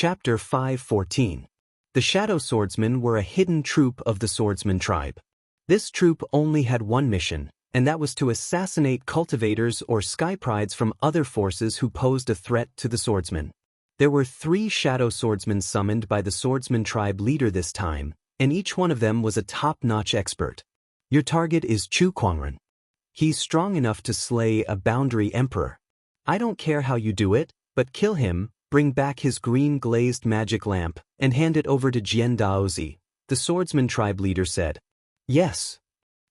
Chapter 5:14. The Shadow Swordsmen were a hidden troop of the swordsman tribe. This troop only had one mission, and that was to assassinate cultivators or skyprides from other forces who posed a threat to the swordsmen. There were 3 shadow swordsmen summoned by the swordsman tribe leader this time, and each one of them was a top-notch expert. Your target is Chu Kuangren. He's strong enough to slay a boundary emperor. I don't care how you do it, but kill him, bring back his green glazed magic lamp, and hand it over to Jian Daozi, the swordsman tribe leader said. Yes.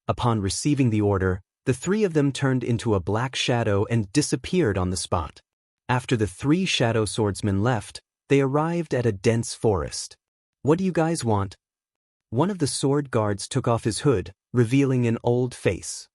Upon receiving the order, the 3 of them turned into a black shadow and disappeared on the spot. After the 3 shadow swordsmen left, they arrived at a dense forest. What do you guys want? One of the sword guards took off his hood, revealing an old face.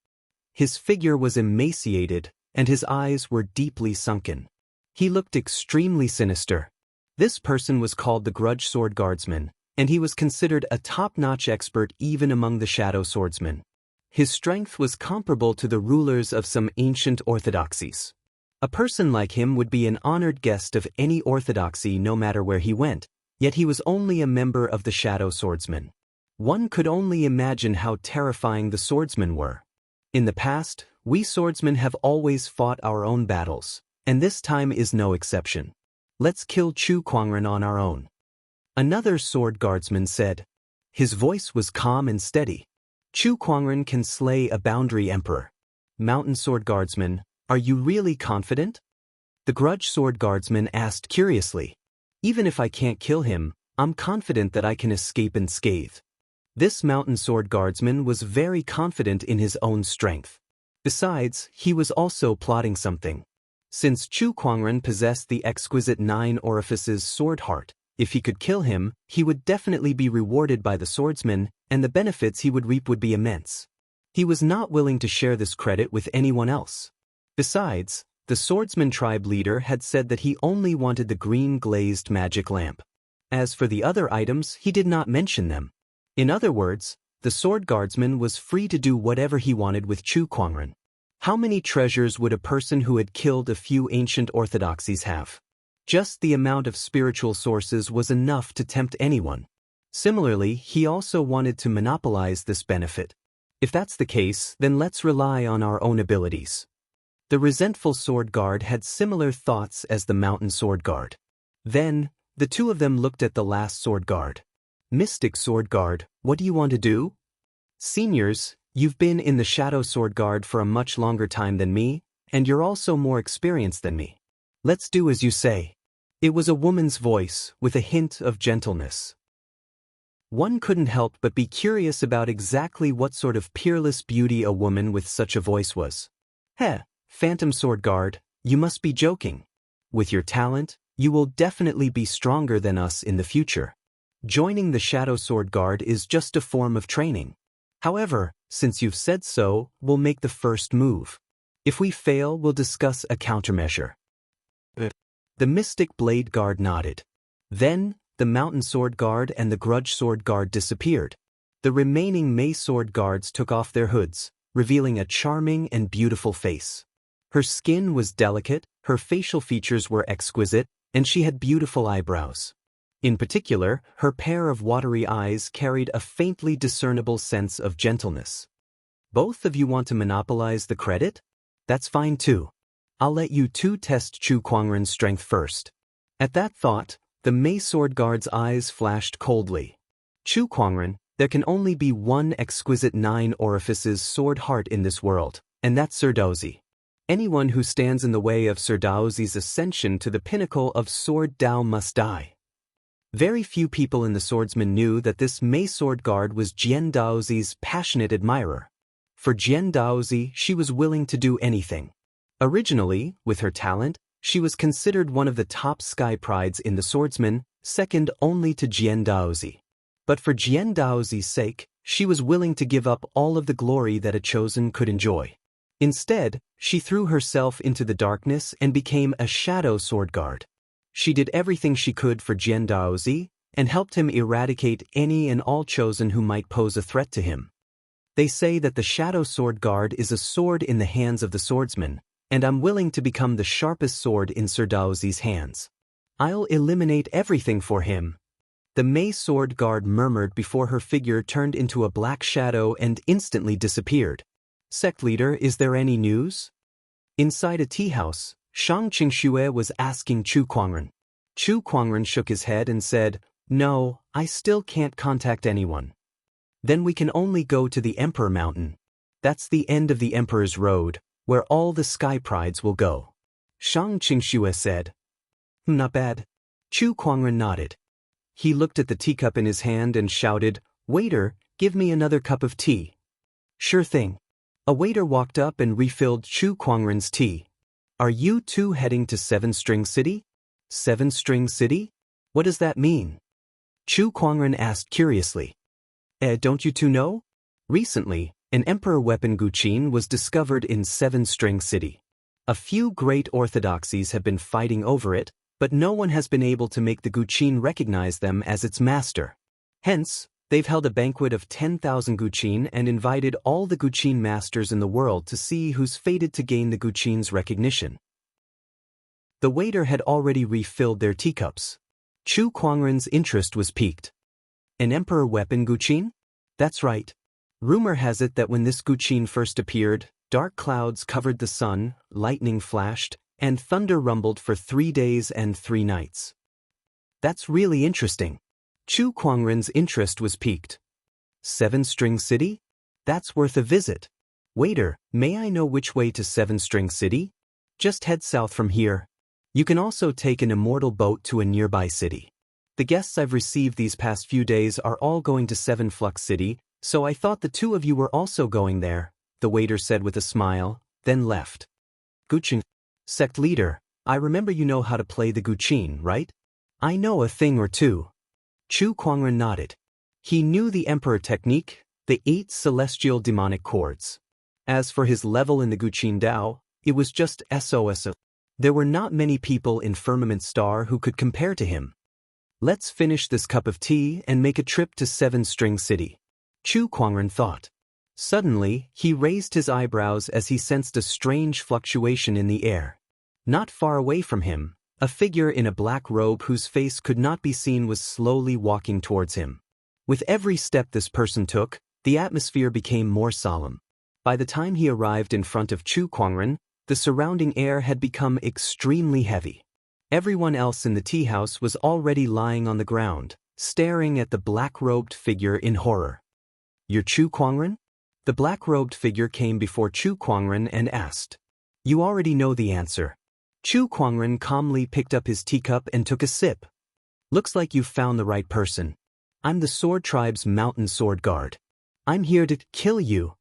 His figure was emaciated, and his eyes were deeply sunken. He looked extremely sinister. This person was called the Grudge Sword Guardsman, and he was considered a top-notch expert even among the Shadow Swordsmen. His strength was comparable to the rulers of some ancient orthodoxies. A person like him would be an honored guest of any orthodoxy no matter where he went, yet he was only a member of the Shadow Swordsmen. One could only imagine how terrifying the swordsmen were. In the past, we swordsmen have always fought our own battles, and this time is no exception. Let's kill Chu Kuangren on our own. Another sword guardsman said. His voice was calm and steady. Chu Kuangren can slay a boundary emperor. Mountain sword guardsman, are you really confident? The Grudge Sword Guardsman asked curiously. Even if I can't kill him, I'm confident that I can escape unscathed. This mountain sword guardsman was very confident in his own strength. Besides, he was also plotting something. Since Chu Kuangren possessed the exquisite 9 orifices sword heart, if he could kill him, he would definitely be rewarded by the swordsman, and the benefits he would reap would be immense. He was not willing to share this credit with anyone else. Besides, the swordsman tribe leader had said that he only wanted the green glazed magic lamp. As for the other items, he did not mention them. In other words, the sword guardsman was free to do whatever he wanted with Chu Kuangren. How many treasures would a person who had killed a few ancient orthodoxies have? Just the amount of spiritual sources was enough to tempt anyone. Similarly, he also wanted to monopolize this benefit. If that's the case, then let's rely on our own abilities. The resentful sword guard had similar thoughts as the mountain sword guard. Then, the 2 of them looked at the last sword guard. Mystic Sword Guard, what do you want to do? Seniors, you've been in the Shadow Sword Guard for a much longer time than me, and you're also more experienced than me. Let's do as you say. It was a woman's voice, with a hint of gentleness. One couldn't help but be curious about exactly what sort of peerless beauty a woman with such a voice was. Phantom Sword Guard, you must be joking. With your talent, you will definitely be stronger than us in the future. Joining the Shadow Sword Guard is just a form of training. However, since you've said so, we'll make the first move. If we fail, we'll discuss a countermeasure. The Mystic Blade Guard nodded. Then, the Mountain Sword Guard and the Grudge Sword Guard disappeared. The remaining Mei Sword Guards took off their hoods, revealing a charming and beautiful face. Her skin was delicate, her facial features were exquisite, and she had beautiful eyebrows. In particular, her pair of watery eyes carried a faintly discernible sense of gentleness. Both of you want to monopolize the credit? That's fine too. I'll let you 2 test Chu Kuangren's strength first. At that thought, the Mei Sword Guard's eyes flashed coldly. Chu Kuangren, there can only be one exquisite 9 orifices sword heart in this world, and that's Sir Daozi. Anyone who stands in the way of Sir Daozi's ascension to the pinnacle of Sword Dao must die. Very few people in the swordsmen knew that this Mei Sword Guard was Jian Daozi's passionate admirer. For Jian Daozi, she was willing to do anything. Originally, with her talent, she was considered one of the top sky prides in the swordsmen, second only to Jian Daozi. But for Jian Daozi's sake, she was willing to give up all of the glory that a chosen could enjoy. Instead, she threw herself into the darkness and became a Shadow Sword Guard. She did everything she could for Jian Daozi, and helped him eradicate any and all chosen who might pose a threat to him. They say that the Shadow Sword Guard is a sword in the hands of the swordsman, and I'm willing to become the sharpest sword in Sir Daozi's hands. I'll eliminate everything for him. The Mei sword guard murmured before her figure turned into a black shadow and instantly disappeared. Sect leader, is there any news? Inside a tea house, Shang Qingxue was asking Chu Kuangren. Chu Kuangren shook his head and said, "No, I still can't contact anyone." "Then we can only go to the Emperor Mountain. That's the end of the Emperor's Road, where all the Sky Prides will go," Shang Qingxue said. "Not bad." Chu Kuangren nodded. He looked at the teacup in his hand and shouted, "Waiter, give me another cup of tea." "Sure thing." A waiter walked up and refilled Chu Kuangren's tea. "Are you two heading to Seven String City?" "Seven String City? What does that mean?" Chu Kuangren asked curiously. Don't you two know? Recently, an Emperor weapon guqin was discovered in Seven String City. A few great orthodoxies have been fighting over it, but no one has been able to make the guqin recognize them as its master. Hence, they've held a banquet of 10,000 guqin and invited all the guqin masters in the world to see who's fated to gain the guqin's recognition. The waiter had already refilled their teacups. Chu Kuangren's interest was piqued. An Emperor weapon guqin? That's right. Rumor has it that when this guqin first appeared, dark clouds covered the sun, lightning flashed, and thunder rumbled for 3 days and 3 nights. That's really interesting. Chu Kuangren's interest was piqued. Seven String City? That's worth a visit. Waiter, may I know which way to Seven String City? Just head south from here. You can also take an Immortal boat to a nearby city. The guests I've received these past few days are all going to Seven Flux City, so I thought the two of you were also going there, the waiter said with a smile, then left. Guqin. Sect leader, I remember you know how to play the guqin, right? I know a thing or two. Chu Kuangren nodded. He knew the Emperor technique, the 8 celestial demonic chords. As for his level in the Guqin Dao, it was just SOSO. There were not many people in Firmament Star who could compare to him. Let's finish this cup of tea and make a trip to Seven String City, Chu Kuangren thought. Suddenly, he raised his eyebrows as he sensed a strange fluctuation in the air. Not far away from him, a figure in a black robe whose face could not be seen was slowly walking towards him. With every step this person took, the atmosphere became more solemn. By the time he arrived in front of Chu Kuangren, the surrounding air had become extremely heavy. Everyone else in the tea house was already lying on the ground, staring at the black-robed figure in horror. "You're Chu Kuangren?" The black-robed figure came before Chu Kuangren and asked. "You already know the answer." Chu Kuangren calmly picked up his teacup and took a sip. "Looks like you've found the right person. I'm the Sword Tribe's Mountain Sword Guard. I'm here to kill you."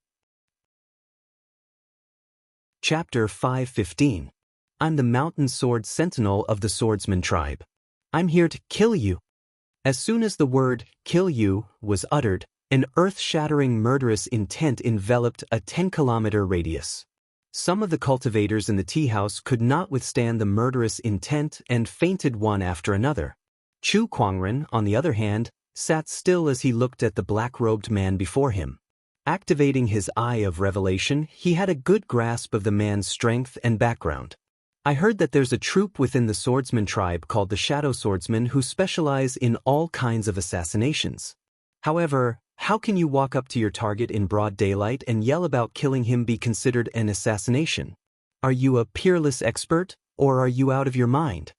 Chapter 5:15. I'm the Mountain Sword Sentinel of the Swordsman Tribe. I'm here to kill you. As soon as the word, kill you, was uttered, an earth-shattering murderous intent enveloped a 10-kilometer radius. Some of the cultivators in the tea house could not withstand the murderous intent and fainted one after another. Chu Kuangren, on the other hand, sat still as he looked at the black-robed man before him. Activating his eye of revelation, he had a good grasp of the man's strength and background. "I heard that there's a troop within the swordsman tribe called the Shadow Swordsmen who specialize in all kinds of assassinations. However, how can you walk up to your target in broad daylight and yell about killing him be considered an assassination? Are you a peerless expert, or are you out of your mind?"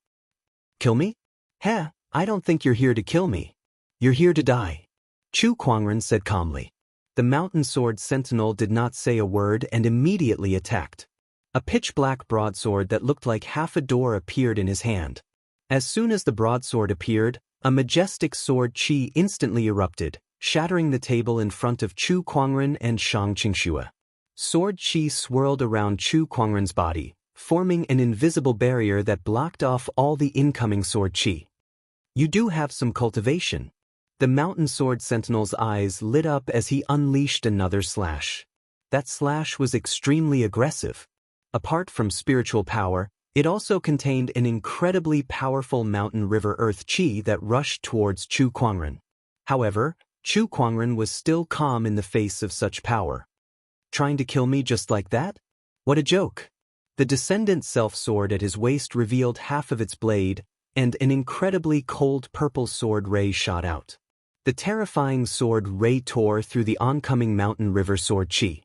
"Kill me? Heh, I don't think you're here to kill me. You're here to die," Chu Kuangren said calmly. The Mountain Sword Sentinel did not say a word and immediately attacked. A pitch-black broadsword that looked like half a door appeared in his hand. As soon as the broadsword appeared, a majestic sword chi instantly erupted, shattering the table in front of Chu Kuangren and Shang Qingxue. Sword chi swirled around Chu Kuangren's body, forming an invisible barrier that blocked off all the incoming sword chi. "You do have some cultivation." The Mountain Sword Sentinel's eyes lit up as he unleashed another slash. That slash was extremely aggressive. Apart from spiritual power, it also contained an incredibly powerful mountain river earth chi that rushed towards Chu Kuangren. However, Chu Kuangren was still calm in the face of such power. "Trying to kill me just like that? What a joke." The Descendant Self sword at his waist revealed half of its blade, and an incredibly cold purple sword ray shot out. The terrifying sword ray tore through the oncoming mountain river sword chi.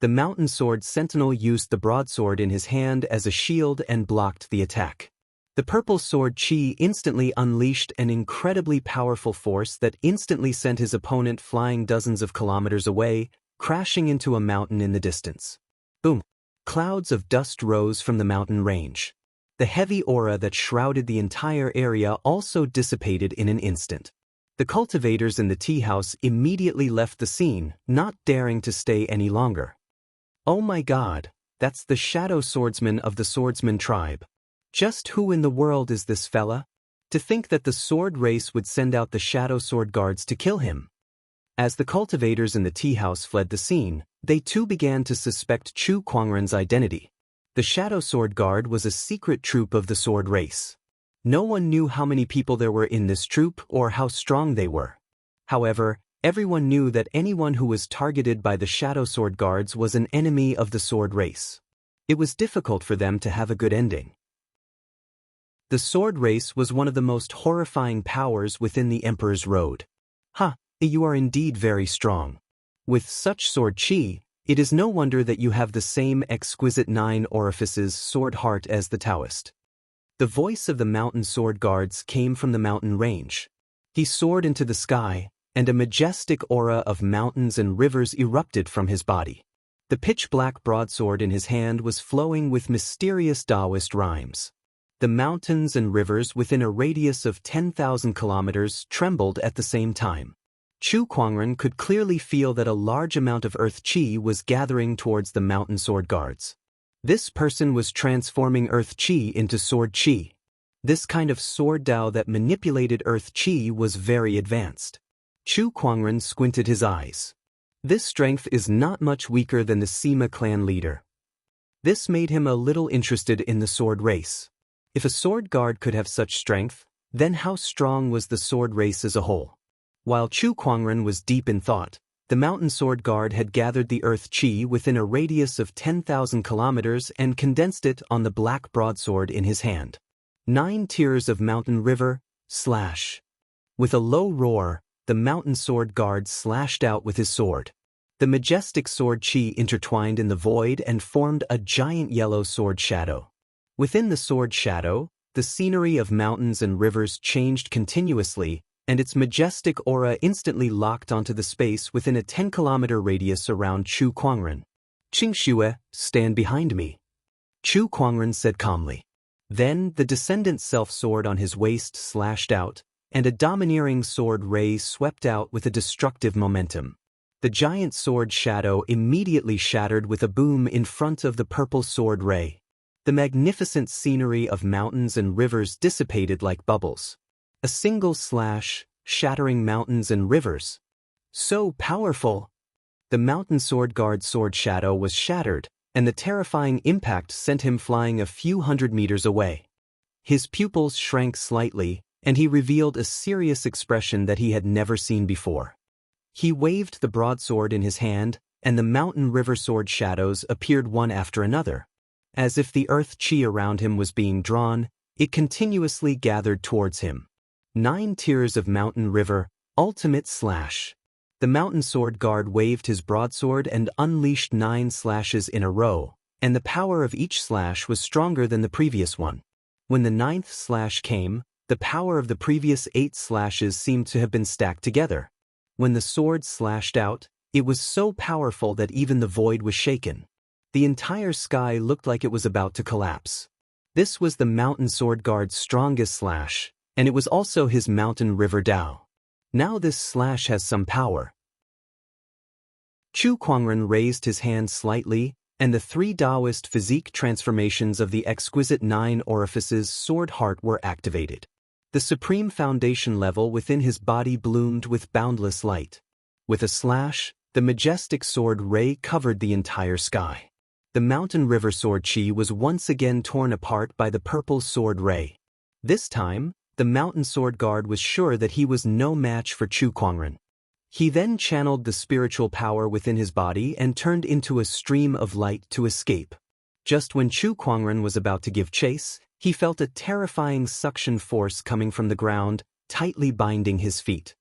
The mountain sword sentinel used the broadsword in his hand as a shield and blocked the attack. The purple sword chi instantly unleashed an incredibly powerful force that instantly sent his opponent flying dozens of kilometers away, crashing into a mountain in the distance. Boom! Clouds of dust rose from the mountain range. The heavy aura that shrouded the entire area also dissipated in an instant. The cultivators in the tea house immediately left the scene, not daring to stay any longer. Oh my God, that's the shadow swordsman of the swordsman tribe. Just who in the world is this fella? To think that the sword race would send out the shadow sword guards to kill him. As the cultivators in the tea house fled the scene, they too began to suspect Chu Kuangren's identity. The shadow sword guard was a secret troop of the sword race. No one knew how many people there were in this troop or how strong they were. However, everyone knew that anyone who was targeted by the shadow sword guards was an enemy of the sword race. It was difficult for them to have a good ending. The sword race was one of the most horrifying powers within the Emperor's Road. Ha, you are indeed very strong. With such sword chi, it is no wonder that you have the same exquisite 9 orifices sword heart as the Daoist. The voice of the mountain sword guards came from the mountain range. He soared into the sky, and a majestic aura of mountains and rivers erupted from his body. The pitch-black broadsword in his hand was flowing with mysterious Daoist rhymes. The mountains and rivers within a radius of 10,000 kilometers trembled at the same time. Chu Kuangren could clearly feel that a large amount of earth chi was gathering towards the mountain sword guards. This person was transforming earth chi into sword chi. This kind of sword Dao that manipulated earth chi was very advanced. Chu Kuangren squinted his eyes. This strength is not much weaker than the Sima clan leader. This made him a little interested in the sword race. If a sword guard could have such strength, then how strong was the sword race as a whole? While Chu Kuangren was deep in thought, the mountain sword guard had gathered the earth chi within a radius of 10,000 kilometers and condensed it on the black broadsword in his hand. 9 tiers of mountain river, slash. With a low roar, the mountain sword guard slashed out with his sword. The majestic sword chi intertwined in the void and formed a giant yellow sword shadow. Within the sword shadow, the scenery of mountains and rivers changed continuously, and its majestic aura instantly locked onto the space within a 10-kilometer radius around Chu Kuangren. "Qingxue, stand behind me," Chu Kuangren said calmly. Then the descendant self-sword on his waist slashed out, and a domineering sword ray swept out with a destructive momentum. The giant sword shadow immediately shattered with a boom in front of the purple sword ray. The magnificent scenery of mountains and rivers dissipated like bubbles. A single slash, shattering mountains and rivers. So powerful! The mountain sword guard's sword shadow was shattered, and the terrifying impact sent him flying a few hundred meters away. His pupils shrank slightly, and he revealed a serious expression that he had never seen before. He waved the broadsword in his hand, and the mountain river sword shadows appeared one after another. As if the earth chi around him was being drawn, it continuously gathered towards him. 9 tiers of mountain river, ultimate slash. The mountain sword guard waved his broadsword and unleashed 9 slashes in a row, and the power of each slash was stronger than the previous one. When the 9th slash came, the power of the previous 8 slashes seemed to have been stacked together. When the sword slashed out, it was so powerful that even the void was shaken. The entire sky looked like it was about to collapse. This was the mountain sword guard's strongest slash, and it was also his mountain river Dao. Now this slash has some power. Chu Kuangren raised his hand slightly, and the 3 Daoist physique transformations of the exquisite 9 orifices sword heart were activated. The supreme foundation level within his body bloomed with boundless light. With a slash, the majestic sword ray covered the entire sky. The mountain river sword chi was once again torn apart by the purple sword ray. This time, the mountain sword guard was sure that he was no match for Chu Kuangren. He then channeled the spiritual power within his body and turned into a stream of light to escape. Just when Chu Kuangren was about to give chase, He felt a terrifying suction force coming from the ground, tightly binding his feet.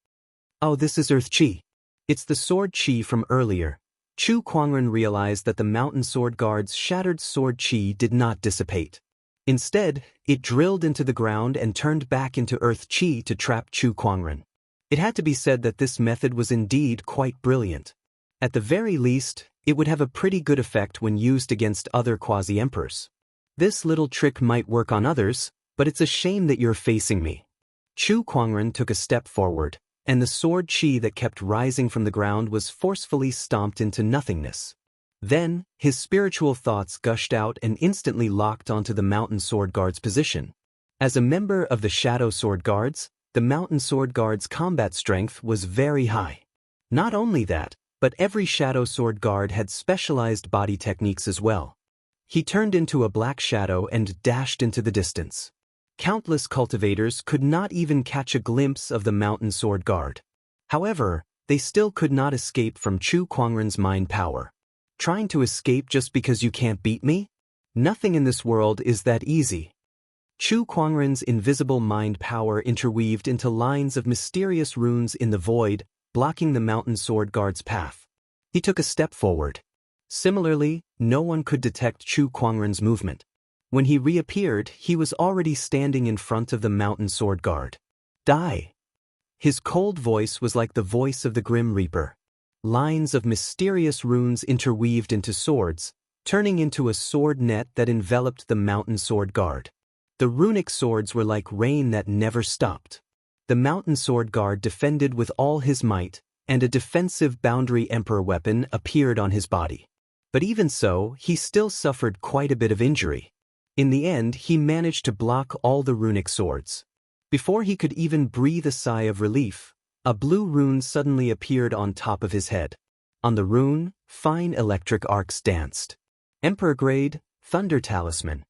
Oh, this is Earth Qi. It's the sword Qi from earlier. Chu Kuangren realized that the mountain sword guard's shattered sword Qi did not dissipate. Instead, it drilled into the ground and turned back into Earth Qi to trap Chu Kuangren. It had to be said that this method was indeed quite brilliant. At the very least, it would have a pretty good effect when used against other quasi-emperors. This little trick might work on others, but it's a shame that you're facing me. Chu Kuangren took a step forward, and the sword Qi that kept rising from the ground was forcefully stomped into nothingness. Then, his spiritual thoughts gushed out and instantly locked onto the mountain sword guard's position. As a member of the Shadow Sword Guards, the mountain sword guard's combat strength was very high. Not only that, but every Shadow Sword Guard had specialized body techniques as well. He turned into a black shadow and dashed into the distance. Countless cultivators could not even catch a glimpse of the mountain sword guard. However, they still could not escape from Chu Kuangren's mind power. Trying to escape just because you can't beat me? Nothing in this world is that easy. Chu Kuangren's invisible mind power interweaved into lines of mysterious runes in the void, blocking the mountain sword guard's path. He took a step forward. Similarly, no one could detect Chu Kuangren's movement. When he reappeared, he was already standing in front of the mountain sword guard. Die! His cold voice was like the voice of the Grim Reaper. Lines of mysterious runes interweaved into swords, turning into a sword net that enveloped the mountain sword guard. The runic swords were like rain that never stopped. The mountain sword guard defended with all his might, and a defensive boundary emperor weapon appeared on his body. But even so, he still suffered quite a bit of injury. In the end, he managed to block all the runic swords. Before he could even breathe a sigh of relief, a blue rune suddenly appeared on top of his head. On the rune, fine electric arcs danced. Emperor Grade, Thunder Talisman.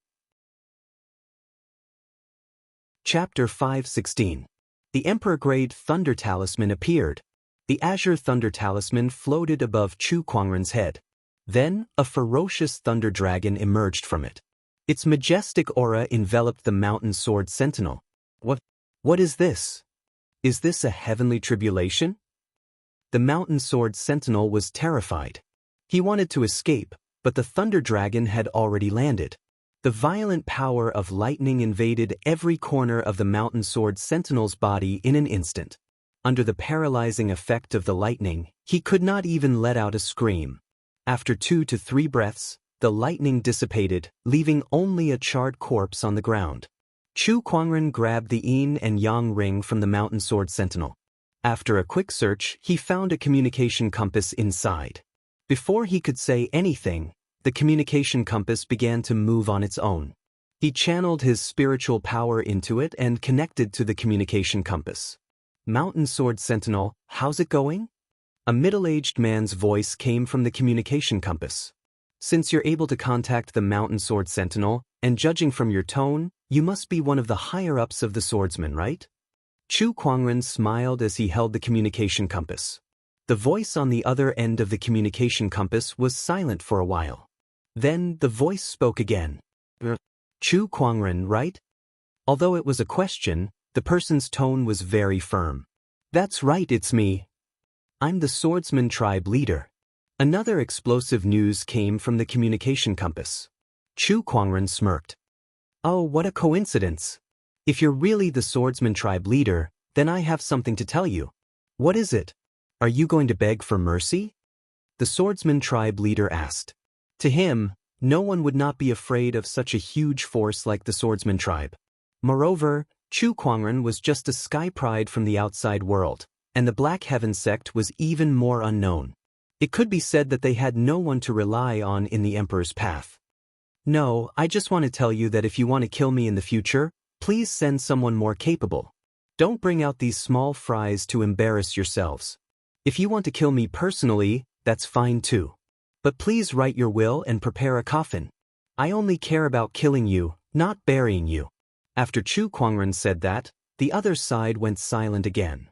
Chapter 5:16. The Emperor Grade Thunder Talisman appeared. The azure Thunder Talisman floated above Chu Kuangren's head. Then, a ferocious thunder dragon emerged from it. Its majestic aura enveloped the mountain sword sentinel. What is this? Is this a heavenly tribulation? The mountain sword sentinel was terrified. He wanted to escape, but the thunder dragon had already landed. The violent power of lightning invaded every corner of the mountain sword sentinel's body in an instant. Under the paralyzing effect of the lightning, he could not even let out a scream. After 2 to 3 breaths, the lightning dissipated, leaving only a charred corpse on the ground. Chu Kuangren grabbed the yin and yang ring from the mountain sword sentinel. After a quick search, he found a communication compass inside. Before he could say anything, the communication compass began to move on its own. He channeled his spiritual power into it and connected to the communication compass. Mountain sword sentinel, how's it going? A middle-aged man's voice came from the communication compass. Since you're able to contact the mountain sword sentinel, and judging from your tone, you must be one of the higher-ups of the swordsmen, right? Chu Kuangren smiled as he held the communication compass. The voice on the other end of the communication compass was silent for a while. Then the voice spoke again. Chu Kuangren, right? Although it was a question, the person's tone was very firm. That's right, it's me. I'm the swordsman tribe leader. Another explosive news came from the communication compass. Chu Kuangren smirked. Oh, what a coincidence. If you're really the swordsman tribe leader, then I have something to tell you. What is it? Are you going to beg for mercy? The swordsman tribe leader asked. To him, no one would not be afraid of such a huge force like the swordsman tribe. Moreover, Chu Kuangren was just a sky pride from the outside world, and the Black Heaven sect was even more unknown. It could be said that they had no one to rely on in the Emperor's path. No, I just want to tell you that if you want to kill me in the future, please send someone more capable. Don't bring out these small fries to embarrass yourselves. If you want to kill me personally, that's fine too. But please write your will and prepare a coffin. I only care about killing you, not burying you. After Chu Kuangren said that, the other side went silent again.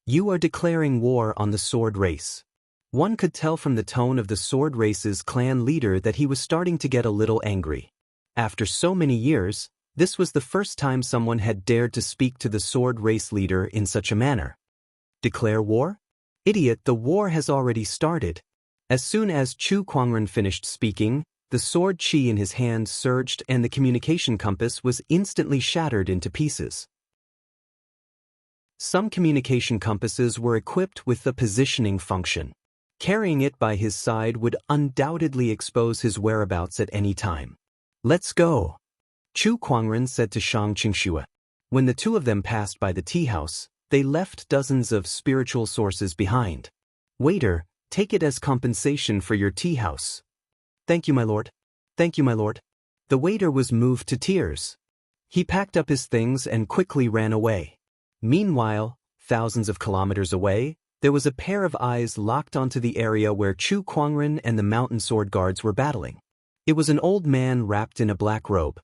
You are declaring war on the sword race. One could tell from the tone of the sword race's clan leader that he was starting to get a little angry. After so many years, This was the first time someone had dared to speak to the sword race leader in such a manner. Declare war? Idiot, the war has already started. As soon as Chu Kuangren finished speaking, the sword chi in his hand surged and the communication compass was instantly shattered into pieces. Some communication compasses were equipped with the positioning function. Carrying it by his side would undoubtedly expose his whereabouts at any time. Let's go, Chu Kuangren said to Xianxia. When the two of them passed by the tea house, they left dozens of spiritual sources behind. Waiter, take it as compensation for your tea house. Thank you, my lord. Thank you, my lord. The waiter was moved to tears. He packed up his things and quickly ran away. Meanwhile, thousands of kilometers away, there was a pair of eyes locked onto the area where Chu Kuangren and the mountain sword guards were battling. It was an old man wrapped in a black robe.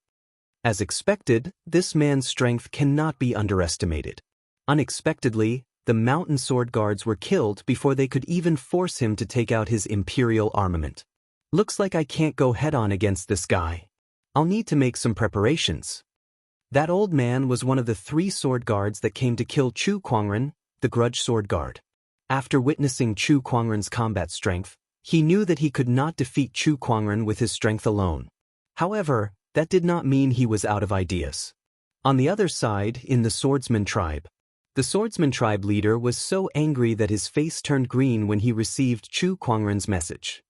As expected, this man's strength cannot be underestimated. Unexpectedly, the mountain sword guards were killed before they could even force him to take out his imperial armament. Looks like I can't go head-on against this guy. I'll need to make some preparations. That old man was one of the 3 sword guards that came to kill Chu Kuangren, the grudge sword guard. After witnessing Chu Kuangren's combat strength, he knew that he could not defeat Chu Kuangren with his strength alone. However, that did not mean he was out of ideas. On the other side, in the swordsman tribe, the swordsman tribe leader was so angry that his face turned green when he received Chu Kuangren's message.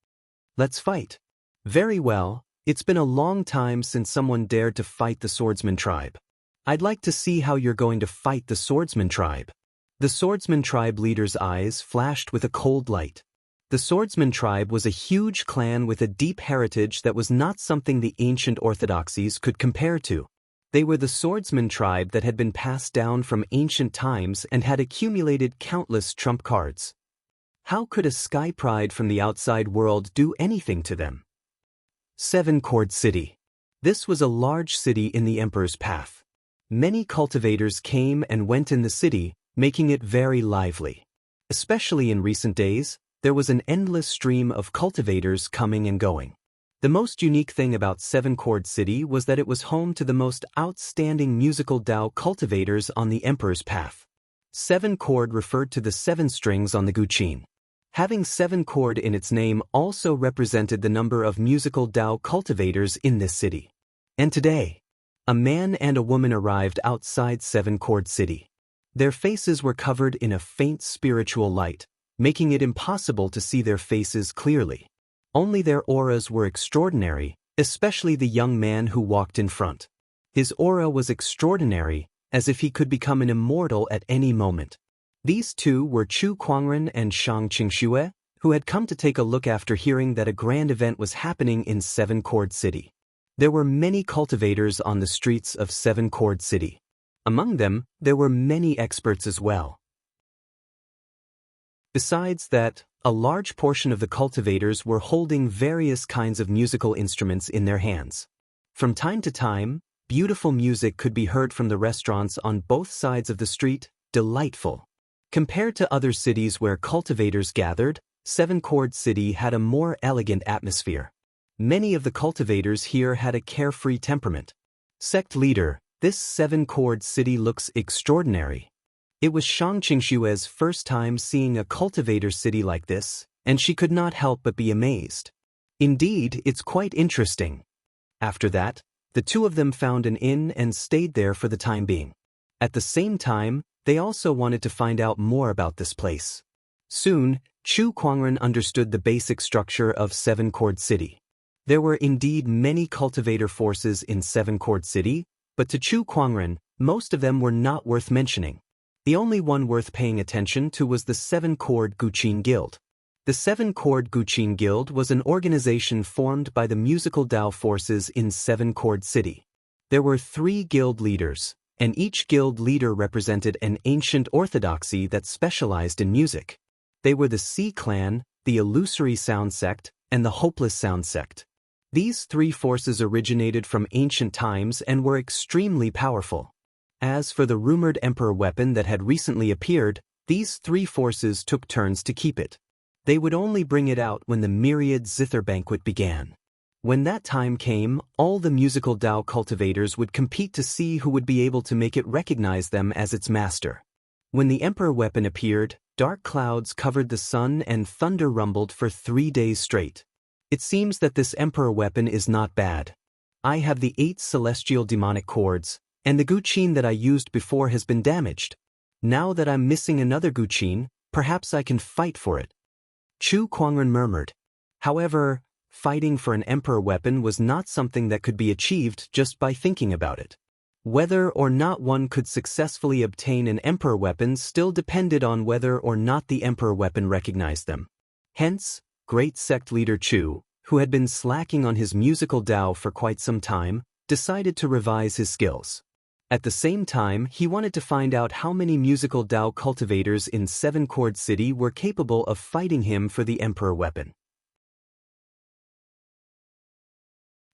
Let's fight. Very well, it's been a long time since someone dared to fight the swordsman tribe. I'd like to see how you're going to fight the swordsman tribe. The swordsman tribe leader's eyes flashed with a cold light. The swordsman tribe was a huge clan with a deep heritage that was not something the ancient orthodoxies could compare to. They were the swordsman tribe that had been passed down from ancient times and had accumulated countless trump cards. How could a sky pride from the outside world do anything to them? 7 Chord City. This was a large city in the Emperor's path. Many cultivators came and went in the city, making it very lively. Especially in recent days, there was an endless stream of cultivators coming and going. The most unique thing about 7 Chord City was that it was home to the most outstanding musical Dao cultivators on the Emperor's path. 7 chord referred to the 7 strings on the guqin. Having 7 chord in its name also represented the number of musical Dao cultivators in this city. And today, a man and a woman arrived outside 7 Chord City. Their faces were covered in a faint spiritual light, making it impossible to see their faces clearly. Only their auras were extraordinary, especially the young man who walked in front. His aura was extraordinary, as if he could become an immortal at any moment. These two were Chu Kuangren and Xianxia, who had come to take a look after hearing that a grand event was happening in 7 Chord City. There were many cultivators on the streets of 7 Chord City. Among them, there were many experts as well. Besides that, a large portion of the cultivators were holding various kinds of musical instruments in their hands. From time to time, beautiful music could be heard from the restaurants on both sides of the street, delightful. Compared to other cities where cultivators gathered, 7 Chord City had a more elegant atmosphere. Many of the cultivators here had a carefree temperament. Sect leader, this 7 Chord City looks extraordinary. It was Xianxia's first time seeing a cultivator city like this, and she could not help but be amazed. Indeed, it's quite interesting. After that, the two of them found an inn and stayed there for the time being. At the same time, they also wanted to find out more about this place. Soon, Chu Kuangren understood the basic structure of 7 Chord City. There were indeed many cultivator forces in 7 Chord City, but to Chu Kuangren, most of them were not worth mentioning. The only one worth paying attention to was the 7 Chord Guqin Guild. The 7 Chord Guqin Guild was an organization formed by the musical Dao forces in 7 Chord City. There were 3 guild leaders, and each guild leader represented an ancient orthodoxy that specialized in music. They were the Sea Clan, the Illusory Sound Sect, and the Hopeless Sound Sect. These 3 forces originated from ancient times and were extremely powerful. As for the rumored emperor weapon that had recently appeared, these 3 forces took turns to keep it. They would only bring it out when the myriad zither banquet began. When that time came, all the musical Dao cultivators would compete to see who would be able to make it recognize them as its master. When the emperor weapon appeared, dark clouds covered the sun and thunder rumbled for 3 days straight. It seems that this emperor weapon is not bad. I have the 8 celestial demonic cords, and the guqin that I used before has been damaged. Now that I'm missing another guqin, perhaps I can fight for it. Chu Kuangren murmured. However, fighting for an emperor weapon was not something that could be achieved just by thinking about it. Whether or not one could successfully obtain an emperor weapon still depended on whether or not the emperor weapon recognized them. Hence, great sect leader Chu, who had been slacking on his musical Dao for quite some time, decided to revise his skills. At the same time, he wanted to find out how many musical Dao cultivators in Seven Chord City were capable of fighting him for the emperor weapon.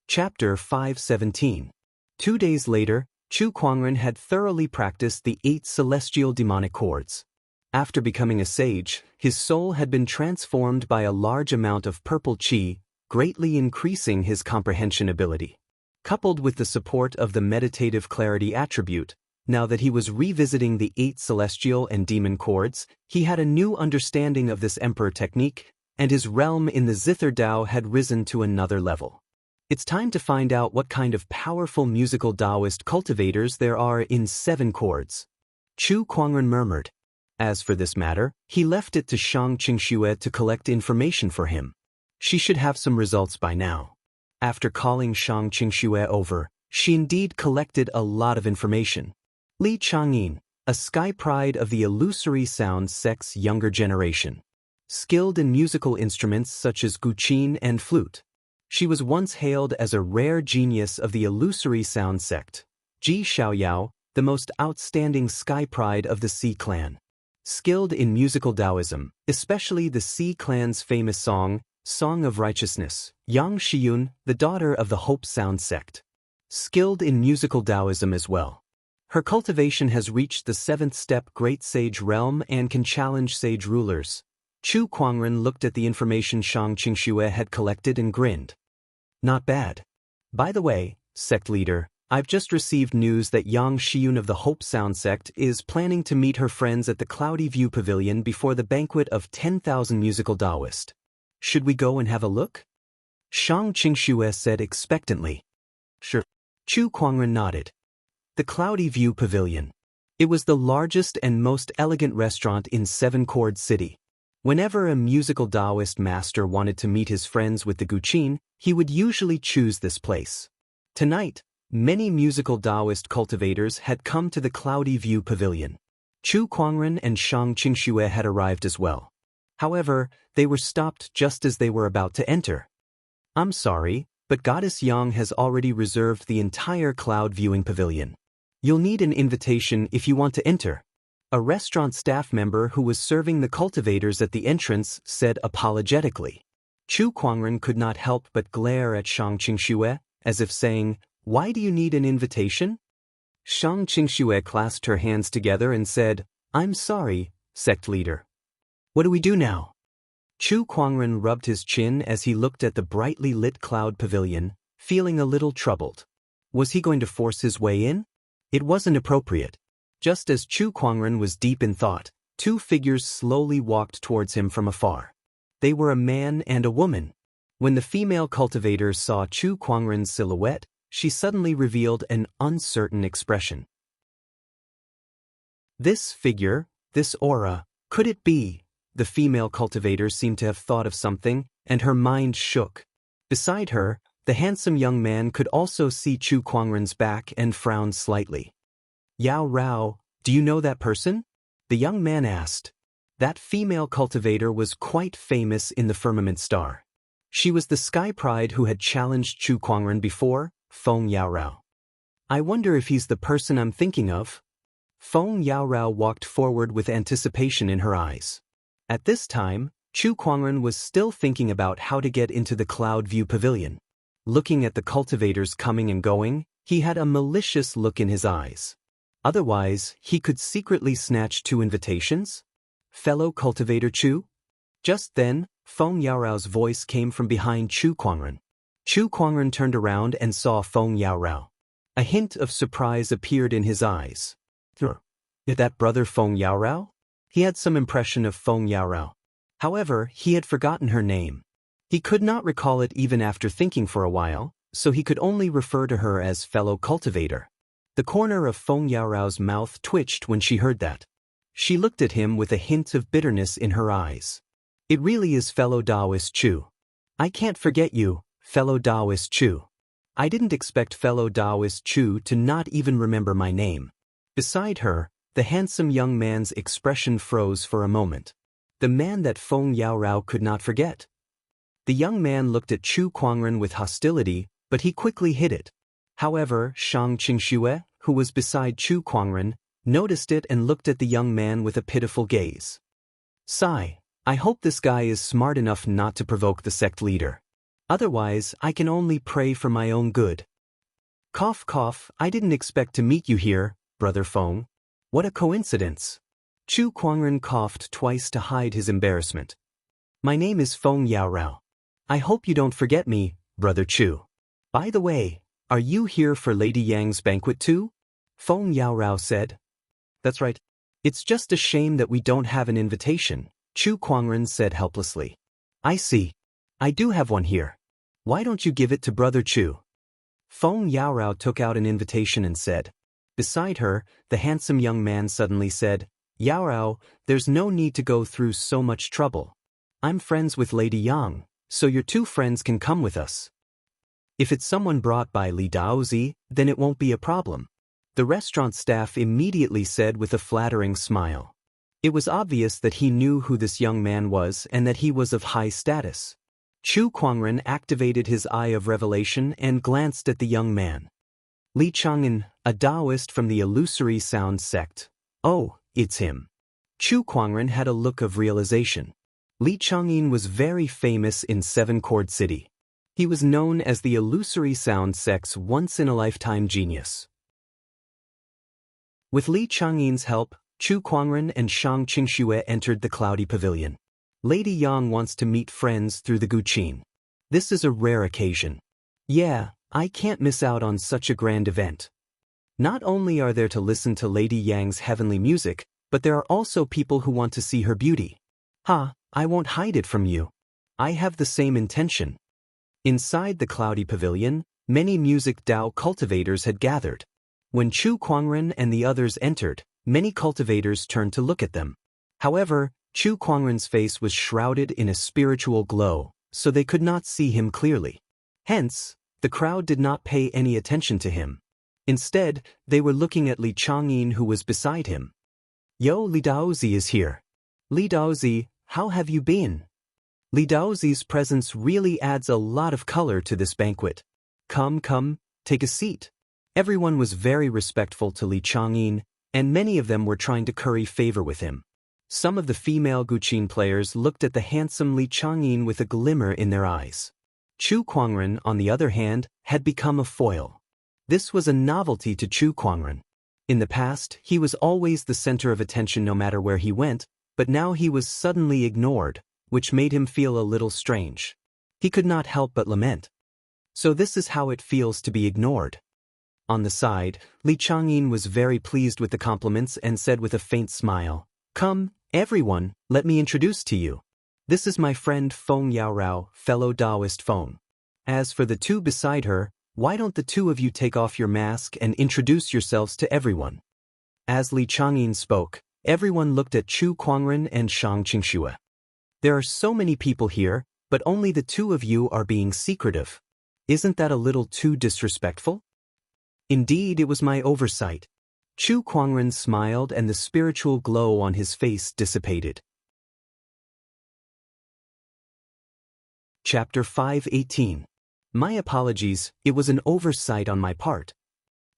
Chapter 517. 2 days later, Chu Kuangren had thoroughly practiced the 8 celestial demonic cords. After becoming a sage, his soul had been transformed by a large amount of purple qi, greatly increasing his comprehension ability. Coupled with the support of the meditative clarity attribute, now that he was revisiting the 8 celestial and demon cords, he had a new understanding of this emperor technique, and his realm in the Zither Dao had risen to another level. It's time to find out what kind of powerful musical Daoist cultivators there are in 7 chords. Chu Kuangren murmured. As for this matter, he left it to Shang Qingxue to collect information for him. She should have some results by now. After calling Shang Qingxue over, she indeed collected a lot of information. Li Changyin, a sky pride of the illusory sound sect's younger generation. Skilled in musical instruments such as guqin and flute. She was once hailed as a rare genius of the illusory sound sect. Ji Xiaoyao, the most outstanding sky pride of the Xi clan. Skilled in musical Taoism, especially the Xi clan's famous song, Song of Righteousness, Yang Shiyun, the daughter of the Hope Sound sect. Skilled in musical Taoism as well. Her cultivation has reached the 7th step Great Sage realm and can challenge sage rulers. Chu Kuangren looked at the information Shang Qingxue had collected and grinned. Not bad. By the way, sect leader, I've just received news that Yang Shiyun of the Hope Sound sect is planning to meet her friends at the Cloudy View Pavilion before the banquet of 10,000 musical Daoist. Should we go and have a look? Shang Qingxue said expectantly. Sure. Chu Kuangren nodded. The Cloudy View Pavilion. It was the largest and most elegant restaurant in Seven Chord City. Whenever a musical Daoist master wanted to meet his friends with the guqin, he would usually choose this place. Tonight, many musical Daoist cultivators had come to the Cloudy View Pavilion. Chu Kuangren and Shang Qingxue had arrived as well. However, they were stopped just as they were about to enter. I'm sorry, but Goddess Yang has already reserved the entire Cloud Viewing Pavilion. You'll need an invitation if you want to enter. A restaurant staff member who was serving the cultivators at the entrance said apologetically. Chu Kuangren could not help but glare at Shang Qingxue, as if saying, "Why do you need an invitation?" Shang Qingxue clasped her hands together and said, "I'm sorry, sect leader." What do we do now? Chu Kuangren rubbed his chin as he looked at the brightly lit cloud pavilion, feeling a little troubled. Was he going to force his way in? It wasn't appropriate. Just as Chu Kuangren was deep in thought, 2 figures slowly walked towards him from afar. They were a man and a woman. When the female cultivator saw Chu Kuangren's silhouette, she suddenly revealed an uncertain expression. This figure, this aura, could it be? The female cultivator seemed to have thought of something, and her mind shook. Beside her, the handsome young man could also see Chu Kuangren's back and frowned slightly. Yao Rao, do you know that person? The young man asked. That female cultivator was quite famous in the Firmament Star. She was the sky pride who had challenged Chu Kuangren before, Feng Yaorao. I wonder if he's the person I'm thinking of. Feng Yaorao walked forward with anticipation in her eyes. At this time, Chu Kuangren was still thinking about how to get into the Cloud View Pavilion. Looking at the cultivators coming and going, he had a malicious look in his eyes. Otherwise, he could secretly snatch 2 invitations? Fellow cultivator Chu? Just then, Feng Yaorao's voice came from behind Chu Kuangren. Chu Kuangren turned around and saw Feng Yaorao. A hint of surprise appeared in his eyes. Is that brother Feng Yaorao? He had some impression of Feng Yaorao. However, he had forgotten her name. He could not recall it even after thinking for a while, so he could only refer to her as fellow cultivator. The corner of Feng Yaorao's mouth twitched when she heard that. She looked at him with a hint of bitterness in her eyes. It really is fellow Daoist Chu. I can't forget you, fellow Daoist Chu. I didn't expect fellow Daoist Chu to not even remember my name. Beside her, the handsome young man's expression froze for a moment. The man that Feng Yaorao could not forget. The young man looked at Chu Kuangren with hostility, but he quickly hid it. However, Xianxia, who was beside Chu Kuangren, noticed it and looked at the young man with a pitiful gaze. Sigh, I hope this guy is smart enough not to provoke the sect leader. Otherwise, I can only pray for my own good. Cough cough, I didn't expect to meet you here, brother Feng. What a coincidence. Chu Kuangren coughed twice to hide his embarrassment. My name is Feng Yaorao. I hope you don't forget me, brother Chu. By the way, are you here for Lady Yang's banquet too? Feng Yaorao said. That's right. It's just a shame that we don't have an invitation, Chu Kuangren said helplessly. I see. I do have one here. Why don't you give it to brother Chu? Feng Yaorao took out an invitation and said. Beside her, the handsome young man suddenly said, Yaorao, there's no need to go through so much trouble. I'm friends with Lady Yang, so your two friends can come with us. If it's someone brought by Li Daozi, then it won't be a problem. The restaurant staff immediately said with a flattering smile. It was obvious that he knew who this young man was and that he was of high status. Chu Kuangren activated his eye of revelation and glanced at the young man. Li Chang'an, a Daoist from the illusory sound sect. Oh, it's him. Chu Kuangren had a look of realization. Li Chang'an was very famous in Seven Chord City. He was known as the illusory sound sect's once-in-a-lifetime genius. With Li Chang'an's help, Chu Kuangren and Shang Qingxue entered the cloudy pavilion. Lady Yang wants to meet friends through the Guqin. This is a rare occasion. Yeah, I can't miss out on such a grand event. Not only are there to listen to Lady Yang's heavenly music, but there are also people who want to see her beauty. I won't hide it from you. I have the same intention. Inside the cloudy pavilion, many music Dao cultivators had gathered. When Chu Kuangren and the others entered, many cultivators turned to look at them. However, Chu Kuangren's face was shrouded in a spiritual glow, so they could not see him clearly. Hence, the crowd did not pay any attention to him. Instead, they were looking at Li Chang'an who was beside him. Yo, Li Daozi is here. Li Daozi, how have you been? Li Daozi's presence really adds a lot of color to this banquet. Come, take a seat. Everyone was very respectful to Li Chang'an, and many of them were trying to curry favor with him. Some of the female Guqin players looked at the handsome Li Chang'an with a glimmer in their eyes. Chu Kuangren, on the other hand, had become a foil. This was a novelty to Chu Kuangren. In the past, he was always the center of attention no matter where he went, but now he was suddenly ignored, which made him feel a little strange. He could not help but lament. So this is how it feels to be ignored. On the side, Li Chang'an was very pleased with the compliments and said with a faint smile, Come, everyone, let me introduce to you. This is my friend Feng Yaorao, fellow Daoist Feng. As for the two beside her, why don't the two of you take off your mask and introduce yourselves to everyone? As Li Chang'an spoke, everyone looked at Chu Kuangren and Shang Qingxue. There are so many people here, but only the two of you are being secretive. Isn't that a little too disrespectful? Indeed, it was my oversight. Chu Kuangren smiled and the spiritual glow on his face dissipated. Chapter 5:18. My apologies, it was an oversight on my part.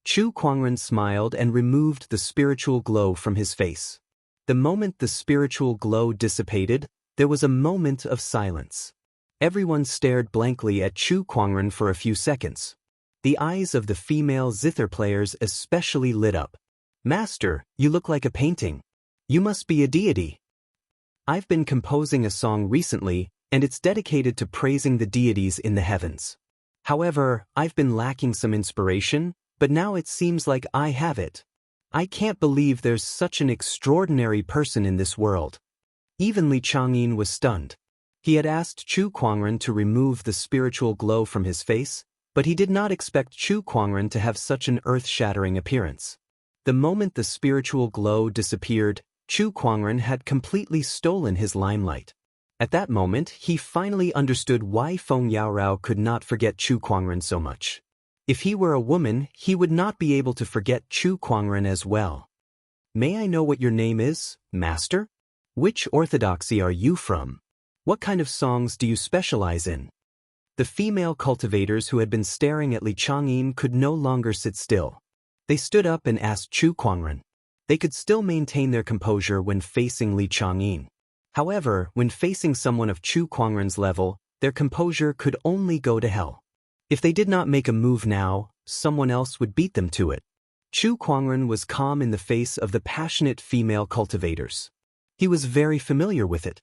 Chu Kuangren smiled and removed the spiritual glow from his face. The moment the spiritual glow dissipated, there was a moment of silence. Everyone stared blankly at Chu Kuangren for a few seconds. The eyes of the female zither players especially lit up. Master, you look like a painting. You must be a deity. I've been composing a song recently, and it's dedicated to praising the deities in the heavens. However, I've been lacking some inspiration, but now it seems like I have it. I can't believe there's such an extraordinary person in this world. Even Li Changyin was stunned. He had asked Chu Kuangren to remove the spiritual glow from his face, but he did not expect Chu Kuangren to have such an earth-shattering appearance. The moment the spiritual glow disappeared, Chu Kuangren had completely stolen his limelight. At that moment, he finally understood why Feng Yaorao could not forget Chu Kuangren so much. If he were a woman, he would not be able to forget Chu Kuangren as well. May I know what your name is, Master? Which orthodoxy are you from? What kind of songs do you specialize in? The female cultivators who had been staring at Li Changyin could no longer sit still. They stood up and asked Chu Kuangren. They could still maintain their composure when facing Li Changyin. However, when facing someone of Chu Kuangren's level, their composure could only go to hell. If they did not make a move now, someone else would beat them to it. Chu Kuangren was calm in the face of the passionate female cultivators. He was very familiar with it.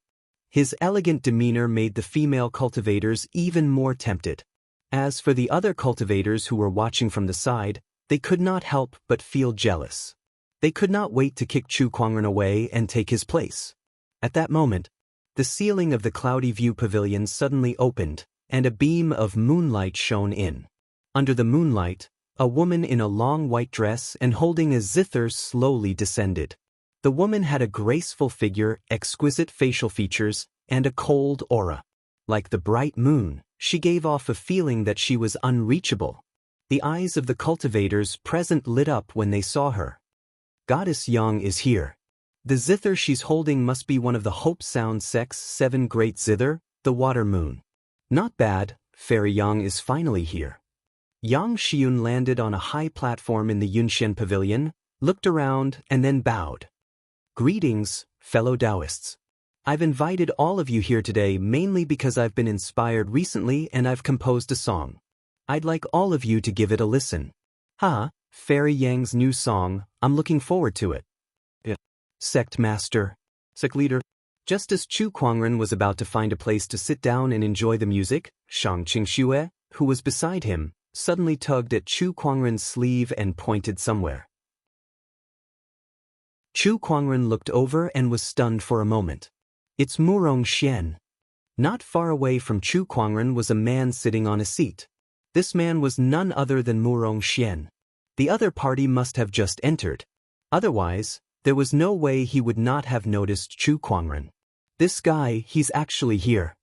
His elegant demeanor made the female cultivators even more tempted. As for the other cultivators who were watching from the side, they could not help but feel jealous. They could not wait to kick Chu Kuangren away and take his place. At that moment, the ceiling of the Cloudy View Pavilion suddenly opened, and a beam of moonlight shone in. Under the moonlight, a woman in a long white dress and holding a zither slowly descended. The woman had a graceful figure, exquisite facial features, and a cold aura. Like the bright moon, she gave off a feeling that she was unreachable. The eyes of the cultivators present lit up when they saw her. Goddess Yang is here. The zither she's holding must be one of the Hope Sound Sect's 7 great zither, the water moon. Not bad, Fairy Yang is finally here. Yang Xiun landed on a high platform in the Yunxian Pavilion, looked around, and then bowed. Greetings, fellow Daoists. I've invited all of you here today mainly because I've been inspired recently and I've composed a song. I'd like all of you to give it a listen. Fairy Yang's new song, I'm looking forward to it. Sect Master. Sect Leader. Just as Chu Kuangren was about to find a place to sit down and enjoy the music, Shang Qingxue, who was beside him, suddenly tugged at Chu Kuangren's sleeve and pointed somewhere. Chu Kuangren looked over and was stunned for a moment. It's Murong Xian. Not far away from Chu Kuangren was a man sitting on a seat. This man was none other than Murong Xian. The other party must have just entered. Otherwise, there was no way he would not have noticed Chu Kuangren. This guy, he's actually here.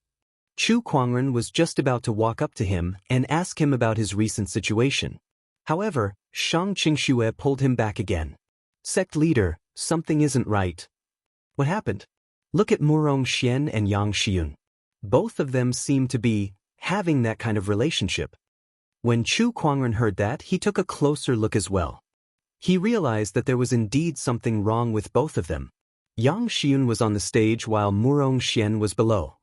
Chu Kuangren was just about to walk up to him and ask him about his recent situation. However, Shang Qingxue pulled him back again. Sect leader, something isn't right. What happened? Look at Murong Xian and Yang Xiun. Both of them seem to be having that kind of relationship. When Chu Kuangren heard that, he took a closer look as well. He realized that there was indeed something wrong with both of them. Yang Xiun was on the stage while Murong Xian was below.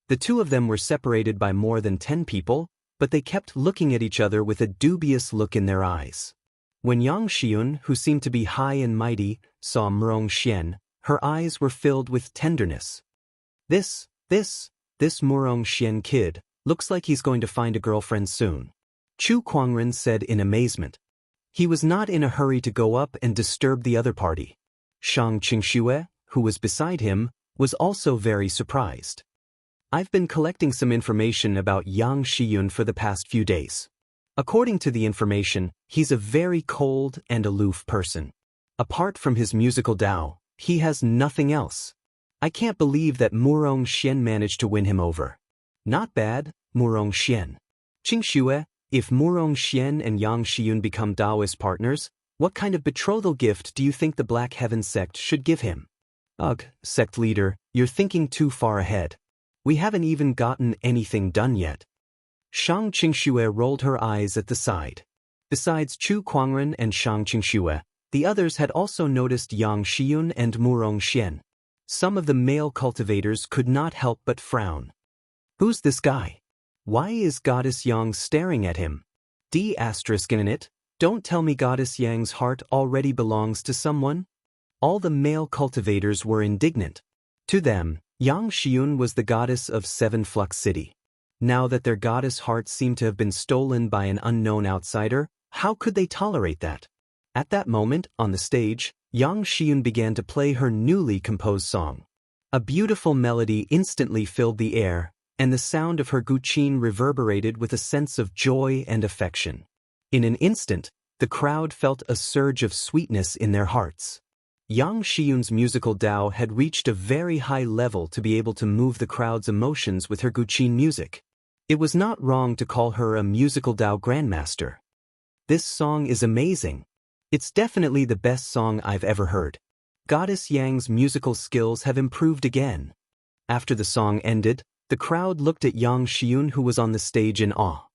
The two of them were separated by more than 10 people, but they kept looking at each other with a dubious look in their eyes. When Yang Xiun, who seemed to be high and mighty, saw Murong Xian, her eyes were filled with tenderness. This Murong Xian kid, looks like he's going to find a girlfriend soon. Chu Kuangren said in amazement. He was not in a hurry to go up and disturb the other party. Shang Qingxue, who was beside him, was also very surprised. I've been collecting some information about Yang Xiun for the past few days. According to the information, he's a very cold and aloof person. Apart from his musical Dao, he has nothing else. I can't believe that Murong Xian managed to win him over. Not bad, Murong Xian. Qingxue, if Murong Xian and Yang Xiun become Daoist partners, what kind of betrothal gift do you think the Black Heaven sect should give him? Ugh, sect leader, you're thinking too far ahead. We haven't even gotten anything done yet. Shang Qingxue rolled her eyes at the side. Besides Chu Kuangren and Shang Qingxue, the others had also noticed Yang Xiun and Murong Xian. Some of the male cultivators could not help but frown. Who's this guy? Why is Goddess Yang staring at him? In it, don't tell me Goddess Yang's heart already belongs to someone? All the male cultivators were indignant. To them, Yang Xiun was the goddess of 7 Flux City. Now that their goddess hearts seemed to have been stolen by an unknown outsider, how could they tolerate that? At that moment, on the stage, Yang Xiun began to play her newly composed song. A beautiful melody instantly filled the air, and the sound of her guqin reverberated with a sense of joy and affection. In an instant, the crowd felt a surge of sweetness in their hearts. Yang Xiun's musical Dao had reached a very high level to be able to move the crowd's emotions with her guqin music. It was not wrong to call her a musical Dao grandmaster. This song is amazing. It's definitely the best song I've ever heard. Goddess Yang's musical skills have improved again. After the song ended, the crowd looked at Yang Xiun, who was on the stage, in awe.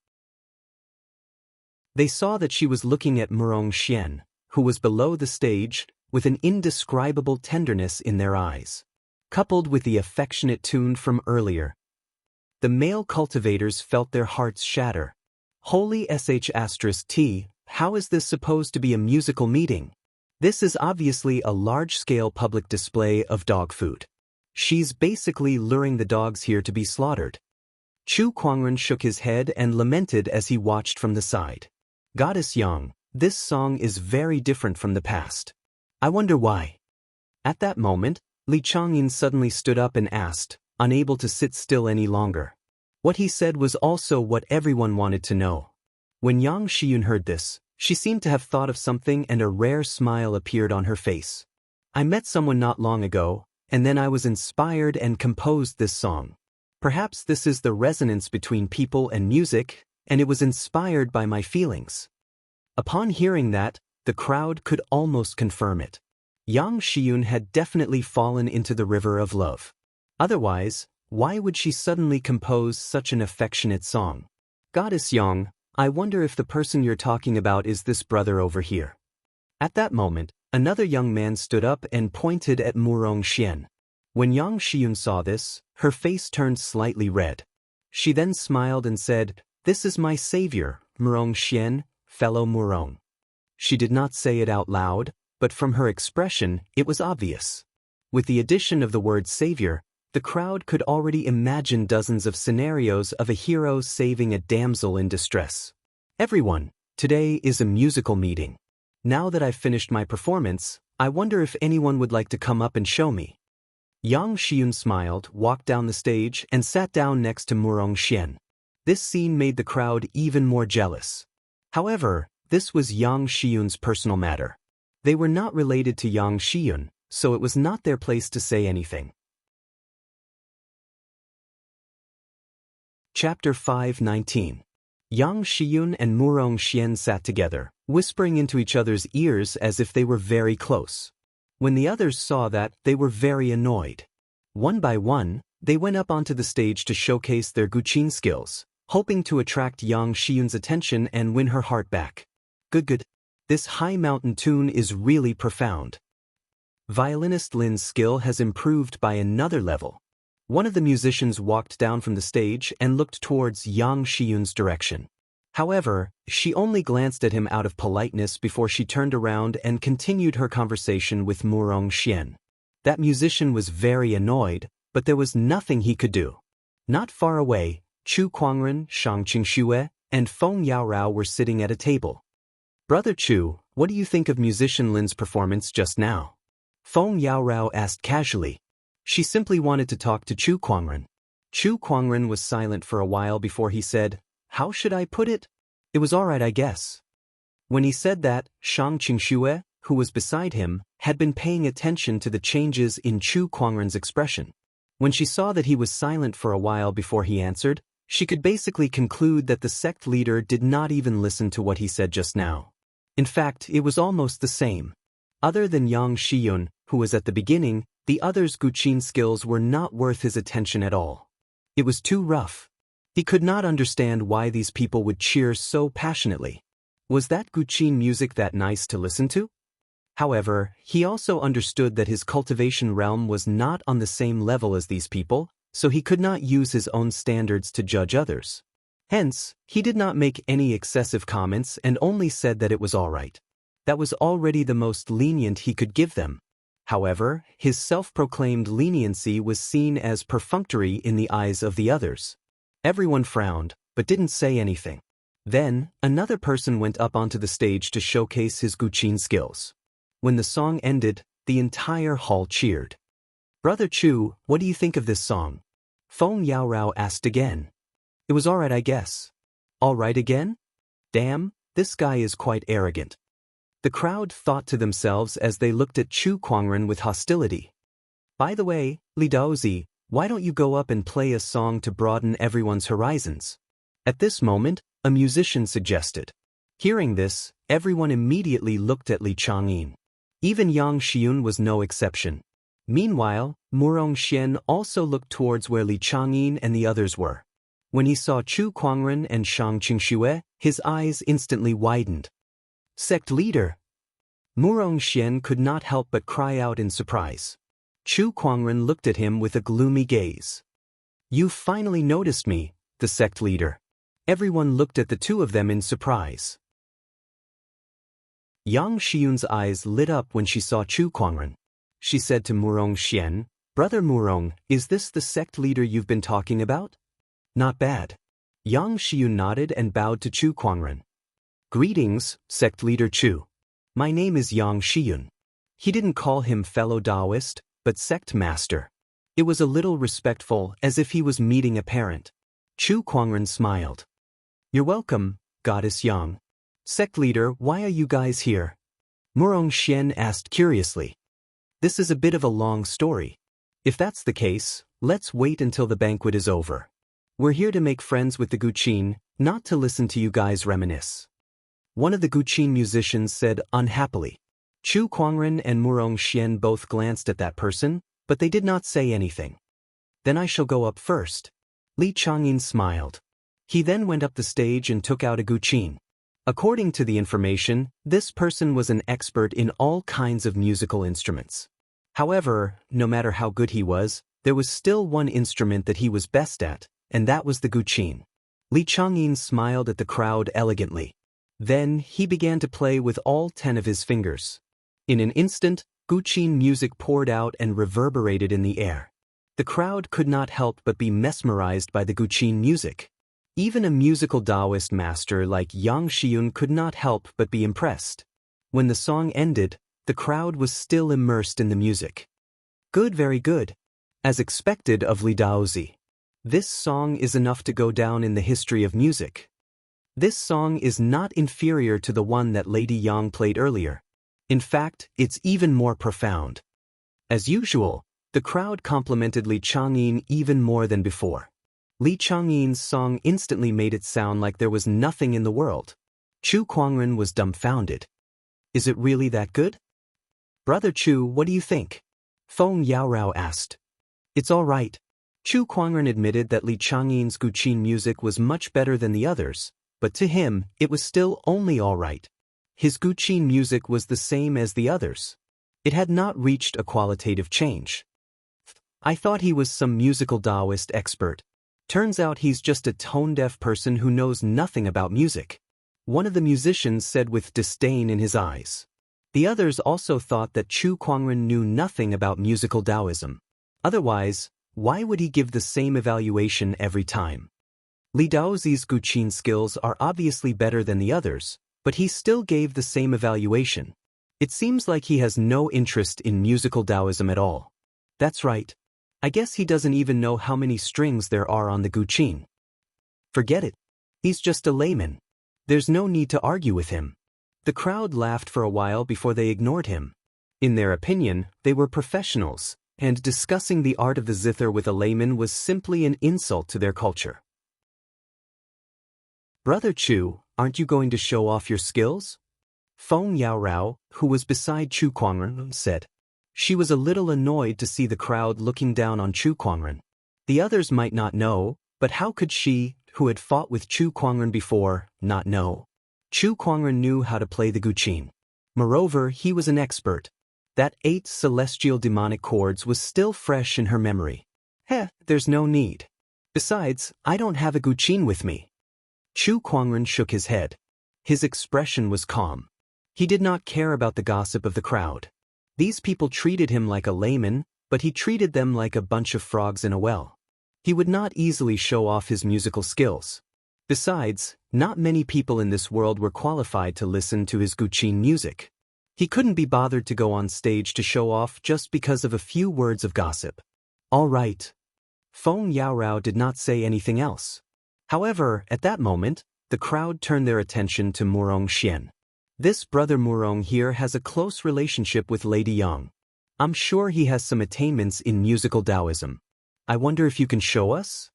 They saw that she was looking at Murong Xian, who was below the stage, with an indescribable tenderness in their eyes. Coupled with the affectionate tune from earlier, the male cultivators felt their hearts shatter. Holy sh*t, how is this supposed to be a musical meeting? This is obviously a large-scale public display of dog food. She's basically luring the dogs here to be slaughtered. Chu Kuangren shook his head and lamented as he watched from the side. Goddess Yang, this song is very different from the past. I wonder why. At that moment, Li Changyin suddenly stood up and asked, unable to sit still any longer. What he said was also what everyone wanted to know. When Yang Xiun heard this, she seemed to have thought of something, and a rare smile appeared on her face. I met someone not long ago, and then I was inspired and composed this song. Perhaps this is the resonance between people and music, and it was inspired by my feelings. Upon hearing that, the crowd could almost confirm it. Yang Xiun had definitely fallen into the river of love. Otherwise, why would she suddenly compose such an affectionate song? Goddess Yang, I wonder if the person you're talking about is this brother over here. At that moment, another young man stood up and pointed at Murong Xian. When Yang Xiun saw this, her face turned slightly red. She then smiled and said, "This is my savior, Murong Xian, fellow Murong." She did not say it out loud, but from her expression, it was obvious. With the addition of the word savior, the crowd could already imagine dozens of scenarios of a hero saving a damsel in distress. Everyone, today is a musical meeting. Now that I've finished my performance, I wonder if anyone would like to come up and show me. Yang Xiun smiled, walked down the stage, and sat down next to Murong Xian. This scene made the crowd even more jealous. However, this was Yang Xiun's personal matter. They were not related to Yang Xiun, so it was not their place to say anything. Chapter 5:19. Yang Xiun and Murong Xian sat together, whispering into each other's ears as if they were very close. When the others saw that, they were very annoyed. One by one, they went up onto the stage to showcase their guqin skills, hoping to attract Yang Xiun's attention and win her heart back. Good. This high mountain tune is really profound. Violinist Lin's skill has improved by another level. One of the musicians walked down from the stage and looked towards Yang Xiun's direction. However, she only glanced at him out of politeness before she turned around and continued her conversation with Murong Xian. That musician was very annoyed, but there was nothing he could do. Not far away, Chu Kuangren, Shang Qingxue, and Feng Yaorao were sitting at a table. Brother Chu, what do you think of musician Lin's performance just now? Feng Yaorao asked casually. She simply wanted to talk to Chu Kuangren. Chu Kuangren was silent for a while before he said, "How should I put it? It was alright, I guess." When he said that, Shang Qingxue, who was beside him, had been paying attention to the changes in Chu Kuangren's expression. When she saw that he was silent for a while before he answered, she could basically conclude that the sect leader did not even listen to what he said just now. In fact, it was almost the same. Other than Yang Xiun, who was at the beginning, the others' guqin skills were not worth his attention at all. It was too rough. He could not understand why these people would cheer so passionately. Was that guqin music that nice to listen to? However, he also understood that his cultivation realm was not on the same level as these people, so he could not use his own standards to judge others. Hence, he did not make any excessive comments and only said that it was alright. That was already the most lenient he could give them. However, his self-proclaimed leniency was seen as perfunctory in the eyes of the others. Everyone frowned, but didn't say anything. Then, another person went up onto the stage to showcase his guqin skills. When the song ended, the entire hall cheered. Brother Chu, what do you think of this song? Feng Yaorao asked again. It was alright, I guess. Alright again? Damn, this guy is quite arrogant. The crowd thought to themselves as they looked at Chu Kuangren with hostility. By the way, Li Daozi, why don't you go up and play a song to broaden everyone's horizons? At this moment, a musician suggested. Hearing this, everyone immediately looked at Li Changyin. Even Yang Xiun was no exception. Meanwhile, Murong Xian also looked towards where Li Changyin and the others were. When he saw Chu Kuangren and Shang Qingxue, his eyes instantly widened. Sect leader! Murong Xian could not help but cry out in surprise. Chu Kuangren looked at him with a gloomy gaze. You finally noticed me, the sect leader. Everyone looked at the two of them in surprise. Yang Xiun's eyes lit up when she saw Chu Kuangren. She said to Murong Xian, Brother Murong, is this the sect leader you've been talking about? Not bad. Yang Xiun nodded and bowed to Chu Kuangren. Greetings, sect leader Chu. My name is Yang Xiun. He didn't call him fellow Daoist, but sect master. It was a little respectful, as if he was meeting a parent. Chu Kuangren smiled. You're welcome, Goddess Yang. Sect leader, why are you guys here? Murong Xian asked curiously. This is a bit of a long story. If that's the case, let's wait until the banquet is over. We're here to make friends with the guqin, not to listen to you guys reminisce. One of the guqin musicians said unhappily. Chu Kuangren and Murong Xian both glanced at that person, but they did not say anything. Then I shall go up first. Li Changyin smiled. He then went up the stage and took out a guqin. According to the information, this person was an expert in all kinds of musical instruments. However, no matter how good he was, there was still one instrument that he was best at, and that was the guqin. Li Changyin smiled at the crowd elegantly. Then, he began to play with all 10 of his fingers. In an instant, guqin music poured out and reverberated in the air. The crowd could not help but be mesmerized by the guqin music. Even a musical Daoist master like Yang Xiun could not help but be impressed. When the song ended, the crowd was still immersed in the music. Good, very good. As expected of Li Daozi. This song is enough to go down in the history of music. This song is not inferior to the one that Lady Yang played earlier. In fact, it's even more profound. As usual, the crowd complimented Li Changyin even more than before. Li Changyin's song instantly made it sound like there was nothing in the world. Chu Kuangren was dumbfounded. Is it really that good? Brother Chu, what do you think? Feng Yaorao asked. It's all right. Chu Kuangren admitted that Li Changyin's guqin music was much better than the others, but to him, it was still only all right. His guqin music was the same as the others. It had not reached a qualitative change. I thought he was some musical Daoist expert. Turns out he's just a tone-deaf person who knows nothing about music. One of the musicians said with disdain in his eyes. The others also thought that Chu Kuangren knew nothing about musical Taoism. Otherwise, why would he give the same evaluation every time? Li Daozi's guqin skills are obviously better than the others, but he still gave the same evaluation. It seems like he has no interest in musical Taoism at all. That's right. I guess he doesn't even know how many strings there are on the guqin. Forget it. He's just a layman. There's no need to argue with him. The crowd laughed for a while before they ignored him. In their opinion, they were professionals, and discussing the art of the zither with a layman was simply an insult to their culture. Brother Chu, aren't you going to show off your skills? Feng Yaorao, who was beside Chu Kuangren, said. She was a little annoyed to see the crowd looking down on Chu Kuangren. The others might not know, but how could she, who had fought with Chu Kuangren before, not know? Chu Kuangren knew how to play the guqin. Moreover, he was an expert. That 8 celestial demonic chords was still fresh in her memory. There's no need. Besides, I don't have a guqin with me. Chu Kuangren shook his head. His expression was calm. He did not care about the gossip of the crowd. These people treated him like a layman, but he treated them like a bunch of frogs in a well. He would not easily show off his musical skills. Besides, not many people in this world were qualified to listen to his guqin music. He couldn't be bothered to go on stage to show off just because of a few words of gossip. All right. Feng Yaorao did not say anything else. However, at that moment, the crowd turned their attention to Murong Xian. This brother Murong here has a close relationship with Lady Yang. I'm sure he has some attainments in musical Taoism. I wonder if you can show us?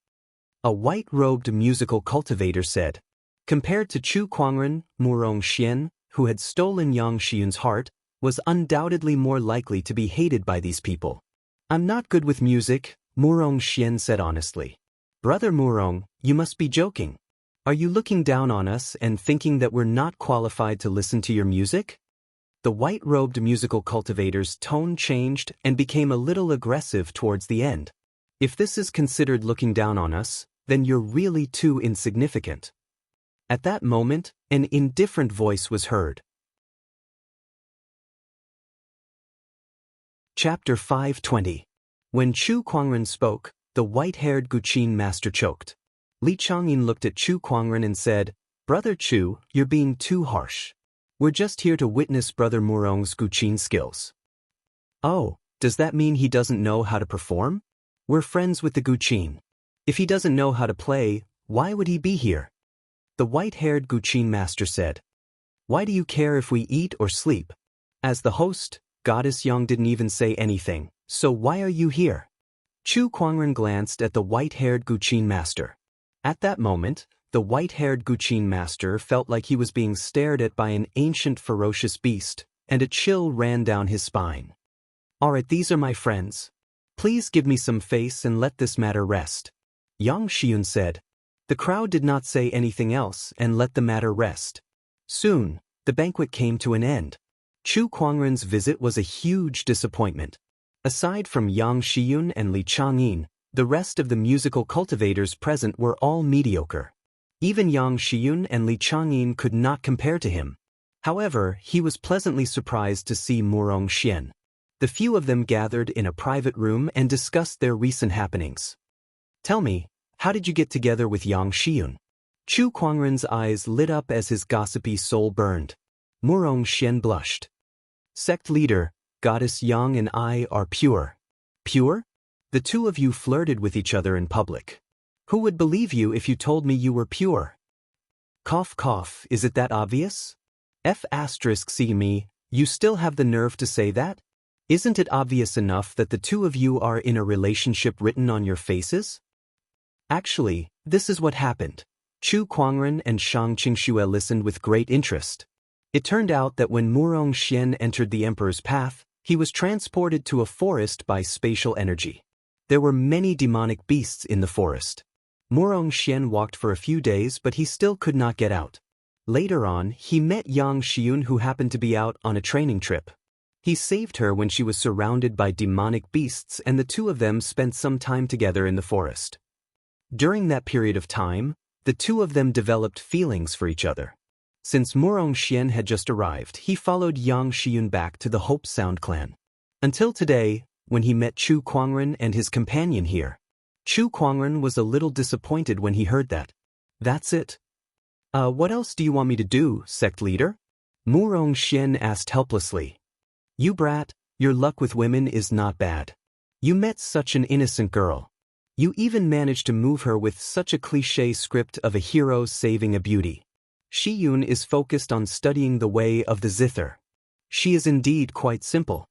A white-robed musical cultivator said. Compared to Chu Kuangren, Murong Xian, who had stolen Yang Xiun's heart, was undoubtedly more likely to be hated by these people. I'm not good with music, Murong Xian said honestly. Brother Murong, you must be joking. Are you looking down on us and thinking that we're not qualified to listen to your music? The white-robed musical cultivator's tone changed and became a little aggressive towards the end. If this is considered looking down on us, then you're really too insignificant. At that moment, an indifferent voice was heard. Chapter 520. When Chu Kuangren spoke, the white-haired guqin master choked. Li Changyin looked at Chu Kuangren and said, Brother Chu, you're being too harsh. We're just here to witness Brother Murong's guqin skills. Oh, does that mean he doesn't know how to perform? We're friends with the guqin. If he doesn't know how to play, why would he be here? The white-haired guqin master said. Why do you care if we eat or sleep? As the host, Goddess Yang didn't even say anything, so why are you here? Chu Kuangren glanced at the white-haired guqin master. At that moment, the white-haired guqin master felt like he was being stared at by an ancient ferocious beast, and a chill ran down his spine. Alright, these are my friends. Please give me some face and let this matter rest. Yang Xiun said. The crowd did not say anything else and let the matter rest. Soon, the banquet came to an end. Chu Kuangren's visit was a huge disappointment. Aside from Yang Xiun and Li Changyin, the rest of the musical cultivators present were all mediocre. Even Yang Xiun and Li Changyin could not compare to him. However, he was pleasantly surprised to see Murong Xian. The few of them gathered in a private room and discussed their recent happenings. Tell me, how did you get together with Yang Xiun? Chu Kuangren's eyes lit up as his gossipy soul burned. Murong Xian blushed. Sect leader, Goddess Yang and I are pure. Pure? The two of you flirted with each other in public. Who would believe you if you told me you were pure? Cough cough, is it that obvious? F***C me, you still have the nerve to say that? Isn't it obvious enough that the two of you are in a relationship written on your faces? Actually, this is what happened. Chu Kuangren and Shang Qingxue listened with great interest. It turned out that when Murong Xian entered the emperor's path, he was transported to a forest by spatial energy. There were many demonic beasts in the forest. Murong Xian walked for a few days, but he still could not get out. Later on, he met Yang Xiun, who happened to be out on a training trip. He saved her when she was surrounded by demonic beasts, and the two of them spent some time together in the forest. During that period of time, the two of them developed feelings for each other. Since Murong Xian had just arrived, he followed Yang Xiun back to the Hope Sound clan. Until today, when he met Chu Kuangren and his companion here. Chu Kuangren was a little disappointed when he heard that. That's it. What else do you want me to do, sect leader? Murong Xian asked helplessly. You brat, your luck with women is not bad. You met such an innocent girl. You even managed to move her with such a cliché script of a hero saving a beauty. Xiyun is focused on studying the way of the zither. She is indeed quite simple.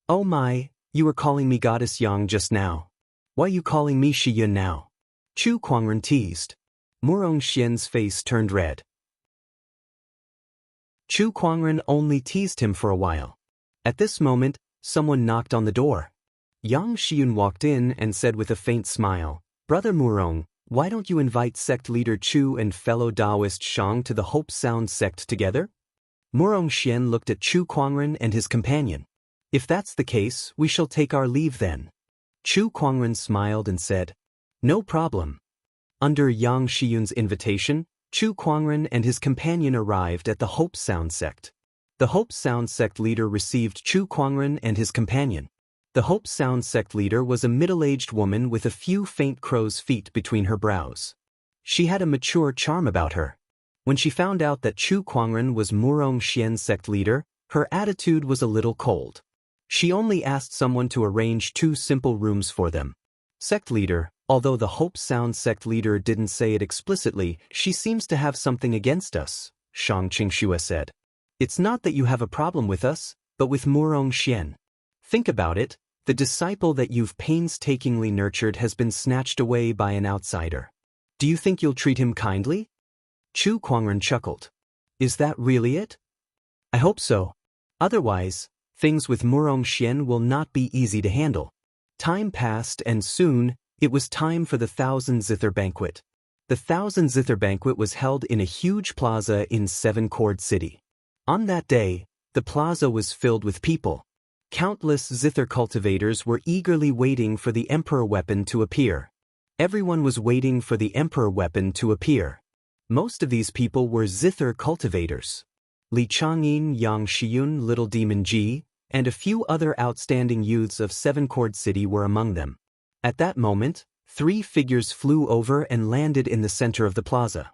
Oh my, you were calling me Goddess Yang just now. Why are you calling me Xiyun now? Chu Kuangren teased. Murong Xian's face turned red. Chu Kuangren only teased him for a while. At this moment, someone knocked on the door. Yang Xiun walked in and said with a faint smile, Brother Murong, why don't you invite sect leader Chu and fellow Daoist Shang to the Hope Sound sect together? Murong Xian looked at Chu Kuangren and his companion. If that's the case, we shall take our leave then. Chu Kuangren smiled and said, No problem. Under Yang Xiun's invitation, Chu Kuangren and his companion arrived at the Hope Sound sect. The Hope Sound sect leader received Chu Kuangren and his companion. The Hope Sound sect leader was a middle-aged woman with a few faint crow's feet between her brows. She had a mature charm about her. When she found out that Chu Kuangren was Murong Xian sect leader, her attitude was a little cold. She only asked someone to arrange 2 simple rooms for them. Sect leader, although the Hope Sound sect leader didn't say it explicitly, she seems to have something against us, Shang Qingxue said. It's not that you have a problem with us, but with Murong Xian. Think about it, the disciple that you've painstakingly nurtured has been snatched away by an outsider. Do you think you'll treat him kindly? Chu Kuangren chuckled. Is that really it? I hope so. Otherwise, things with Murong Xian will not be easy to handle. Time passed and soon, it was time for the Thousand Zither Banquet. The Thousand Zither Banquet was held in a huge plaza in Seven Cord City. On that day, the plaza was filled with people. Countless Zither cultivators were eagerly waiting for the Emperor weapon to appear. Everyone was waiting for the Emperor weapon to appear. Most of these people were Zither cultivators. Li Changyin, Yang Shiyun, Little Demon Ji, and a few other outstanding youths of Seven Cord City were among them. At that moment, 3 figures flew over and landed in the center of the plaza.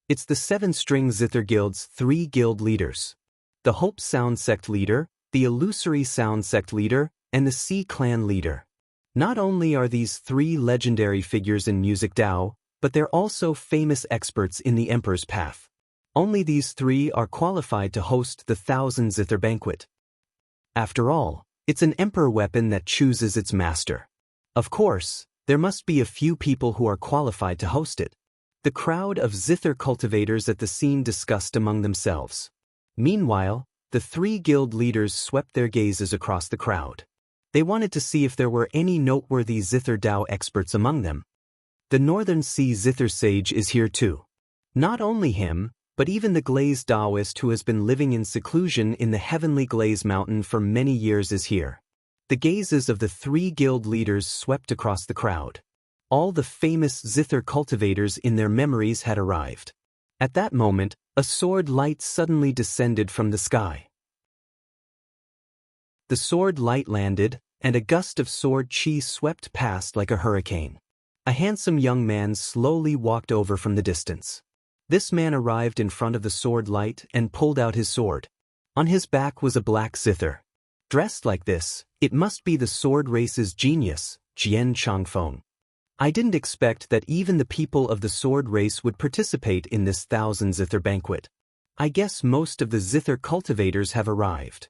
It's the 7-string Zither Guild's 3 guild leaders. The Hope Sound sect leader, the Illusory Sound sect leader, and the Sea clan leader. Not only are these 3 legendary figures in music Dao, but they're also famous experts in the Emperor's path. Only these 3 are qualified to host the Thousand Zither Banquet. After all, it's an Emperor weapon that chooses its master. Of course, there must be a few people who are qualified to host it. The crowd of Zither cultivators at the scene discussed among themselves. Meanwhile, the 3 guild leaders swept their gazes across the crowd. They wanted to see if there were any noteworthy Zither Dao experts among them. The Northern Sea Zither Sage is here too. Not only him, but even the Glazed Daoist who has been living in seclusion in the Heavenly Glaze Mountain for many years is here. The gazes of the 3 guild leaders swept across the crowd. All the famous Zither cultivators in their memories had arrived. At that moment, a sword light suddenly descended from the sky. The sword light landed, and a gust of sword chi swept past like a hurricane. A handsome young man slowly walked over from the distance. This man arrived in front of the sword light and pulled out his sword. On his back was a black zither. Dressed like this, it must be the sword race's genius, Jian Changfeng. I didn't expect that even the people of the sword race would participate in this Thousand Zither Banquet. I guess most of the Zither cultivators have arrived.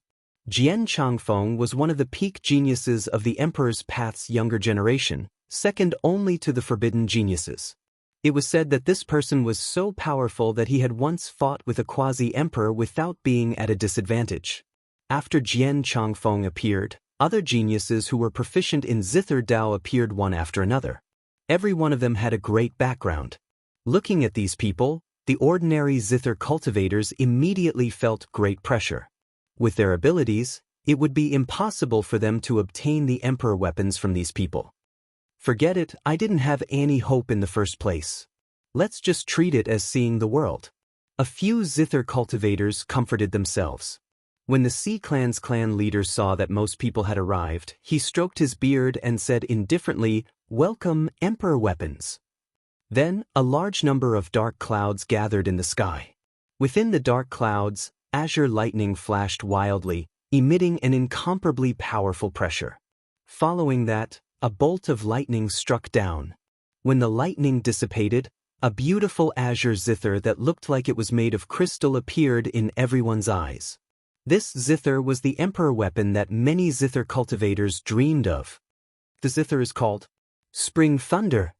Jian Changfeng was one of the peak geniuses of the Emperor's Path's younger generation, second only to the Forbidden Geniuses. It was said that this person was so powerful that he had once fought with a quasi-emperor without being at a disadvantage. After Jian Changfeng appeared, other geniuses who were proficient in Zither Dao appeared one after another. Every one of them had a great background. Looking at these people, the ordinary Zither cultivators immediately felt great pressure. With their abilities, it would be impossible for them to obtain the Emperor weapons from these people. Forget it, I didn't have any hope in the first place. Let's just treat it as seeing the world. A few Zither cultivators comforted themselves. When the Sea Clan's clan leader saw that most people had arrived, he stroked his beard and said indifferently, "Welcome, Emperor weapons." Then, a large number of dark clouds gathered in the sky. Within the dark clouds, azure lightning flashed wildly, emitting an incomparably powerful pressure. Following that, a bolt of lightning struck down. When the lightning dissipated, a beautiful azure zither that looked like it was made of crystal appeared in everyone's eyes. This zither was the Emperor weapon that many Zither cultivators dreamed of. The zither is called Spring Thunder.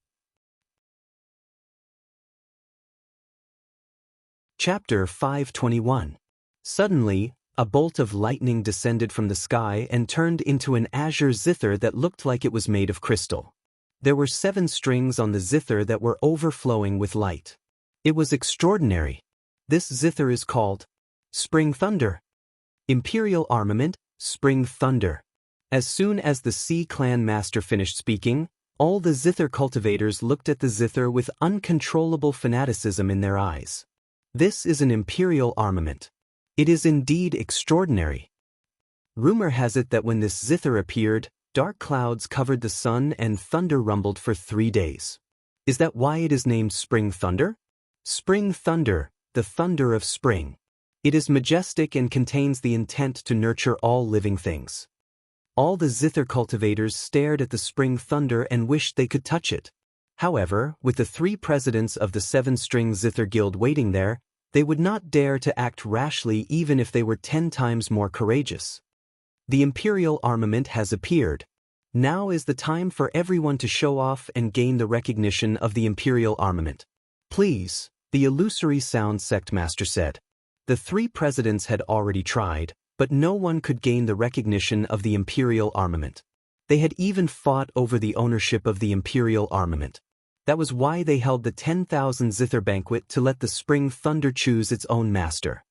Chapter 521. Suddenly, a bolt of lightning descended from the sky and turned into an azure zither that looked like it was made of crystal. There were 7 strings on the zither that were overflowing with light. It was extraordinary. This zither is called Spring Thunder. Imperial Armament, Spring Thunder. As soon as the Sea Clan master finished speaking, all the Zither cultivators looked at the zither with uncontrollable fanaticism in their eyes. This is an Imperial armament. It is indeed extraordinary. Rumor has it that when this zither appeared, dark clouds covered the sun and thunder rumbled for 3 days. Is that why it is named Spring Thunder? Spring Thunder, the thunder of spring. It is majestic and contains the intent to nurture all living things. All the zither cultivators stared at the spring thunder and wished they could touch it. However, with the 3 presidents of the 7-string zither guild waiting there, they would not dare to act rashly even if they were 10 times more courageous. The imperial armament has appeared. Now is the time for everyone to show off and gain the recognition of the imperial armament. Please, the illusory sound sect master said. The 3 presidents had already tried, but no one could gain the recognition of the imperial armament. They had even fought over the ownership of the imperial armament. That was why they held the 10,000 zither banquet to let the spring thunder choose its own master.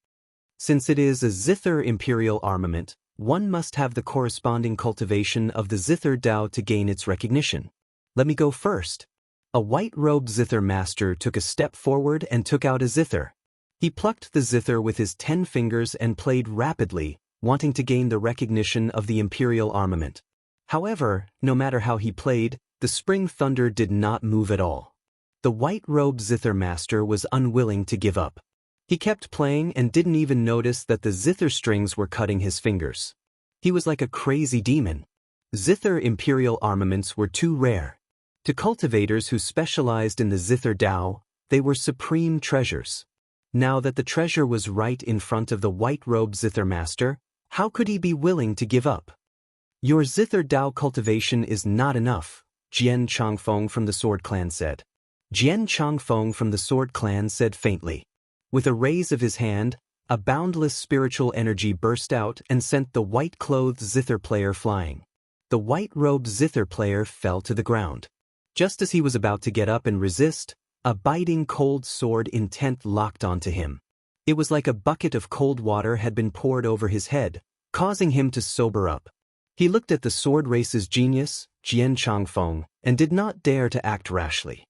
Since it is a zither imperial armament, one must have the corresponding cultivation of the zither Dao to gain its recognition. Let me go first. A white-robed zither master took a step forward and took out a zither. He plucked the zither with his 10 fingers and played rapidly, wanting to gain the recognition of the imperial armament. However, no matter how he played, the spring thunder did not move at all. The white-robed zither master was unwilling to give up. He kept playing and didn't even notice that the zither strings were cutting his fingers. He was like a crazy demon. Zither imperial armaments were too rare. To cultivators who specialized in the zither Dao, they were supreme treasures. Now that the treasure was right in front of the white-robed zither master, how could he be willing to give up? Your zither Dao cultivation is not enough, Jian Changfeng from the Sword Clan said. Jian Changfeng from the Sword Clan said faintly. With a raise of his hand, a boundless spiritual energy burst out and sent the white-clothed zither player flying. The white-robed zither player fell to the ground. Just as he was about to get up and resist, a biting cold sword intent locked onto him. It was like a bucket of cold water had been poured over his head, causing him to sober up. He looked at the sword race's genius, Jian Changfeng, and did not dare to act rashly.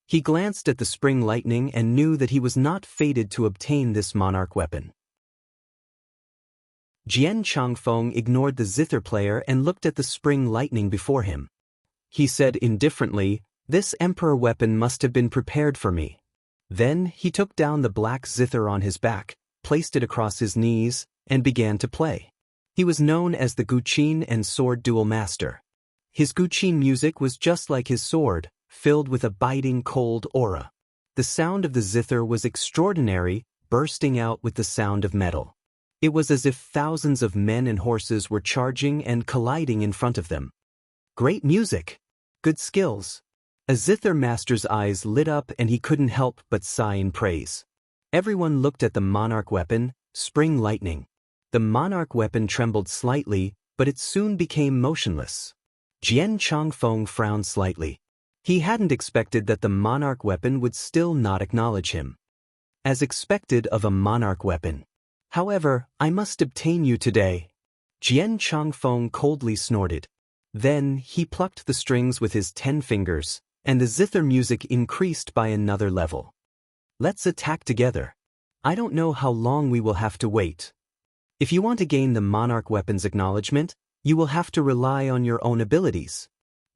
He glanced at the spring lightning and knew that he was not fated to obtain this monarch weapon. Jian Changfeng ignored the zither player and looked at the spring lightning before him. He said indifferently, "This emperor weapon must have been prepared for me." Then he took down the black zither on his back, placed it across his knees, and began to play. He was known as the Guqin and sword duel master. His Guqin music was just like his sword, filled with a biting cold aura. The sound of the zither was extraordinary, bursting out with the sound of metal. It was as if thousands of men and horses were charging and colliding in front of them. Great music! Good skills! A zither master's eyes lit up and he couldn't help but sigh in praise. Everyone looked at the monarch weapon, spring lightning. The monarch weapon trembled slightly, but it soon became motionless. Jian Changfeng frowned slightly. He hadn't expected that the monarch weapon would still not acknowledge him. As expected of a monarch weapon. However, I must obtain you today. Jian Changfeng coldly snorted. Then he plucked the strings with his 10 fingers, and the zither music increased by another level. Let's attack together. I don't know how long we will have to wait. If you want to gain the monarch weapon's acknowledgement, you will have to rely on your own abilities.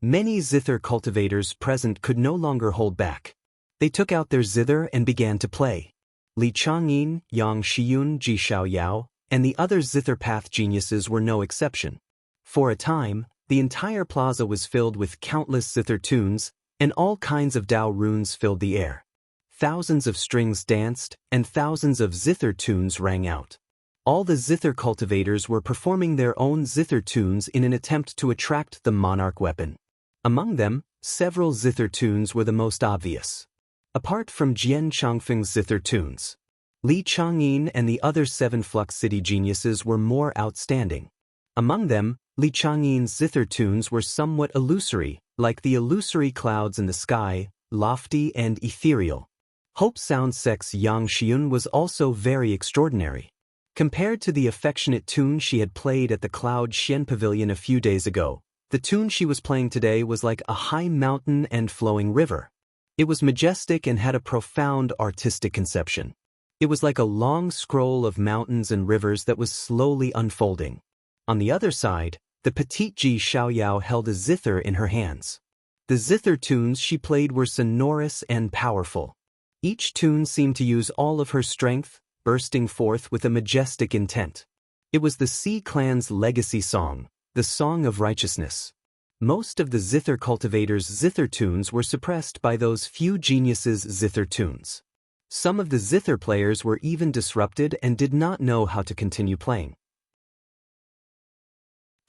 Many zither cultivators present could no longer hold back. They took out their zither and began to play. Li Changyin, Yang Xiyun, Ji Xiaoyao, and the other zither path geniuses were no exception. For a time, the entire plaza was filled with countless zither tunes, and all kinds of Dao runes filled the air. Thousands of strings danced, and thousands of zither tunes rang out. All the zither cultivators were performing their own zither tunes in an attempt to attract the monarch weapon. Among them, several zither tunes were the most obvious. Apart from Jian Changfeng's zither tunes, Li Changyin and the other 7 Flux City geniuses were more outstanding. Among them, Li Changyin's zither tunes were somewhat illusory, like the illusory clouds in the sky, lofty and ethereal. Hope Sound Sect's Yang Xiyun was also very extraordinary. Compared to the affectionate tune she had played at the Cloud Xian Pavilion a few days ago, the tune she was playing today was like a high mountain and flowing river. It was majestic and had a profound artistic conception. It was like a long scroll of mountains and rivers that was slowly unfolding. On the other side, the petite Ji Xiaoyao held a zither in her hands. The zither tunes she played were sonorous and powerful. Each tune seemed to use all of her strength, bursting forth with a majestic intent. It was the Sea clan's legacy song, the Song of Righteousness. Most of the zither cultivators' zither tunes were suppressed by those few geniuses' zither tunes. Some of the zither players were even disrupted and did not know how to continue playing.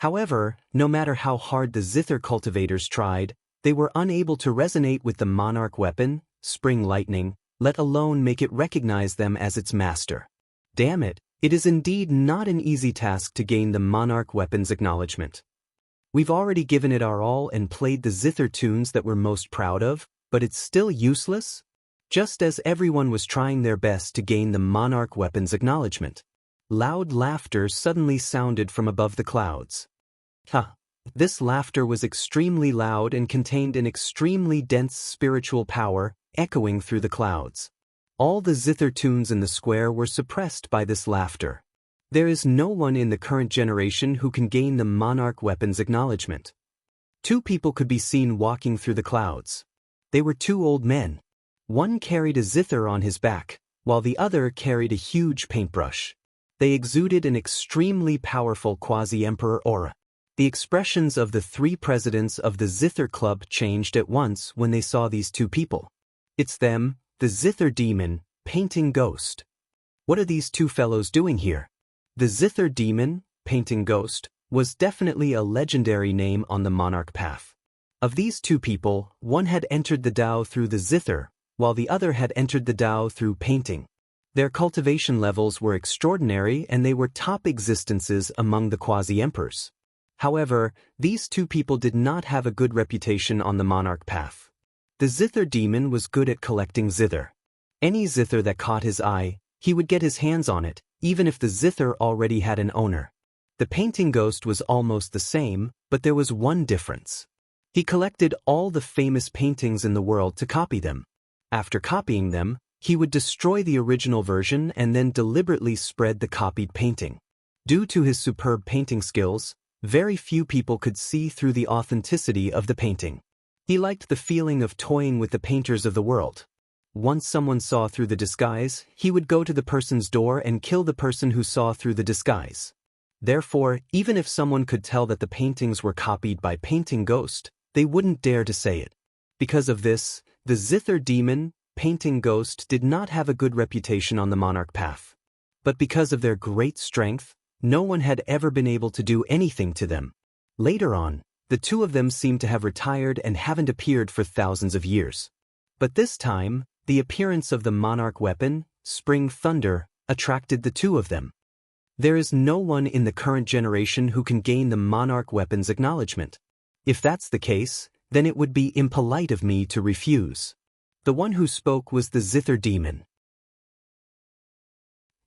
However, no matter how hard the zither cultivators tried, they were unable to resonate with the monarch weapon, spring lightning, let alone make it recognize them as its master. Damn it, it is indeed not an easy task to gain the monarch weapon's acknowledgement. We've already given it our all and played the zither tunes that we're most proud of, but it's still useless? Just as everyone was trying their best to gain the monarch weapon's acknowledgement. Loud laughter suddenly sounded from above the clouds. This laughter was extremely loud and contained an extremely dense spiritual power, echoing through the clouds. All the zither tunes in the square were suppressed by this laughter. There is no one in the current generation who can gain the monarch weapon's acknowledgement. Two people could be seen walking through the clouds. They were two old men. One carried a zither on his back, while the other carried a huge paintbrush. They exuded an extremely powerful quasi-emperor aura. The expressions of the three presidents of the Zither Club changed at once when they saw these two people. It's them, the Zither Demon, Painting Ghost. What are these two fellows doing here? The Zither Demon, Painting Ghost, was definitely a legendary name on the monarch path. Of these two people, one had entered the Dao through the Zither, while the other had entered the Dao through painting. Their cultivation levels were extraordinary and they were top existences among the quasi-emperors. However, these two people did not have a good reputation on the monarch path. The Zither Demon was good at collecting zither. Any zither that caught his eye, he would get his hands on it, even if the zither already had an owner. The Painting Ghost was almost the same, but there was one difference. He collected all the famous paintings in the world to copy them. After copying them, he would destroy the original version and then deliberately spread the copied painting. Due to his superb painting skills, very few people could see through the authenticity of the painting. He liked the feeling of toying with the painters of the world. Once someone saw through the disguise, he would go to the person's door and kill the person who saw through the disguise. Therefore, even if someone could tell that the paintings were copied by Painting Ghost, they wouldn't dare to say it. Because of this, the Zither Demon, Painting Ghost did not have a good reputation on the monarch path. But because of their great strength, no one had ever been able to do anything to them. Later on, the two of them seemed to have retired and haven't appeared for thousands of years. But this time, the appearance of the monarch weapon, Spring Thunder, attracted the two of them. There is no one in the current generation who can gain the monarch weapon's acknowledgement. If that's the case, then it would be impolite of me to refuse. The one who spoke was the Zither Demon.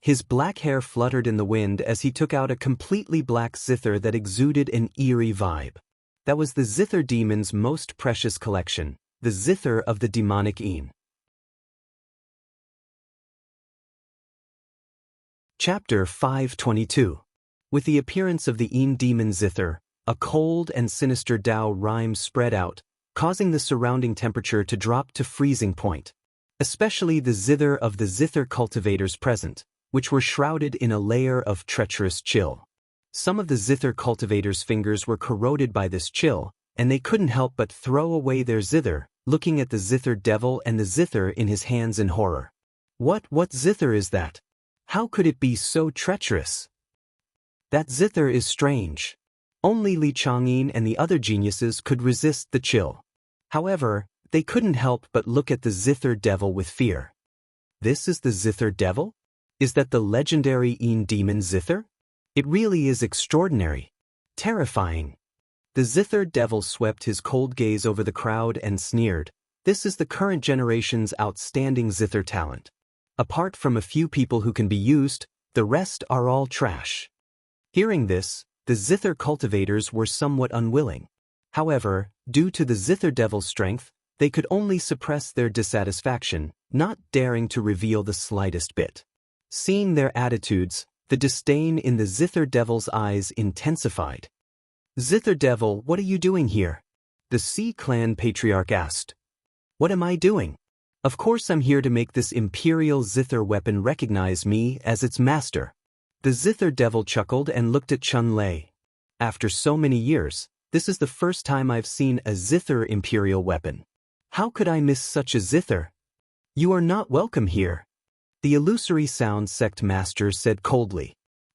His black hair fluttered in the wind as he took out a completely black zither that exuded an eerie vibe. That was the Zither Demon's most precious collection, the zither of the demonic Een. Chapter 522. With the appearance of the Een demon zither, a cold and sinister Dao rime spread out, causing the surrounding temperature to drop to freezing point. Especially the zither of the zither cultivators present, which were shrouded in a layer of treacherous chill. Some of the zither cultivators' fingers were corroded by this chill, and they couldn't help but throw away their zither, looking at the zither devil and the zither in his hands in horror. What zither is that? How could it be so treacherous? That zither is strange. Only Li Changyin and the other geniuses could resist the chill. However, they couldn't help but look at the zither devil with fear. This is the zither devil? Is that the legendary Een demon zither? It really is extraordinary. Terrifying. The zither devil swept his cold gaze over the crowd and sneered. This is the current generation's outstanding zither talent. Apart from a few people who can be used, the rest are all trash. Hearing this, the zither cultivators were somewhat unwilling. However, due to the zither devil's strength, they could only suppress their dissatisfaction, not daring to reveal the slightest bit. Seeing their attitudes, The disdain in the Zither Devil's eyes intensified. "Zither Devil, what are you doing here?" the Sea Clan Patriarch asked. "What am I doing? Of course I'm here to make this Imperial Zither weapon recognize me as its master." The Zither Devil chuckled and looked at Chun Lei. "After so many years, this is the first time I've seen a Zither Imperial weapon. How could I miss such a Zither? You are not welcome here," the illusory sound sect master said coldly.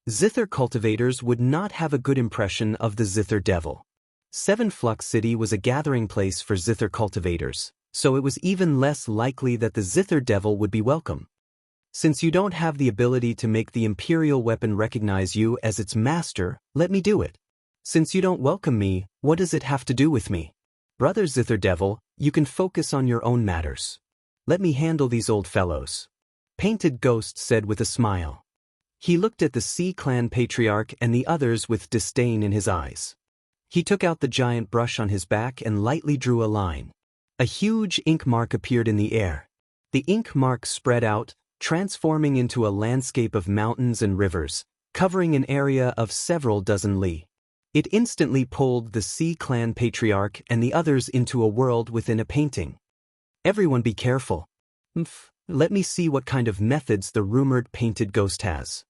Zither cultivators would not have a good impression of the Zither Devil. Seven Flux City was a gathering place for Zither cultivators, so it was even less likely that the Zither Devil would be welcome. "Since you don't have the ability to make the Imperial weapon recognize you as its master, let me do it. Since you don't welcome me, what does it have to do with me? Brother Zither Devil, you can focus on your own matters. Let me handle these old fellows," Painted Ghost said with a smile. He looked at the Sea Clan Patriarch and the others with disdain in his eyes. He took out the giant brush on his back and lightly drew a line. A huge ink mark appeared in the air. The ink mark spread out, transforming into a landscape of mountains and rivers, covering an area of several dozen li. It instantly pulled the Sea Clan Patriarch and the others into a world within a painting. "Everyone be careful. Let me see what kind of methods the rumored Painted Ghost has."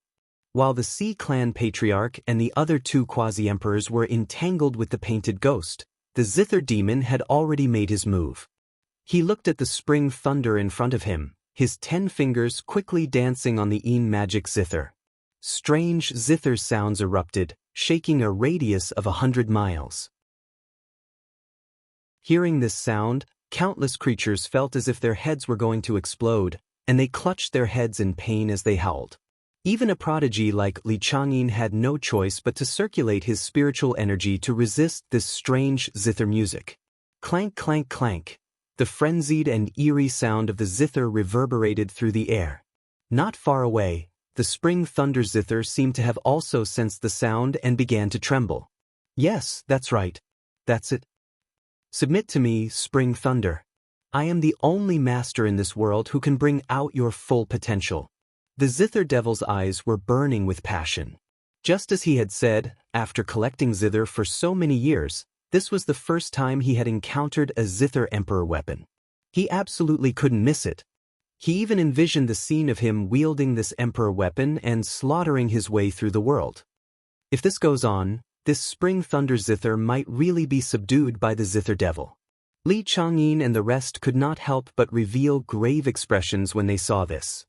While the Sea Clan Patriarch and the other two quasi-emperors were entangled with the Painted Ghost, the Zither Demon had already made his move. He looked at the spring thunder in front of him, his 10 fingers quickly dancing on the magic zither. Strange zither sounds erupted, shaking a radius of 100 miles. Hearing this sound, countless creatures felt as if their heads were going to explode, and they clutched their heads in pain as they howled. Even a prodigy like Li Changyin had no choice but to circulate his spiritual energy to resist this strange zither music. Clank, clank, clank. The frenzied and eerie sound of the zither reverberated through the air. Not far away, the spring thunder zither seemed to have also sensed the sound and began to tremble. "Yes, that's right. That's it. Submit to me, spring thunder. I am the only master in this world who can bring out your full potential." The Zither Devil's eyes were burning with passion. Just as he had said, after collecting zither for so many years, this was the first time he had encountered a Zither Emperor weapon. He absolutely couldn't miss it. He even envisioned the scene of him wielding this Emperor weapon and slaughtering his way through the world. If this goes on, this spring thunder zither might really be subdued by the Zither Devil. Li Changyin and the rest could not help but reveal grave expressions when they saw this.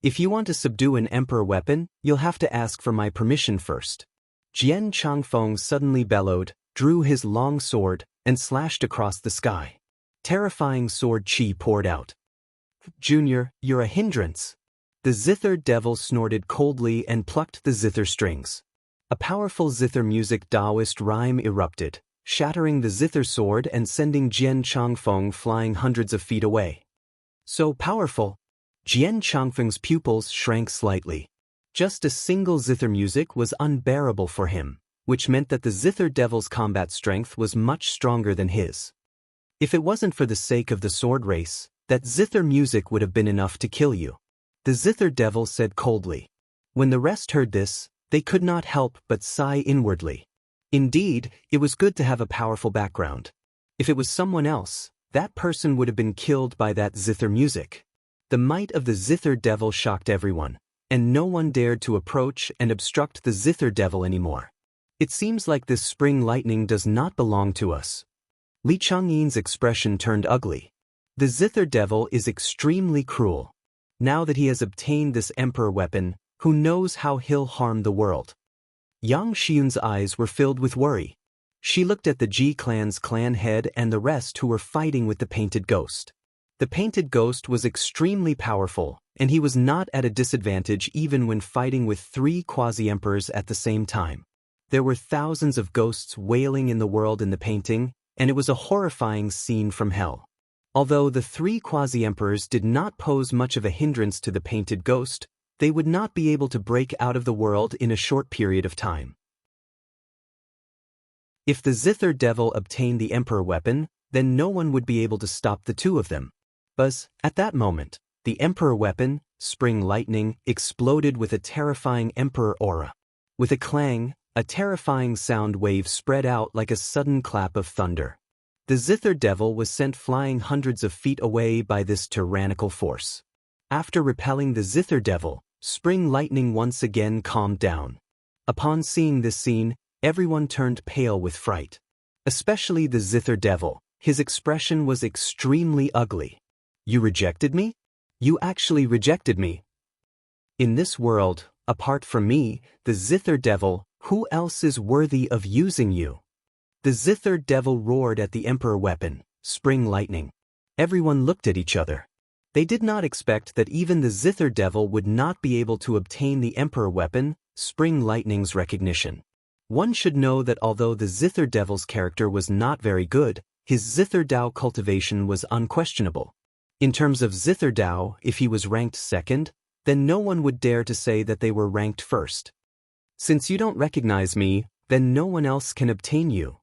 If you want to subdue an Emperor weapon, you'll have to ask for my permission first." Jian Changfeng suddenly bellowed, drew his long sword, and slashed across the sky. Terrifying sword chi poured out. "Junior, you're a hindrance." The Zither Devil snorted coldly and plucked the zither strings. A powerful zither music Daoist rhyme erupted, shattering the zither sword and sending Jian Changfeng flying hundreds of feet away. So powerful! Jian Changfeng's pupils shrank slightly. Just a single zither music was unbearable for him, which meant that the Zither Devil's combat strength was much stronger than his. If it wasn't for the sake of the sword race, that zither music would have been enough to kill you, the Zither Devil said coldly. When the rest heard this, they could not help but sigh inwardly. Indeed, it was good to have a powerful background. If it was someone else, that person would have been killed by that zither music. The might of the Zither Devil shocked everyone, and no one dared to approach and obstruct the Zither Devil anymore. "It seems like this spring lightning does not belong to us." Li Changyin's expression turned ugly. The Zither Devil is extremely cruel. Now that he has obtained this Emperor weapon, who knows how he'll harm the world? Yang Xiun's eyes were filled with worry. She looked at the Ji clan's clan head and the rest who were fighting with the Painted Ghost. The Painted Ghost was extremely powerful, and he was not at a disadvantage even when fighting with 3 quasi-emperors at the same time. There were thousands of ghosts wailing in the world in the painting, and it was a horrifying scene from hell. Although the 3 quasi-emperors did not pose much of a hindrance to the Painted Ghost, they would not be able to break out of the world in a short period of time. If the Zither Devil obtained the Emperor weapon, then no one would be able to stop the 2 of them. But, at that moment, the Emperor weapon, spring lightning, exploded with a terrifying emperor aura. With a clang, a terrifying sound wave spread out like a sudden clap of thunder. The zither devil was sent flying hundreds of feet away by this tyrannical force. After repelling the zither devil, spring lightning once again calmed down. Upon seeing this scene, everyone turned pale with fright. Especially the zither devil. His expression was extremely ugly. You rejected me? You actually rejected me. In this world, apart from me, the zither devil, who else is worthy of using you? The zither devil roared at the emperor weapon, spring lightning. Everyone looked at each other. They did not expect that even the zither devil would not be able to obtain the emperor weapon, spring lightning's recognition. One should know that although the zither devil's character was not very good, his zither Dao cultivation was unquestionable. In terms of zither Dao, if he was ranked second, then no one would dare to say that they were ranked first. Since you don't recognize me, then no one else can obtain you.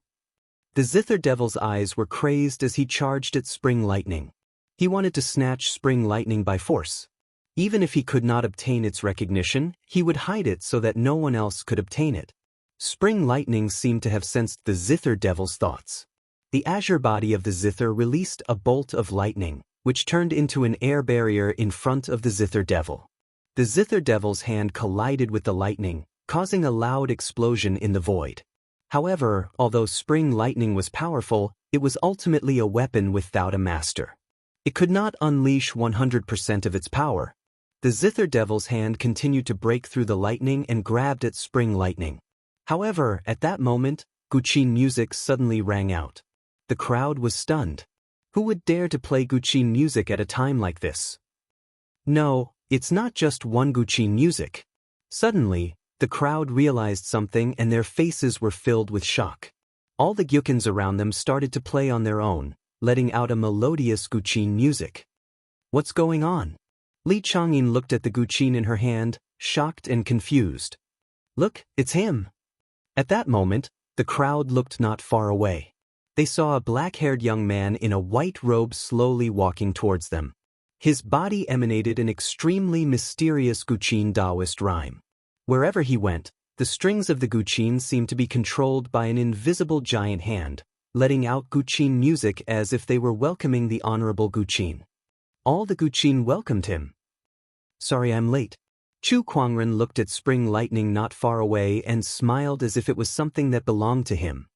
The zither devil's eyes were crazed as he charged at spring lightning. He wanted to snatch spring lightning by force. Even if he could not obtain its recognition, he would hide it so that no one else could obtain it. Spring lightning seemed to have sensed the zither devil's thoughts. The azure body of the zither released a bolt of lightning, which turned into an air barrier in front of the zither devil. The zither devil's hand collided with the lightning, causing a loud explosion in the void. However, although spring lightning was powerful, it was ultimately a weapon without a master. It could not unleash 100% of its power. The zither devil's hand continued to break through the lightning and grabbed at spring lightning. However, at that moment, Guqin music suddenly rang out. The crowd was stunned. Who would dare to play Guqin music at a time like this? No, it's not just one Guqin music. Suddenly, the crowd realized something and their faces were filled with shock. All the gyukins around them started to play on their own, letting out a melodious Guqin music. What's going on? Li Changyin looked at the Guqin in her hand, shocked and confused. Look, it's him. At that moment, the crowd looked not far away. They saw a black-haired young man in a white robe slowly walking towards them. His body emanated an extremely mysterious Guqin Daoist rhyme. Wherever he went, the strings of the Guqin seemed to be controlled by an invisible giant hand, letting out Guqin music as if they were welcoming the honorable Guqin. All the Guqin welcomed him. Sorry I'm late. Chu Kuangren looked at spring lightning not far away and smiled as if it was something that belonged to him.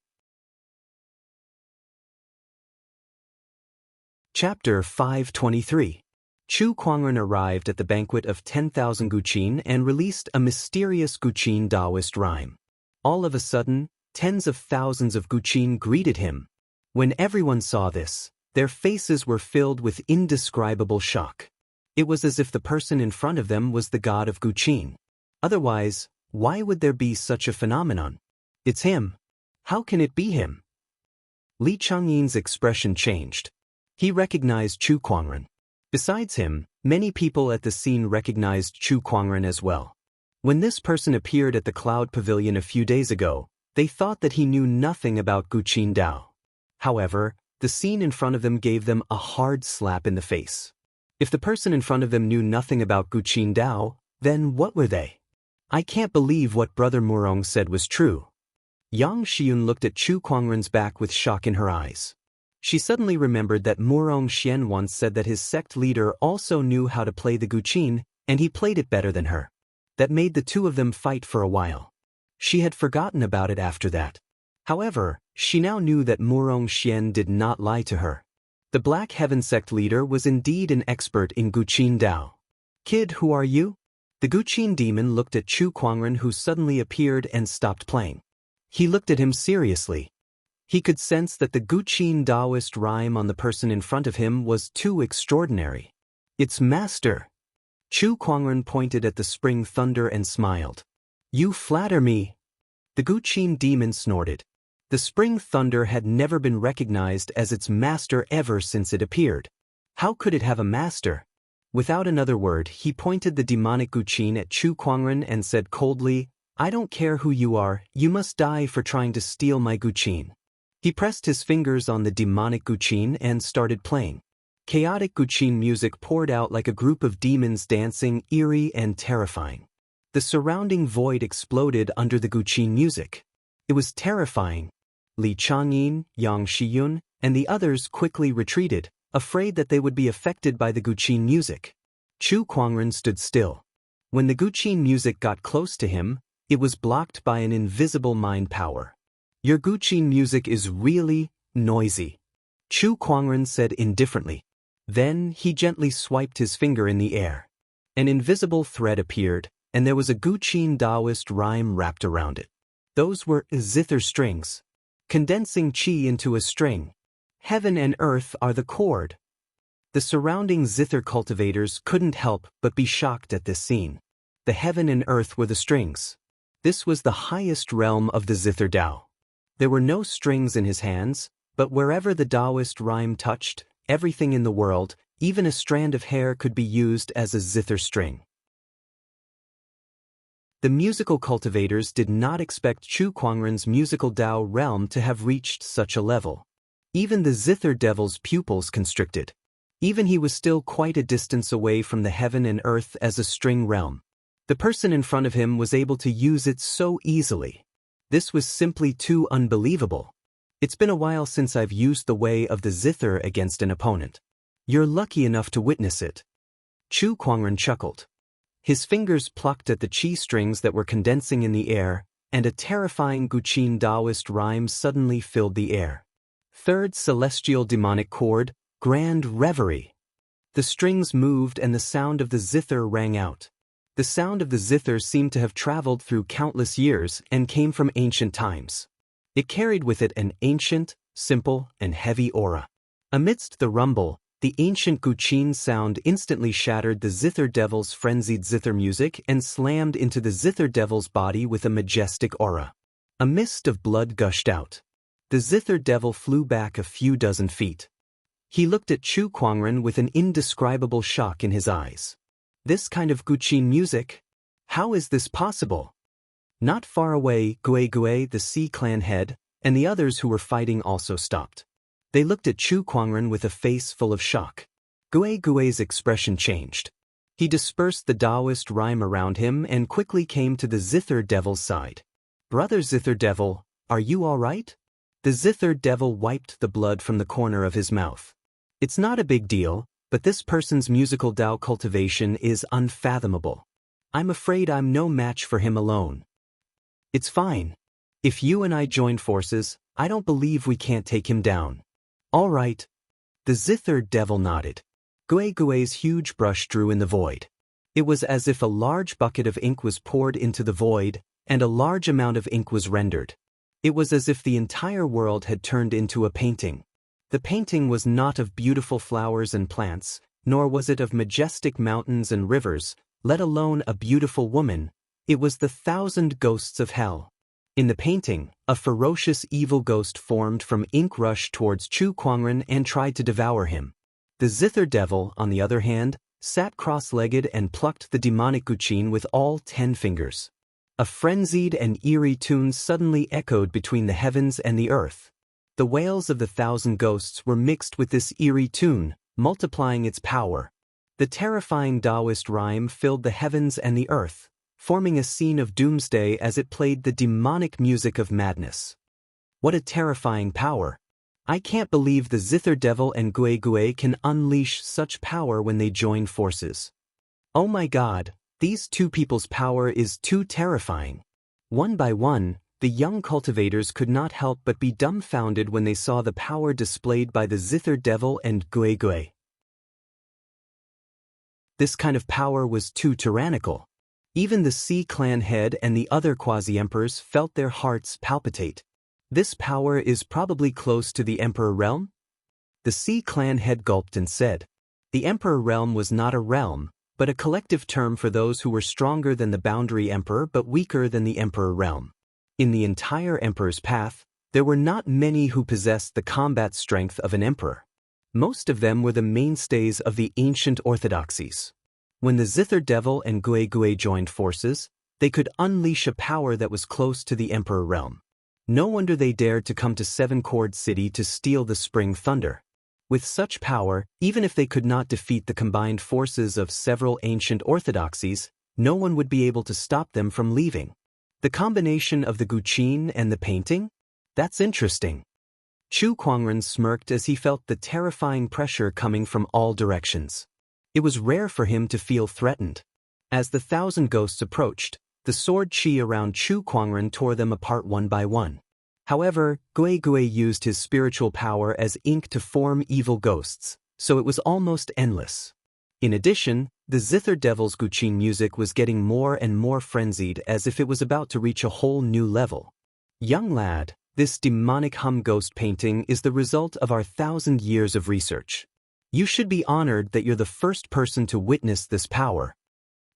Chapter 523. Chu Kuangren arrived at the banquet of 10,000 Guqin and released a mysterious Guqin Daoist rhyme. All of a sudden, tens of thousands of Guqin greeted him. When everyone saw this, their faces were filled with indescribable shock. It was as if the person in front of them was the god of Guqin. Otherwise, why would there be such a phenomenon? It's him. How can it be him? Li Changyin's expression changed. He recognized Chu Kuangren. Besides him, many people at the scene recognized Chu Kuangren as well. When this person appeared at the Cloud Pavilion a few days ago, they thought that he knew nothing about Guqin Dao. However, the scene in front of them gave them a hard slap in the face. If the person in front of them knew nothing about Guqin Dao, then what were they? I can't believe what Brother Murong said was true. Yang Xiun looked at Chu Kuangren's back with shock in her eyes. She suddenly remembered that Murong Xian once said that his sect leader also knew how to play the Guqin, and he played it better than her. That made the two of them fight for a while. She had forgotten about it after that. However, she now knew that Murong Xian did not lie to her. The Black Heaven sect leader was indeed an expert in Guqin Dao. Kid, who are you? The Guqin demon looked at Chu Kuangren, who suddenly appeared and stopped playing. He looked at him seriously. He could sense that the Guqin Daoist rhyme on the person in front of him was too extraordinary. It's master. Chu Kuangren pointed at the spring thunder and smiled. You flatter me. The Guqin demon snorted. The spring thunder had never been recognized as its master ever since it appeared. How could it have a master? Without another word, he pointed the demonic Guqin at Chu Kuangren and said coldly, I don't care who you are, you must die for trying to steal my Guqin. He pressed his fingers on the demonic Guqin and started playing. Chaotic Guqin music poured out like a group of demons dancing, eerie and terrifying. The surrounding void exploded under the Guqin music. It was terrifying. Li Changyin, Yang Shiyun, and the others quickly retreated, afraid that they would be affected by the Guqin music. Chu Kuangren stood still. When the Guqin music got close to him, it was blocked by an invisible mind power. Your Guqin music is really noisy, Chu Kuangren said indifferently. Then he gently swiped his finger in the air. An invisible thread appeared, and there was a Guqin Daoist rhyme wrapped around it. Those were zither strings, condensing qi into a string. Heaven and earth are the chord. The surrounding zither cultivators couldn't help but be shocked at this scene. The heaven and earth were the strings. This was the highest realm of the zither Dao. There were no strings in his hands, but wherever the Daoist rhyme touched, everything in the world, even a strand of hair, could be used as a zither string. The musical cultivators did not expect Chu Kuangren's musical Dao realm to have reached such a level. Even the zither devil's pupils constricted. Even he was still quite a distance away from the heaven and earth as a string realm. The person in front of him was able to use it so easily. This was simply too unbelievable. It's been a while since I've used the way of the zither against an opponent. You're lucky enough to witness it. Chu Kuangren chuckled. His fingers plucked at the qi strings that were condensing in the air, and a terrifying Guqin Daoist rhyme suddenly filled the air. Third celestial demonic chord, grand reverie. The strings moved and the sound of the zither rang out. The sound of the zither seemed to have traveled through countless years and came from ancient times. It carried with it an ancient, simple, and heavy aura. Amidst the rumble, the ancient Guqin sound instantly shattered the zither devil's frenzied zither music and slammed into the zither devil's body with a majestic aura. A mist of blood gushed out. The zither devil flew back a few dozen feet. He looked at Chu Kuangren with an indescribable shock in his eyes. This kind of Guqin music? How is this possible? Not far away, Gui, the Sea clan head, and the others who were fighting also stopped. They looked at Chu Kuangren with a face full of shock. Gui's expression changed. He dispersed the Daoist rhyme around him and quickly came to the zither devil's side. Brother zither devil, are you all right? The zither devil wiped the blood from the corner of his mouth. It's not a big deal, but this person's musical Dao cultivation is unfathomable. I'm afraid I'm no match for him alone. It's fine. If you and I join forces, I don't believe we can't take him down. All right. The zither devil nodded. Gui's huge brush drew in the void. It was as if a large bucket of ink was poured into the void, and a large amount of ink was rendered. It was as if the entire world had turned into a painting. The painting was not of beautiful flowers and plants, nor was it of majestic mountains and rivers, let alone a beautiful woman. It was the 1,000 ghosts of hell. In the painting, a ferocious evil ghost formed from ink rushed towards Chu Kuangren and tried to devour him. The zither devil, on the other hand, sat cross-legged and plucked the demonic Guqin with all 10 fingers. A frenzied and eerie tune suddenly echoed between the heavens and the earth. The wails of the 1,000 ghosts were mixed with this eerie tune, multiplying its power. The terrifying Daoist rhyme filled the heavens and the earth, forming a scene of doomsday as it played the demonic music of madness. What a terrifying power! I can't believe the zither devil and Gui can unleash such power when they join forces. Oh my God, these two people's power is too terrifying. One by one, the young cultivators could not help but be dumbfounded when they saw the power displayed by the zither devil and Gui. This kind of power was too tyrannical. Even the Sea clan head and the other quasi-emperors felt their hearts palpitate. This power is probably close to the Emperor realm? The Sea clan head gulped and said. The Emperor realm was not a realm, but a collective term for those who were stronger than the boundary emperor but weaker than the Emperor realm. In the entire Emperor's path, there were not many who possessed the combat strength of an emperor. Most of them were the mainstays of the ancient orthodoxies. When the zither devil and Gui joined forces, they could unleash a power that was close to the Emperor realm. No wonder they dared to come to Seven Chord City to steal the Spring Thunder. With such power, even if they could not defeat the combined forces of several ancient orthodoxies, no one would be able to stop them from leaving. The combination of the guqin and the painting? That's interesting. Chu Kuangren smirked as he felt the terrifying pressure coming from all directions. It was rare for him to feel threatened. As the 1,000 ghosts approached, the sword qi around Chu Kuangren tore them apart one by one. However, Gui Gui used his spiritual power as ink to form evil ghosts, so it was almost endless. In addition, the Zither Devil's guqin music was getting more and more frenzied as if it was about to reach a whole new level. Young lad, this demonic hum ghost painting is the result of our 1,000 years of research. You should be honored that you're the first person to witness this power.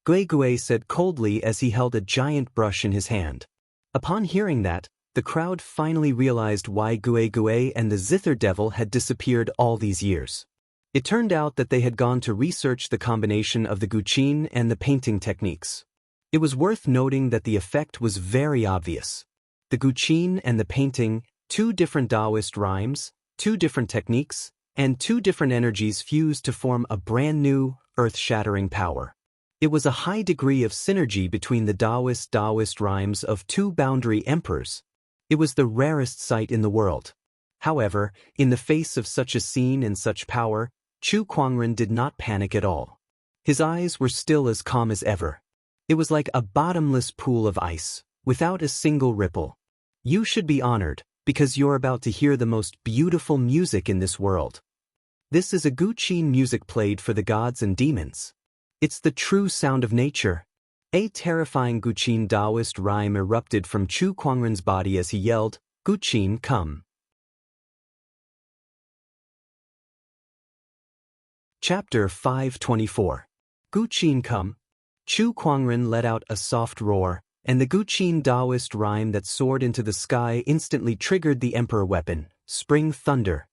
Gui Gui said coldly as he held a giant brush in his hand. Upon hearing that, the crowd finally realized why Gui Gui and the Zither Devil had disappeared all these years. It turned out that they had gone to research the combination of the guqin and the painting techniques. It was worth noting that the effect was very obvious. The guqin and the painting, 2 different Daoist rhymes, 2 different techniques, and 2 different energies fused to form a brand new, earth-shattering power. It was a high degree of synergy between the Daoist rhymes of 2 boundary emperors. It was the rarest sight in the world. However, in the face of such a scene and such power, Chu Kuangren did not panic at all. His eyes were still as calm as ever. It was like a bottomless pool of ice, without a single ripple. You should be honored, because you're about to hear the most beautiful music in this world. This is a guqin music played for the gods and demons. It's the true sound of nature. A terrifying guqin Daoist rhyme erupted from Chu Kuangren's body as he yelled, "Guqin, come." Chapter 524. Guqin come. Chu Kuangren let out a soft roar, and the guqin Daoist rhyme that soared into the sky instantly triggered the emperor weapon, Spring Thunder.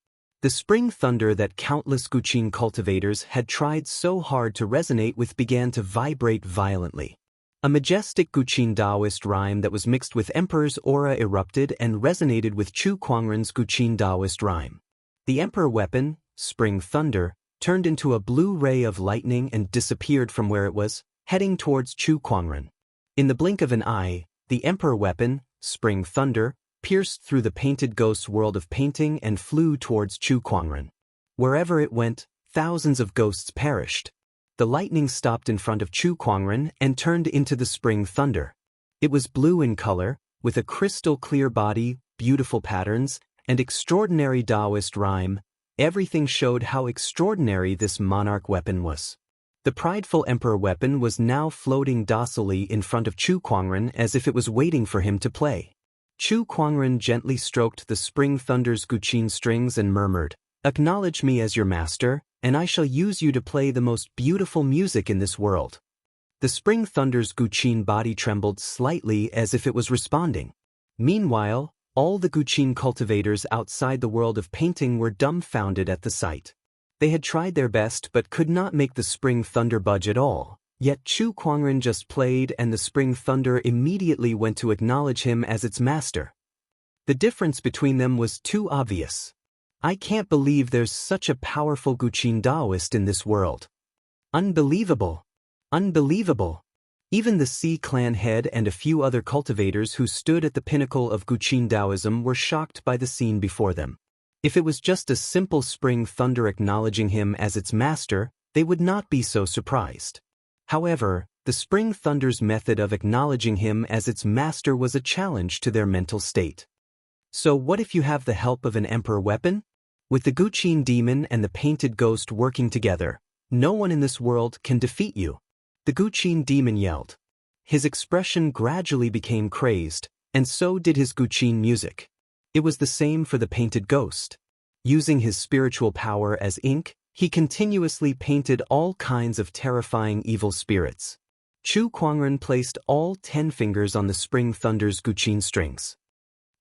The spring thunder that countless guqin cultivators had tried so hard to resonate with began to vibrate violently. A majestic guqin Daoist rhyme that was mixed with emperor's aura erupted and resonated with Chu Kuangren's guqin Daoist rhyme. The emperor weapon, Spring Thunder, turned into a blue ray of lightning and disappeared from where it was, heading towards Chu Kuangren. In the blink of an eye, the emperor weapon, Spring Thunder, pierced through the painted ghost's world of painting and flew towards Chu Kuangren. Wherever it went, thousands of ghosts perished. The lightning stopped in front of Chu Kuangren and turned into the Spring Thunder. It was blue in color, with a crystal-clear body, beautiful patterns, and extraordinary Daoist rhyme. Everything showed how extraordinary this monarch weapon was. The prideful emperor weapon was now floating docilely in front of Chu Kuangren as if it was waiting for him to play. Chu Kuangren gently stroked the Spring Thunder's guqin strings and murmured, "Acknowledge me as your master, and I shall use you to play the most beautiful music in this world." The Spring Thunder's guqin body trembled slightly as if it was responding. Meanwhile, all the guqin cultivators outside the world of painting were dumbfounded at the sight. They had tried their best but could not make the Spring Thunder budge at all. Yet Chu Kuangren just played and the Spring Thunder immediately went to acknowledge him as its master. The difference between them was too obvious. I can't believe there's such a powerful guqin Daoist in this world. Unbelievable. Unbelievable. Even the Sea clan head and a few other cultivators who stood at the pinnacle of guqin Daoism were shocked by the scene before them. If it was just a simple Spring Thunder acknowledging him as its master, they would not be so surprised. However, the Spring Thunder's method of acknowledging him as its master was a challenge to their mental state. So what if you have the help of an emperor weapon? With the guqin demon and the painted ghost working together, no one in this world can defeat you. The guqin demon yelled. His expression gradually became crazed, and so did his guqin music. It was the same for the painted ghost. Using his spiritual power as ink, he continuously painted all kinds of terrifying evil spirits. Chu Kuangren placed all 10 fingers on the Spring Thunder's guqin strings.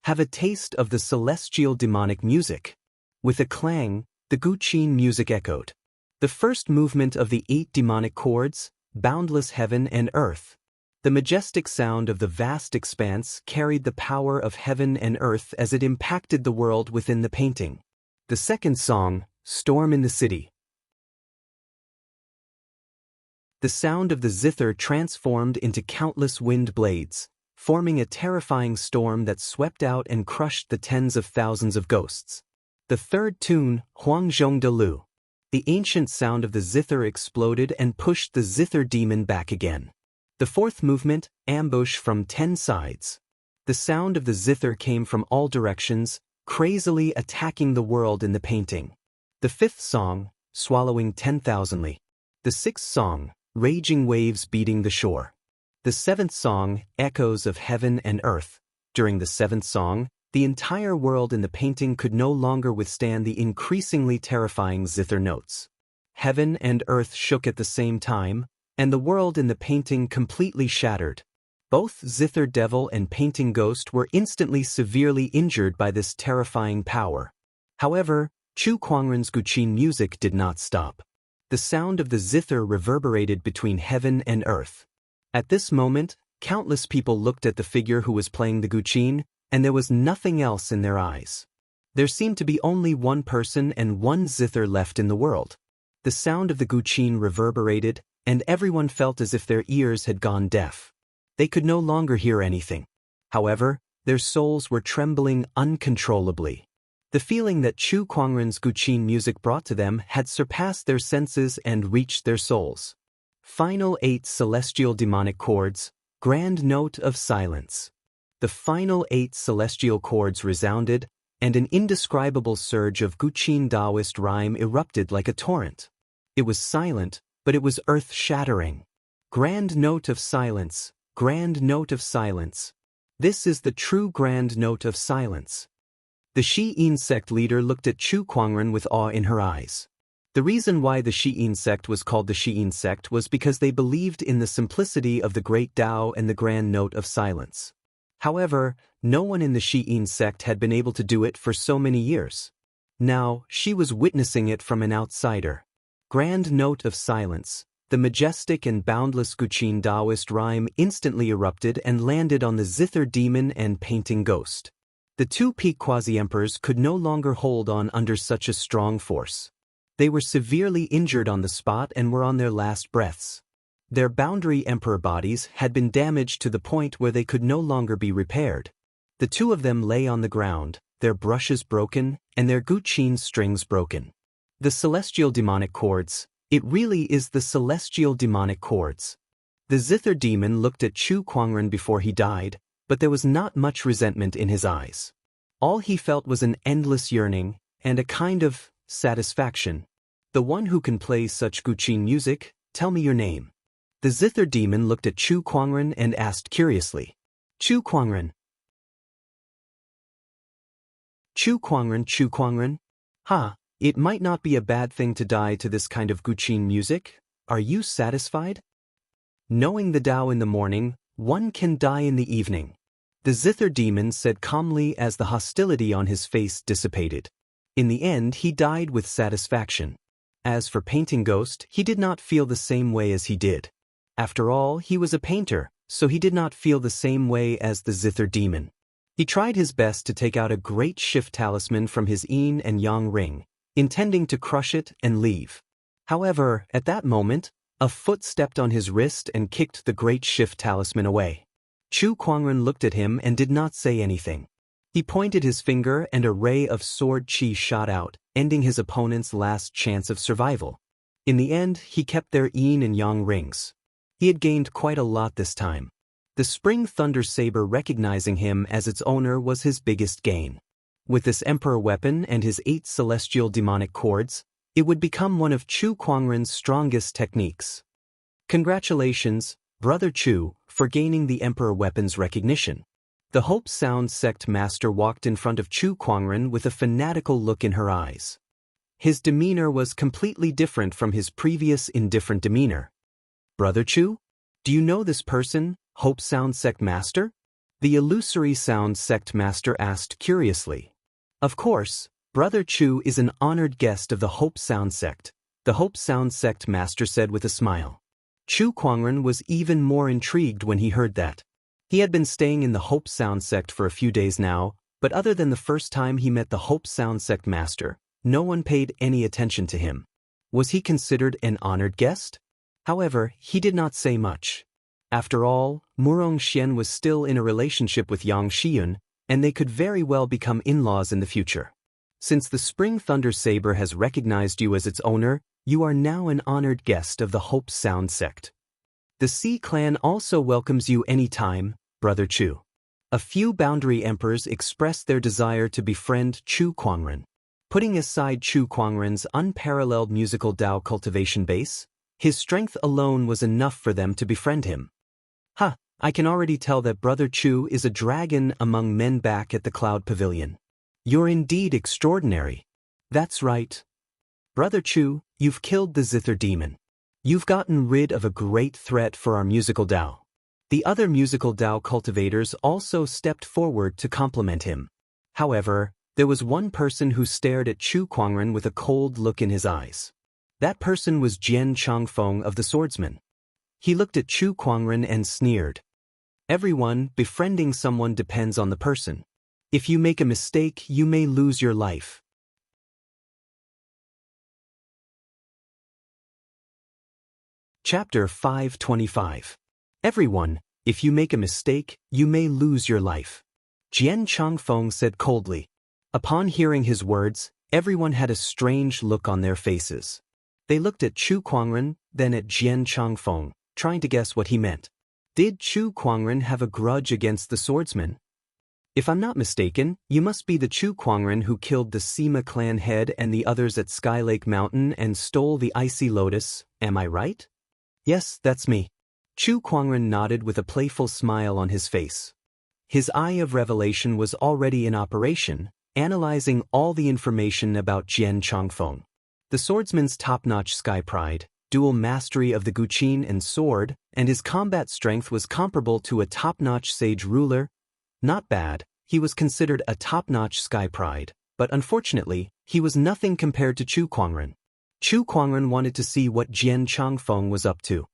Have a taste of the celestial demonic music. With a clang, the guqin music echoed. The first movement of the 8 demonic chords, boundless heaven and earth. The majestic sound of the vast expanse carried the power of heaven and earth as it impacted the world within the painting. The second song, Storm in the city. The sound of the zither transformed into countless wind blades, forming a terrifying storm that swept out and crushed the tens of thousands of ghosts. The third tune, Huangzhong de Lu. The ancient sound of the zither exploded and pushed the zither demon back again. The fourth movement, Ambush from 10 sides. The sound of the zither came from all directions, crazily attacking the world in the painting. The fifth song, Swallowing 10,000ly. The sixth song, Raging waves beating the shore. The seventh song, Echoes of heaven and earth. During the seventh song, the entire world in the painting could no longer withstand the increasingly terrifying zither notes. Heaven and earth shook at the same time, and the world in the painting completely shattered. Both zither devil and painting ghost were instantly severely injured by this terrifying power. However, Chu Kuangren's Guqin music did not stop. The sound of the zither reverberated between heaven and earth. At this moment, countless people looked at the figure who was playing the Guqin, and there was nothing else in their eyes. There seemed to be only one person and one zither left in the world. The sound of the Guqin reverberated, and everyone felt as if their ears had gone deaf. They could no longer hear anything. However, their souls were trembling uncontrollably. The feeling that Chu Kuangren's Guqin music brought to them had surpassed their senses and reached their souls. Final 8 celestial demonic chords, grand note of silence. The final 8 celestial chords resounded, and an indescribable surge of Guqin Daoist rhyme erupted like a torrent. It was silent, but it was earth-shattering. Grand note of silence, grand note of silence. This is the true grand note of silence. The Xi'an sect leader looked at Chu Kuangren with awe in her eyes. The reason why the Xi'an sect was called the Xi'an sect was because they believed in the simplicity of the great Tao and the grand note of silence. However, no one in the Xi'an sect had been able to do it for so many years. Now, she was witnessing it from an outsider. Grand note of silence. The majestic and boundless Guqin Daoist rhyme instantly erupted and landed on the zither demon and painting ghost. The two peak quasi-emperors could no longer hold on under such a strong force. They were severely injured on the spot and were on their last breaths. Their boundary emperor bodies had been damaged to the point where they could no longer be repaired. The two of them lay on the ground, their brushes broken, and their Guqin strings broken. The celestial demonic chords. It really is the celestial demonic chords. The zither demon looked at Chu Kuangren before he died, but there was not much resentment in his eyes. All he felt was an endless yearning, and a kind of satisfaction. The one who can play such Guqin music, tell me your name. The zither demon looked at Chu Kuangren and asked curiously. Chu Kuangren. Chu Kuangren, Chu Kuangren? Ha, it might not be a bad thing to die to this kind of Guqin music. Are you satisfied? Knowing the Tao in the morning, one can die in the evening. The zither demon said calmly as the hostility on his face dissipated. In the end, he died with satisfaction. As for painting ghost, he did not feel the same way as he did. After all, he was a painter, so he did not feel the same way as the zither demon. He tried his best to take out a great shift talisman from his yin and yang ring, intending to crush it and leave. However, at that moment, a foot stepped on his wrist and kicked the great shift talisman away. Chu Kuangren looked at him and did not say anything. He pointed his finger and a ray of sword chi shot out, ending his opponent's last chance of survival. In the end, he kept their yin and yang rings. He had gained quite a lot this time. The Spring Thunder Saber recognizing him as its owner was his biggest gain. With this Emperor weapon and his 8 celestial demonic chords, it would become one of Chu Kuangren's strongest techniques. Congratulations, Brother Chu, for gaining the Emperor weapon's recognition. The Hope Sound sect master walked in front of Chu Kuangren with a fanatical look in her eyes. His demeanor was completely different from his previous indifferent demeanor. Brother Chu? Do you know this person, Hope Sound sect master? The Illusory Sound sect master asked curiously. Of course, Brother Chu is an honored guest of the Hope Sound sect, the Hope Sound sect master said with a smile. Chu Kuangren was even more intrigued when he heard that. He had been staying in the Hope Sound sect for a few days now, but other than the first time he met the Hope Sound sect master, no one paid any attention to him. Was he considered an honored guest? However, he did not say much. After all, Murong Xian was still in a relationship with Yang Xiyun, and they could very well become in-laws in the future. Since the Spring Thunder Saber has recognized you as its owner, you are now an honored guest of the Hope Sound sect. The Sea clan also welcomes you anytime, Brother Chu. A few boundary emperors expressed their desire to befriend Chu Kuangren. Putting aside Chu Kuangren's unparalleled musical Dao cultivation base, his strength alone was enough for them to befriend him. Ha! I can already tell that Brother Chu is a dragon among men back at the Cloud Pavilion. You're indeed extraordinary. That's right. Brother Chu, you've killed the Zither demon. You've gotten rid of a great threat for our musical Dao. The other musical Dao cultivators also stepped forward to compliment him. However, there was one person who stared at Chu Kuangren with a cold look in his eyes. That person was Jian Changfeng of the Swordsman. He looked at Chu Kuangren and sneered. Everyone, befriending someone depends on the person. If you make a mistake, you may lose your life. Chapter 525. Everyone, if you make a mistake, you may lose your life. Jian Changfeng said coldly. Upon hearing his words, everyone had a strange look on their faces. They looked at Chu Kuangren, then at Jian Changfeng, trying to guess what he meant. Did Chu Kuangren have a grudge against the swordsman? If I'm not mistaken, you must be the Chu Kuangren who killed the Sima clan head and the others at Skylake Mountain and stole the Icy Lotus, am I right? Yes, that's me. Chu Kuangren nodded with a playful smile on his face. His eye of revelation was already in operation, analyzing all the information about Jian Changfeng. The swordsman's top-notch sky pride, dual mastery of the guqin and sword, and his combat strength was comparable to a top-notch sage ruler. Not bad, he was considered a top-notch sky pride, but unfortunately, he was nothing compared to Chu Kuangren. Chu Kuangren wanted to see what Jian Changfeng was up to.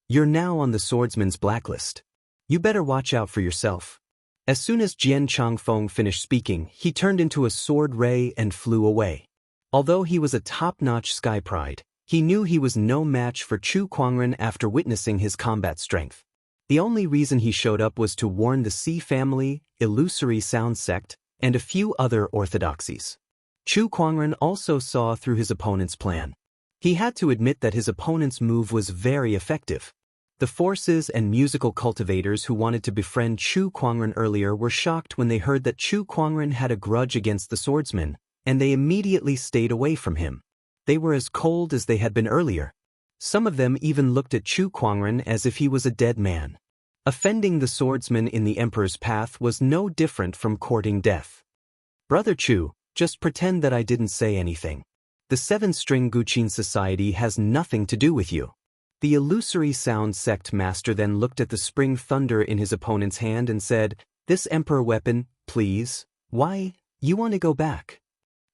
You're now on the swordsman's blacklist. You better watch out for yourself. As soon as Jian Changfeng finished speaking, he turned into a sword ray and flew away. Although he was a top-notch sky pride, he knew he was no match for Chu Kuangren after witnessing his combat strength. The only reason he showed up was to warn the Sea family, Illusory Sound sect, and a few other orthodoxies. Chu Kuangren also saw through his opponent's plan. He had to admit that his opponent's move was very effective. The forces and musical cultivators who wanted to befriend Chu Kuangren earlier were shocked when they heard that Chu Kuangren had a grudge against the swordsman, and they immediately stayed away from him. They were as cold as they had been earlier. Some of them even looked at Chu Kuangren as if he was a dead man. Offending the swordsman in the emperor's path was no different from courting death. Brother Chu, just pretend that I didn't say anything. The seven-string guqin society has nothing to do with you. The Illusory Sound sect master then looked at the spring thunder in his opponent's hand and said, "This emperor weapon, please. Why, you want to go back?"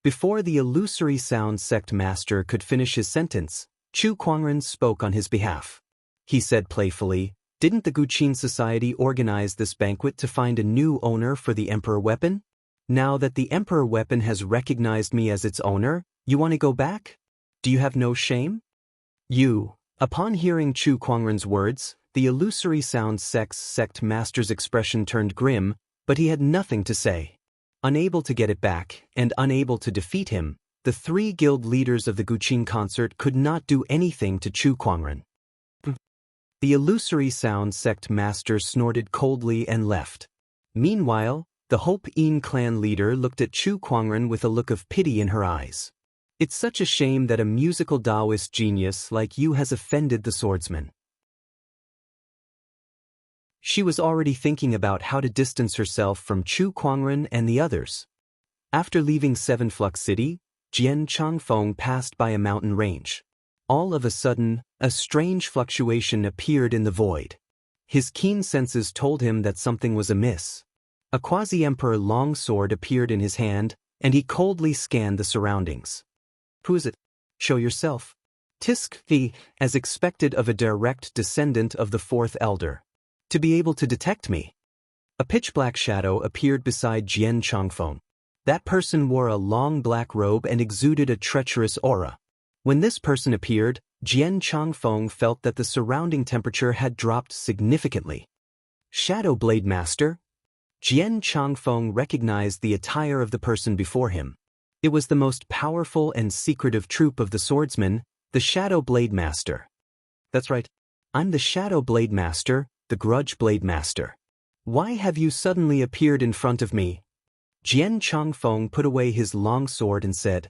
Before the Illusory Sound sect master could finish his sentence, Chu Kuangren spoke on his behalf. He said playfully, "Didn't the Guqin Society organize this banquet to find a new owner for the emperor weapon? Now that the emperor weapon has recognized me as its owner, you want to go back? Do you have no shame?" Upon hearing Chu Kuangren's words, the Illusory Sound sect master's expression turned grim, but he had nothing to say. Unable to get it back, and unable to defeat him, the three guild leaders of the Guqin concert could not do anything to Chu Kuangren. The Illusory Sound sect master snorted coldly and left. Meanwhile, the Hope Yin clan leader looked at Chu Kuangren with a look of pity in her eyes. It's such a shame that a musical Daoist genius like you has offended the swordsman. She was already thinking about how to distance herself from Chu Kuangren and the others. After leaving Seven Flux City, Jian Changfeng passed by a mountain range. All of a sudden, a strange fluctuation appeared in the void. His keen senses told him that something was amiss. A quasi-emperor longsword appeared in his hand, and he coldly scanned the surroundings. "Who is it? Show yourself." Tisk the, as expected of a direct descendant of the fourth elder. To be able to detect me. A pitch-black shadow appeared beside Jian Changfeng. That person wore a long black robe and exuded a treacherous aura. When this person appeared, Jian Changfeng felt that the surrounding temperature had dropped significantly. Shadow Blade Master? Jian Changfeng recognized the attire of the person before him. It was the most powerful and secretive troop of the swordsmen, the Shadow Blade Master. That's right. I'm the Shadow Blade Master, the Grudge Blade Master. Why have you suddenly appeared in front of me? Jian Changfeng put away his long sword and said,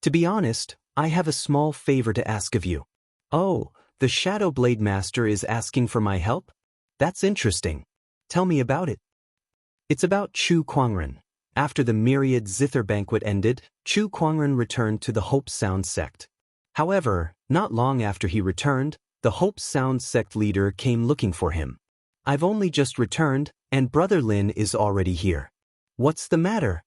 "To be honest, I have a small favor to ask of you." "Oh, the Shadow Blade Master is asking for my help? That's interesting. Tell me about it." "It's about Chu Kuangren." After the myriad zither banquet ended, Chu Kuangren returned to the Hope Sound sect. However, not long after he returned, the Hope Sound sect leader came looking for him. "I've only just returned, and Brother Lin is already here. What's the matter?"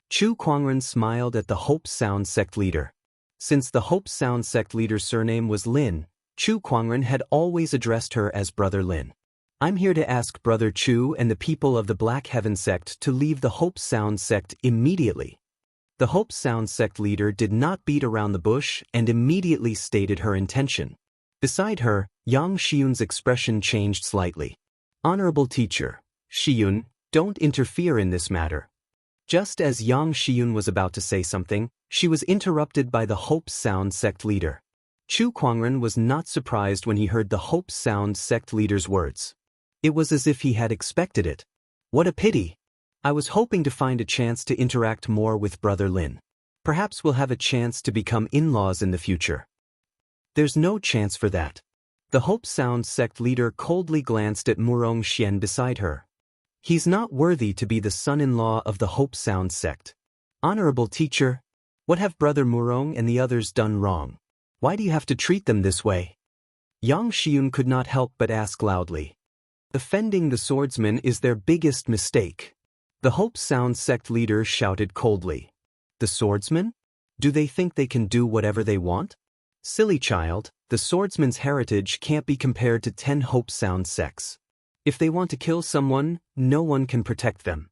Chu Kuangren smiled at the Hope Sound sect leader. Since the Hope Sound sect leader's surname was Lin, Chu Kuangren had always addressed her as Brother Lin. "I'm here to ask Brother Chu and the people of the Black Heaven sect to leave the Hope Sound sect immediately." The Hope Sound sect leader did not beat around the bush and immediately stated her intention. Beside her, Yang Xiyun's expression changed slightly. "Honorable teacher, Xiyun, don't interfere in this matter." Just as Yang Xiyun was about to say something, she was interrupted by the Hope Sound sect leader. Chu Kuangren was not surprised when he heard the Hope Sound sect leader's words. It was as if he had expected it. "What a pity. I was hoping to find a chance to interact more with Brother Lin. Perhaps we'll have a chance to become in-laws in the future." "There's no chance for that." The Hope Sound sect leader coldly glanced at Murong Xian beside her. "He's not worthy to be the son-in-law of the Hope Sound sect." "Honorable teacher, what have Brother Murong and the others done wrong? Why do you have to treat them this way?" Yang Xiyun could not help but ask loudly. "Offending the swordsman is their biggest mistake." The Hope Sound sect leader shouted coldly. "The swordsman? Do they think they can do whatever they want?" "Silly child, the swordsman's heritage can't be compared to 10 Hope Sound sects. If they want to kill someone, no one can protect them."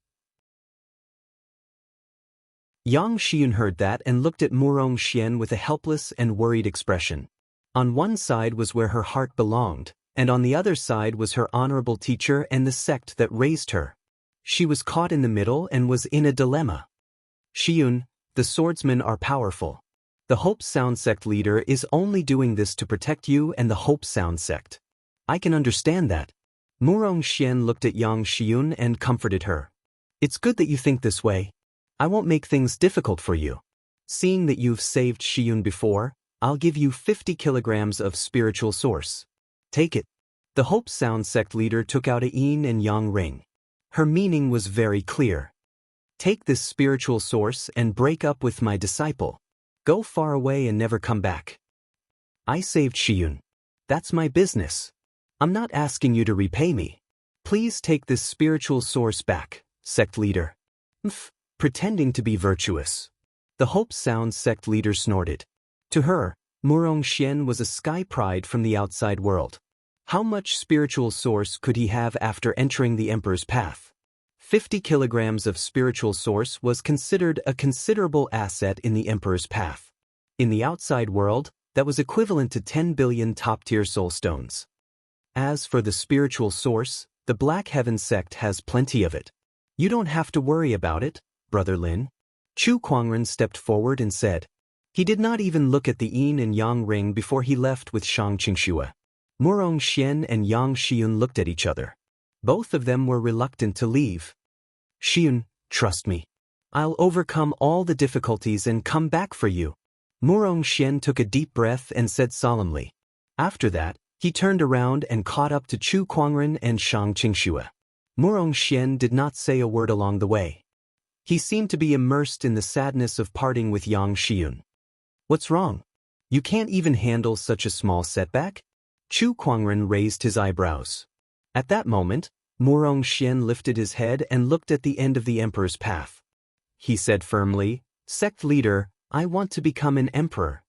Yang Xiyun heard that and looked at Murong Xian with a helpless and worried expression. On one side was where her heart belonged, and on the other side was her honorable teacher and the sect that raised her. She was caught in the middle and was in a dilemma. "Xiyun, the swordsmen are powerful. The Hope Sound sect leader is only doing this to protect you and the Hope Sound sect. I can understand that." Murong Xian looked at Yang Xiyun and comforted her. "It's good that you think this way. I won't make things difficult for you. Seeing that you've saved Xiyun before, I'll give you 50 kilograms of spiritual source. Take it." The Hope Sound sect leader took out a yin and yang ring. Her meaning was very clear. "Take this spiritual source and break up with my disciple. Go far away and never come back. I saved Xiyun. That's my business. I'm not asking you to repay me. Please take this spiritual source back, sect leader." Pretending to be virtuous. The Hope Sound sect leader snorted. To her, Murong Xian was a sky pride from the outside world. How much spiritual source could he have after entering the Emperor's path? 50 kilograms of spiritual source was considered a considerable asset in the Emperor's path. In the outside world, that was equivalent to 10 billion top-tier soul stones. As for the spiritual source, the Black Heaven sect has plenty of it. You don't have to worry about it, Brother Lin. Chu Kuangren stepped forward and said. He did not even look at the yin and yang ring before he left with Shang Qingxue. Murong Xian and Yang Xiyun looked at each other. Both of them were reluctant to leave. Xiyun, trust me. I'll overcome all the difficulties and come back for you. Murong Xian took a deep breath and said solemnly. After that, he turned around and caught up to Chu Kuangren and Shang Qingxue. Murong Xian did not say a word along the way. He seemed to be immersed in the sadness of parting with Yang Xiyun. What's wrong? You can't even handle such a small setback? Chu Kuangren raised his eyebrows. At that moment, Murong Xian lifted his head and looked at the end of the Emperor's path. He said firmly, Sect leader, I want to become an emperor.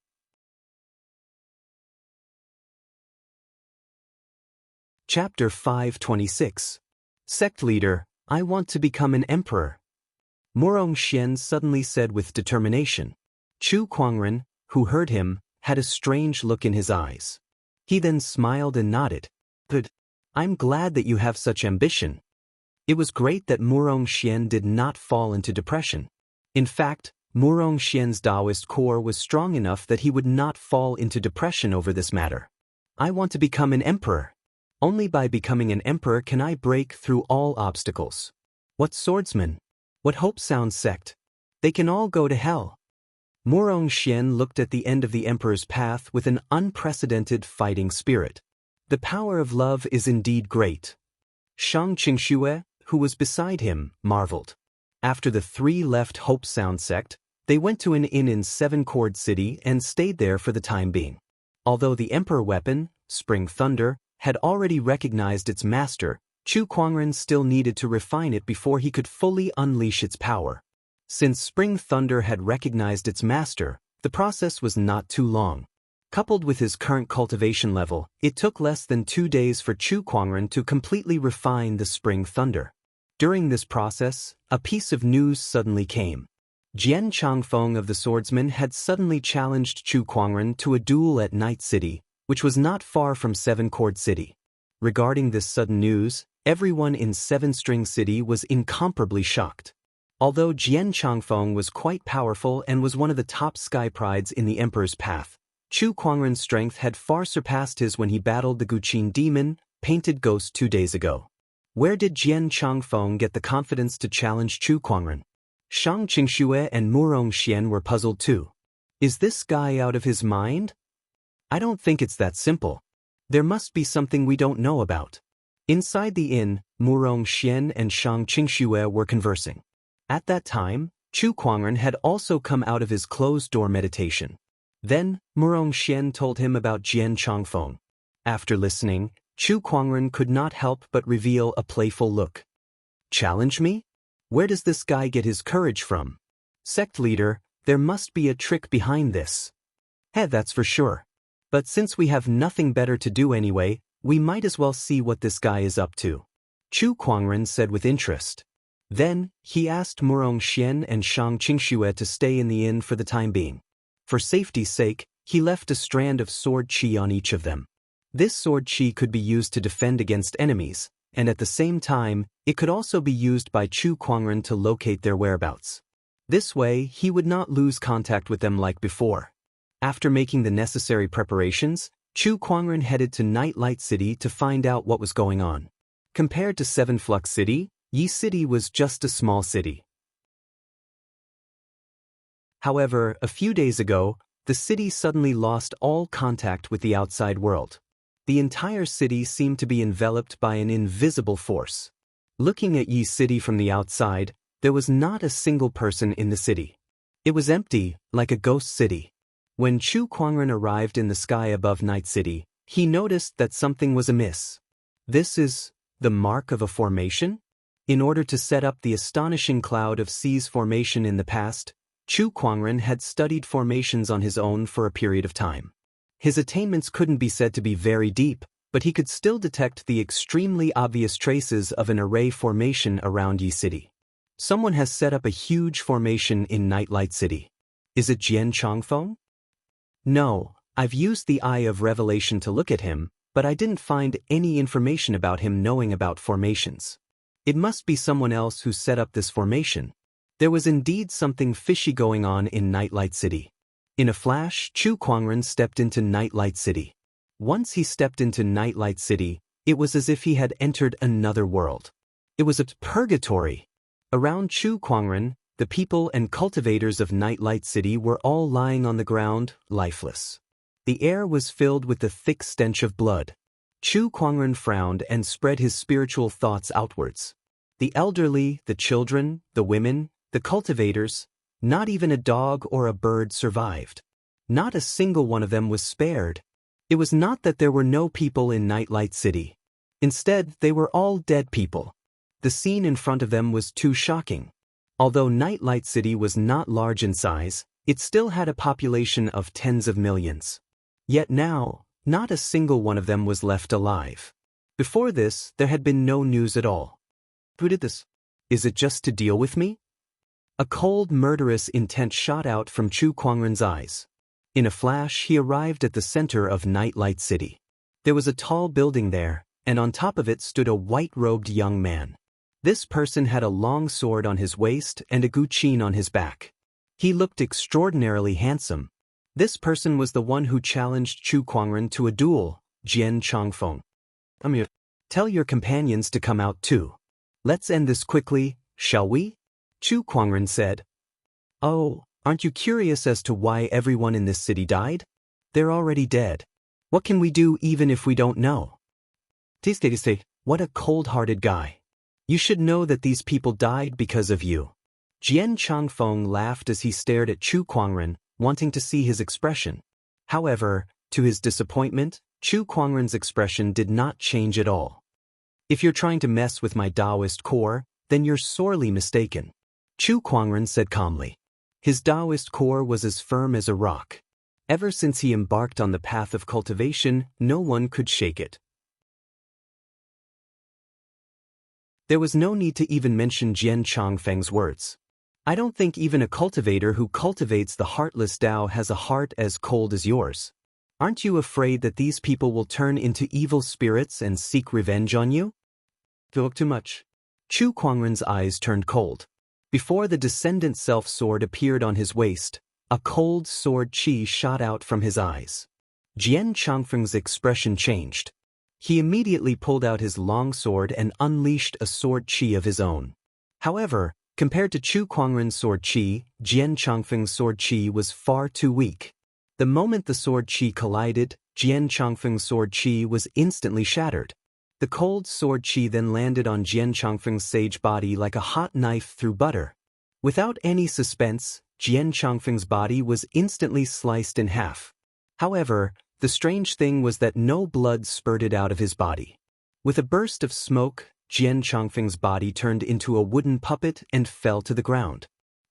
Chapter 526. Sect leader, I want to become an emperor. Murong Xian suddenly said with determination. Chu Kuangren, who heard him, had a strange look in his eyes. He then smiled and nodded. Good. I'm glad that you have such ambition. It was great that Murong Xian did not fall into depression. In fact, Murong Xian's Daoist core was strong enough that he would not fall into depression over this matter. I want to become an emperor. Only by becoming an emperor can I break through all obstacles. What swordsman? What Hope Sound sect? They can all go to hell. Murong Xian looked at the end of the emperor's path with an unprecedented fighting spirit. The power of love is indeed great. Xianxia, who was beside him, marveled. After the three left Hope Sound sect, they went to an inn in Seven Chord City and stayed there for the time being. Although the emperor weapon, Spring Thunder, had already recognized its master, Chu Kuangren still needed to refine it before he could fully unleash its power. Since Spring Thunder had recognized its master, the process was not too long. Coupled with his current cultivation level, it took less than 2 days for Chu Kuangren to completely refine the Spring Thunder. During this process, a piece of news suddenly came. Jian Changfeng of the Swordsman had suddenly challenged Chu Kuangren to a duel at Night City, which was not far from Seven Chord City. Regarding this sudden news, everyone in Seven String City was incomparably shocked. Although Jian Changfeng was quite powerful and was one of the top sky prides in the Emperor's path, Chu Kuangren's strength had far surpassed his when he battled the Guqin demon, Painted Ghost 2 days ago. Where did Jian Changfeng get the confidence to challenge Chu Kuangren? Shang Qingxue and Murong Xian were puzzled too. Is this guy out of his mind? I don't think it's that simple. There must be something we don't know about. Inside the inn, Murong Xian and Shang Qingxue were conversing. At that time, Chu Kuangren had also come out of his closed-door meditation. Then, Murong Xian told him about Jian Changfeng. After listening, Chu Kuangren could not help but reveal a playful look. Challenge me? Where does this guy get his courage from? Sect leader, there must be a trick behind this. That's for sure. But since we have nothing better to do anyway, we might as well see what this guy is up to. Chu Kuangren said with interest. Then, he asked Murong Xian and Shang Qingxue to stay in the inn for the time being. For safety's sake, he left a strand of sword qi on each of them. This sword qi could be used to defend against enemies, and at the same time, it could also be used by Chu Kuangren to locate their whereabouts. This way, he would not lose contact with them like before. After making the necessary preparations, Chu Kuangren headed to Nightlight City to find out what was going on. Compared to Seven Flux City, Yi City was just a small city. However, a few days ago, the city suddenly lost all contact with the outside world. The entire city seemed to be enveloped by an invisible force. Looking at Yi City from the outside, there was not a single person in the city. It was empty, like a ghost city. When Chu Kuangren arrived in the sky above Night City, he noticed that something was amiss. This is the mark of a formation? In order to set up the astonishing cloud of seas formation in the past, Chu Kuangren had studied formations on his own for a period of time. His attainments couldn't be said to be very deep, but he could still detect the extremely obvious traces of an array formation around Yi City. Someone has set up a huge formation in Nightlight City. Is it Jian Changfeng? No, I've used the Eye of Revelation to look at him, but I didn't find any information about him knowing about formations. It must be someone else who set up this formation. There was indeed something fishy going on in Nightlight City. In a flash, Chu Kuangren stepped into Nightlight City. Once he stepped into Nightlight City, it was as if he had entered another world. It was a purgatory. Around Chu Kuangren, the people and cultivators of Nightlight City were all lying on the ground, lifeless. The air was filled with the thick stench of blood. Chu Kuangren frowned and spread his spiritual thoughts outwards. The elderly, the children, the women, the cultivators, not even a dog or a bird survived. Not a single one of them was spared. It was not that there were no people in Nightlight City. Instead, they were all dead people. The scene in front of them was too shocking. Although Nightlight City was not large in size, it still had a population of tens of millions. Yet now, not a single one of them was left alive. Before this, there had been no news at all. Who did this? Is it just to deal with me? A cold, murderous intent shot out from Chu Kuangren's eyes. In a flash, he arrived at the center of Nightlight City. There was a tall building there, and on top of it stood a white-robed young man. This person had a long sword on his waist and a guqin on his back. He looked extraordinarily handsome. This person was the one who challenged Chu Kuangren to a duel, Jian Changfeng. Tell your companions to come out too. Let's end this quickly, shall we? Chu Kuangren said. Oh, aren't you curious as to why everyone in this city died? They're already dead. What can we do even if we don't know? What a cold-hearted guy. You should know that these people died because of you. Jian Changfeng laughed as he stared at Chu Kuangren, wanting to see his expression. However, to his disappointment, Chu Kuangren's expression did not change at all. If you're trying to mess with my Daoist core, then you're sorely mistaken. Chu Kuangren said calmly. His Daoist core was as firm as a rock. Ever since he embarked on the path of cultivation, no one could shake it. There was no need to even mention Jian Changfeng's words. I don't think even a cultivator who cultivates the heartless Dao has a heart as cold as yours. Aren't you afraid that these people will turn into evil spirits and seek revenge on you? Talk too much. Chu Kuangren's eyes turned cold. Before the descendant self-sword appeared on his waist, a cold sword chi shot out from his eyes. Jian Changfeng's expression changed. He immediately pulled out his long sword and unleashed a sword chi of his own. However, compared to Chu Kuangren's sword chi, Jian Changfeng's sword chi was far too weak. The moment the sword chi collided, Jian Changfeng's sword chi was instantly shattered. The cold sword chi then landed on Jian Changfeng's sage body like a hot knife through butter. Without any suspense, Jian Changfeng's body was instantly sliced in half. However, the strange thing was that no blood spurted out of his body. With a burst of smoke, Jian Changfeng's body turned into a wooden puppet and fell to the ground.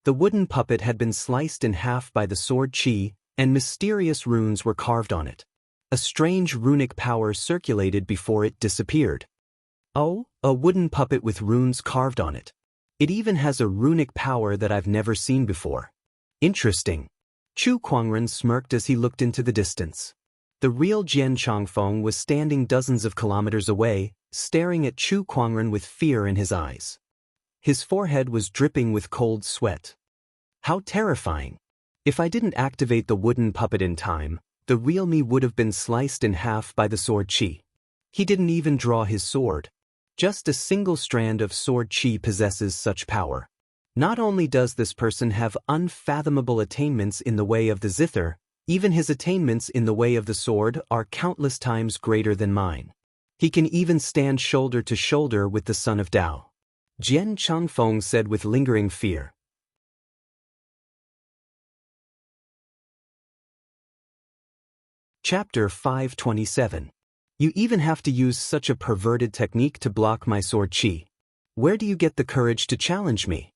The wooden puppet had been sliced in half by the sword chi, and mysterious runes were carved on it. A strange runic power circulated before it disappeared. Oh, a wooden puppet with runes carved on it. It even has a runic power that I've never seen before. Interesting. Chu Kuangren smirked as he looked into the distance. The real Jian Changfeng was standing dozens of kilometers away, staring at Chu Kuangren with fear in his eyes. His forehead was dripping with cold sweat. How terrifying. If I didn't activate the wooden puppet in time, the real me would have been sliced in half by the sword chi. He didn't even draw his sword. Just a single strand of sword chi possesses such power. Not only does this person have unfathomable attainments in the way of the zither, even his attainments in the way of the sword are countless times greater than mine. He can even stand shoulder to shoulder with the son of Dao. Jian Changfeng said with lingering fear. Chapter 527. You even have to use such a perverted technique to block my sword chi. Where do you get the courage to challenge me?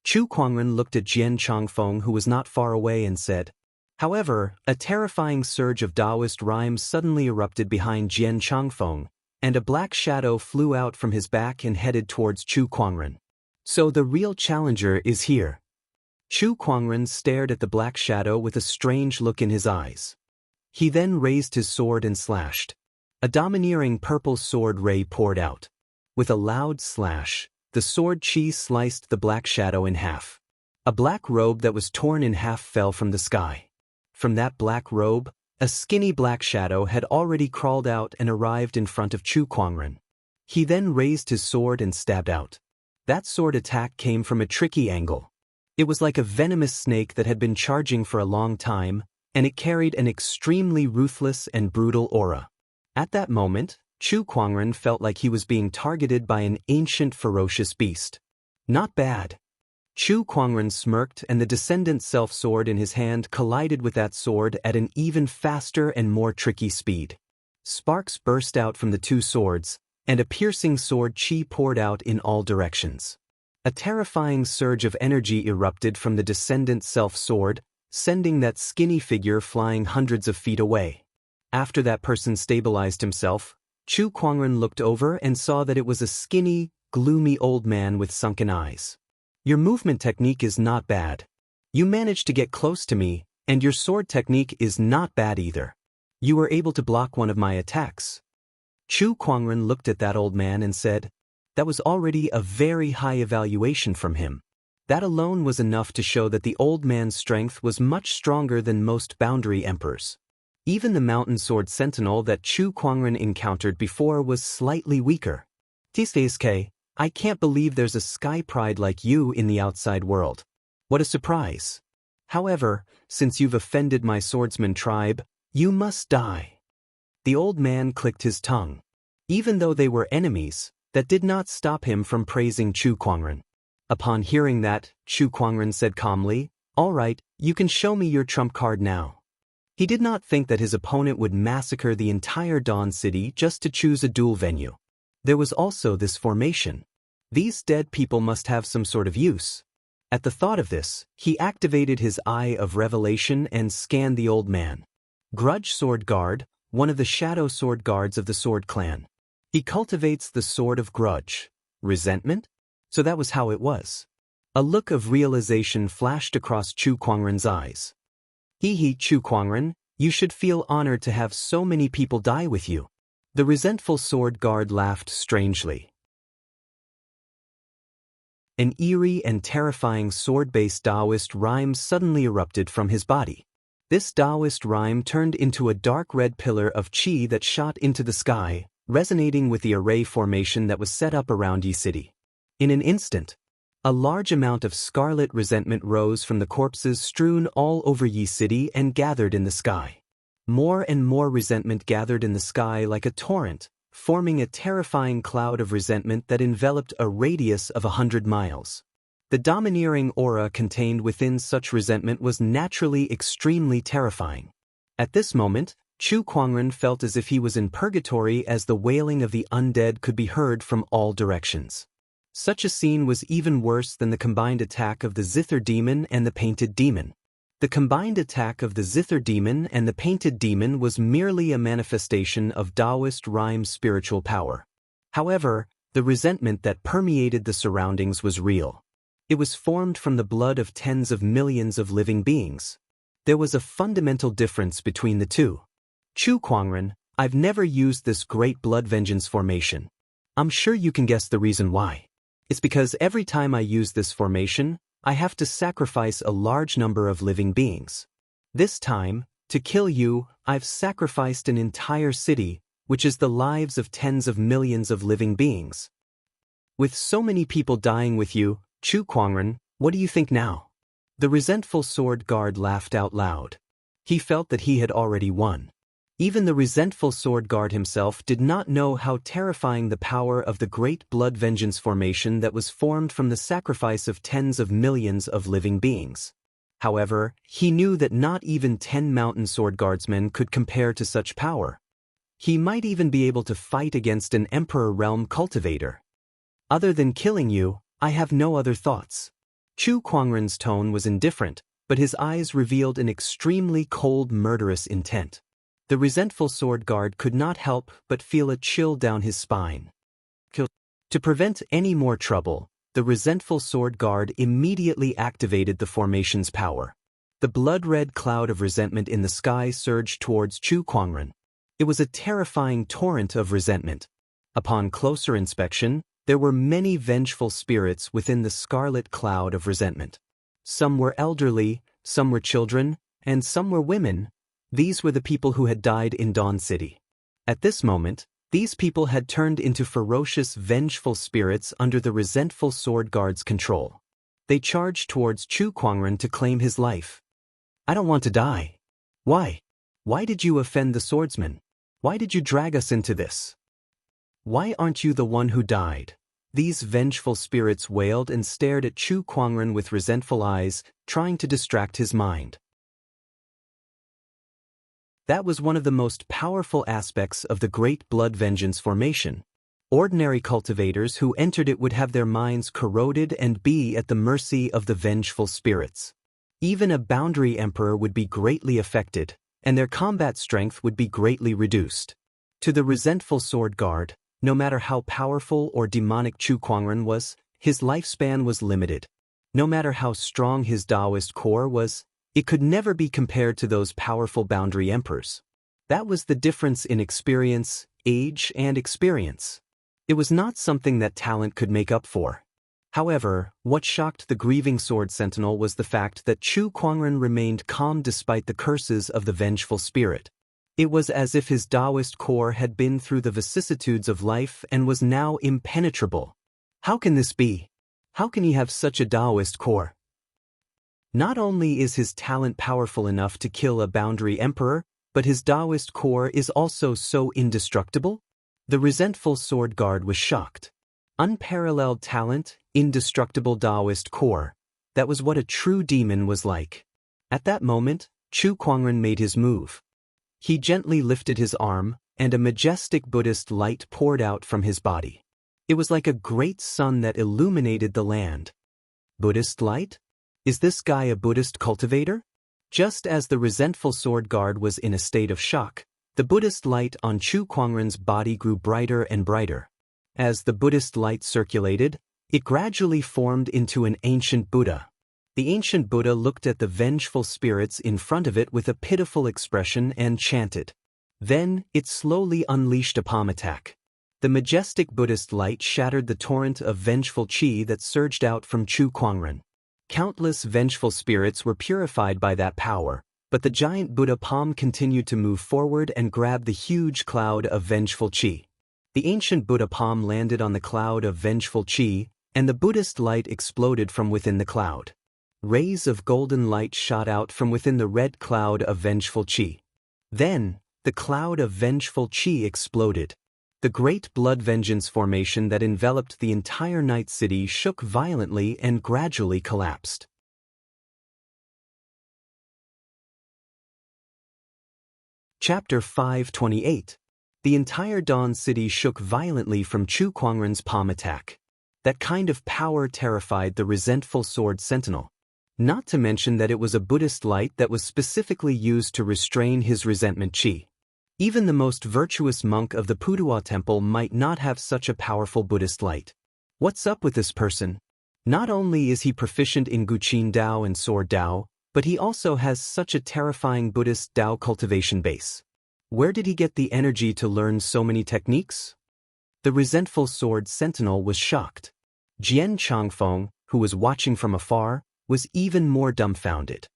Chu Kuangren looked at Jian Changfeng, who was not far away, and said. However, a terrifying surge of Daoist rhymes suddenly erupted behind Jian Changfeng, and a black shadow flew out from his back and headed towards Chu Kuangren. So the real challenger is here. Chu Kuangren stared at the black shadow with a strange look in his eyes. He then raised his sword and slashed. A domineering purple sword ray poured out. With a loud slash, the sword chi sliced the black shadow in half. A black robe that was torn in half fell from the sky. From that black robe, a skinny black shadow had already crawled out and arrived in front of Chu Kuangren. He then raised his sword and stabbed out. That sword attack came from a tricky angle. It was like a venomous snake that had been charging for a long time, and it carried an extremely ruthless and brutal aura. At that moment, Chu Kuangren felt like he was being targeted by an ancient ferocious beast. Not bad. Chu Kuangren smirked, and the descendant self-sword in his hand collided with that sword at an even faster and more tricky speed. Sparks burst out from the two swords, and a piercing sword chi poured out in all directions. A terrifying surge of energy erupted from the descendant self-sword, sending that skinny figure flying hundreds of feet away. After that person stabilized himself, Chu Kuangren looked over and saw that it was a skinny, gloomy old man with sunken eyes. Your movement technique is not bad. You managed to get close to me, and your sword technique is not bad either. You were able to block one of my attacks. Chu Kuangren looked at that old man and said, that was already a very high evaluation from him. That alone was enough to show that the old man's strength was much stronger than most boundary emperors. Even the mountain sword sentinel that Chu Kuangren encountered before was slightly weaker. Tiske, I can't believe there's a sky pride like you in the outside world. What a surprise. However, since you've offended my swordsman tribe, you must die. The old man clicked his tongue. Even though they were enemies, that did not stop him from praising Chu Kuangren. Upon hearing that, Chu Kuangren said calmly, all right, you can show me your trump card now. He did not think that his opponent would massacre the entire Dawn City just to choose a duel venue. There was also this formation. These dead people must have some sort of use. At the thought of this, he activated his Eye of Revelation and scanned the old man. Grudge Sword Guard, one of the Shadow Sword Guards of the Sword Clan. He cultivates the Sword of Grudge. Resentment? So that was how it was. A look of realization flashed across Chu Kuangren's eyes. Chu Kuangren, you should feel honored to have so many people die with you. The resentful sword guard laughed strangely. An eerie and terrifying sword-based Daoist rhyme suddenly erupted from his body. This Daoist rhyme turned into a dark red pillar of qi that shot into the sky, resonating with the array formation that was set up around Yi City. In an instant, a large amount of scarlet resentment rose from the corpses strewn all over Yi City and gathered in the sky. More and more resentment gathered in the sky like a torrent, forming a terrifying cloud of resentment that enveloped a radius of 100 miles. The domineering aura contained within such resentment was naturally extremely terrifying. At this moment, Chu Kuangren felt as if he was in purgatory as the wailing of the undead could be heard from all directions. Such a scene was even worse than the combined attack of the Zither Demon and the Painted Demon. The combined attack of the Zither Demon and the Painted Demon was merely a manifestation of Daoist rhyme's spiritual power. However, the resentment that permeated the surroundings was real. It was formed from the blood of tens of millions of living beings. There was a fundamental difference between the two. Chu Kuangren, I've never used this great blood vengeance formation. I'm sure you can guess the reason why. It's because every time I use this formation, I have to sacrifice a large number of living beings. This time, to kill you, I've sacrificed an entire city, which is the lives of tens of millions of living beings. With so many people dying with you, Chu Kuangren, what do you think now? The resentful sword guard laughed out loud. He felt that he had already won. Even the resentful sword guard himself did not know how terrifying the power of the great blood vengeance formation that was formed from the sacrifice of tens of millions of living beings. However, he knew that not even 10 mountain sword guardsmen could compare to such power. He might even be able to fight against an Emperor Realm cultivator. Other than killing you, I have no other thoughts. Chu Kuangren's tone was indifferent, but his eyes revealed an extremely cold, murderous intent. The resentful sword guard could not help but feel a chill down his spine. To prevent any more trouble, the resentful sword guard immediately activated the formation's power. The blood-red cloud of resentment in the sky surged towards Chu Kuangren. It was a terrifying torrent of resentment. Upon closer inspection, there were many vengeful spirits within the scarlet cloud of resentment. Some were elderly, some were children, and some were women. These were the people who had died in Dawn City. At this moment, these people had turned into ferocious, vengeful spirits under the resentful sword guard's control. They charged towards Chu Kuangren to claim his life. I don't want to die. Why? Why did you offend the swordsman? Why did you drag us into this? Why aren't you the one who died? These vengeful spirits wailed and stared at Chu Kuangren with resentful eyes, trying to distract his mind. That was one of the most powerful aspects of the Great Blood Vengeance formation. Ordinary cultivators who entered it would have their minds corroded and be at the mercy of the vengeful spirits. Even a boundary emperor would be greatly affected, and their combat strength would be greatly reduced. To the resentful sword guard, no matter how powerful or demonic Chu Kuangren was, his lifespan was limited. No matter how strong his Daoist core was, it could never be compared to those powerful boundary emperors. That was the difference in experience, age, and experience. It was not something that talent could make up for. However, what shocked the grieving sword sentinel was the fact that Chu Kuangren remained calm despite the curses of the vengeful spirit. It was as if his Daoist core had been through the vicissitudes of life and was now impenetrable. How can this be? How can he have such a Daoist core? Not only is his talent powerful enough to kill a boundary emperor, but his Daoist core is also so indestructible? The resentful sword guard was shocked. Unparalleled talent, indestructible Daoist core. That was what a true demon was like. At that moment, Chu Kuangren made his move. He gently lifted his arm, and a majestic Buddhist light poured out from his body. It was like a great sun that illuminated the land. Buddhist light? Is this guy a Buddhist cultivator? Just as the resentful sword guard was in a state of shock, the Buddhist light on Chu Kuangren's body grew brighter and brighter. As the Buddhist light circulated, it gradually formed into an ancient Buddha. The ancient Buddha looked at the vengeful spirits in front of it with a pitiful expression and chanted. Then, it slowly unleashed a palm attack. The majestic Buddhist light shattered the torrent of vengeful qi that surged out from Chu Kuangren. Countless vengeful spirits were purified by that power, but the giant Buddha palm continued to move forward and grab the huge cloud of vengeful qi. The ancient Buddha palm landed on the cloud of vengeful qi, and the Buddhist light exploded from within the cloud. Rays of golden light shot out from within the red cloud of vengeful qi. Then, the cloud of vengeful qi exploded. The great blood vengeance formation that enveloped the entire night city shook violently and gradually collapsed. Chapter 528. The entire Dawn City shook violently from Chu Kuangren's palm attack. That kind of power terrified the resentful sword sentinel. Not to mention that it was a Buddhist light that was specifically used to restrain his resentment qi. Even the most virtuous monk of the Puduo temple might not have such a powerful Buddhist light. What's up with this person? Not only is he proficient in Guqin Dao and Sword Dao, but he also has such a terrifying Buddhist Dao cultivation base. Where did he get the energy to learn so many techniques? The resentful sword sentinel was shocked. Jian Changfeng, who was watching from afar, was even more dumbfounded.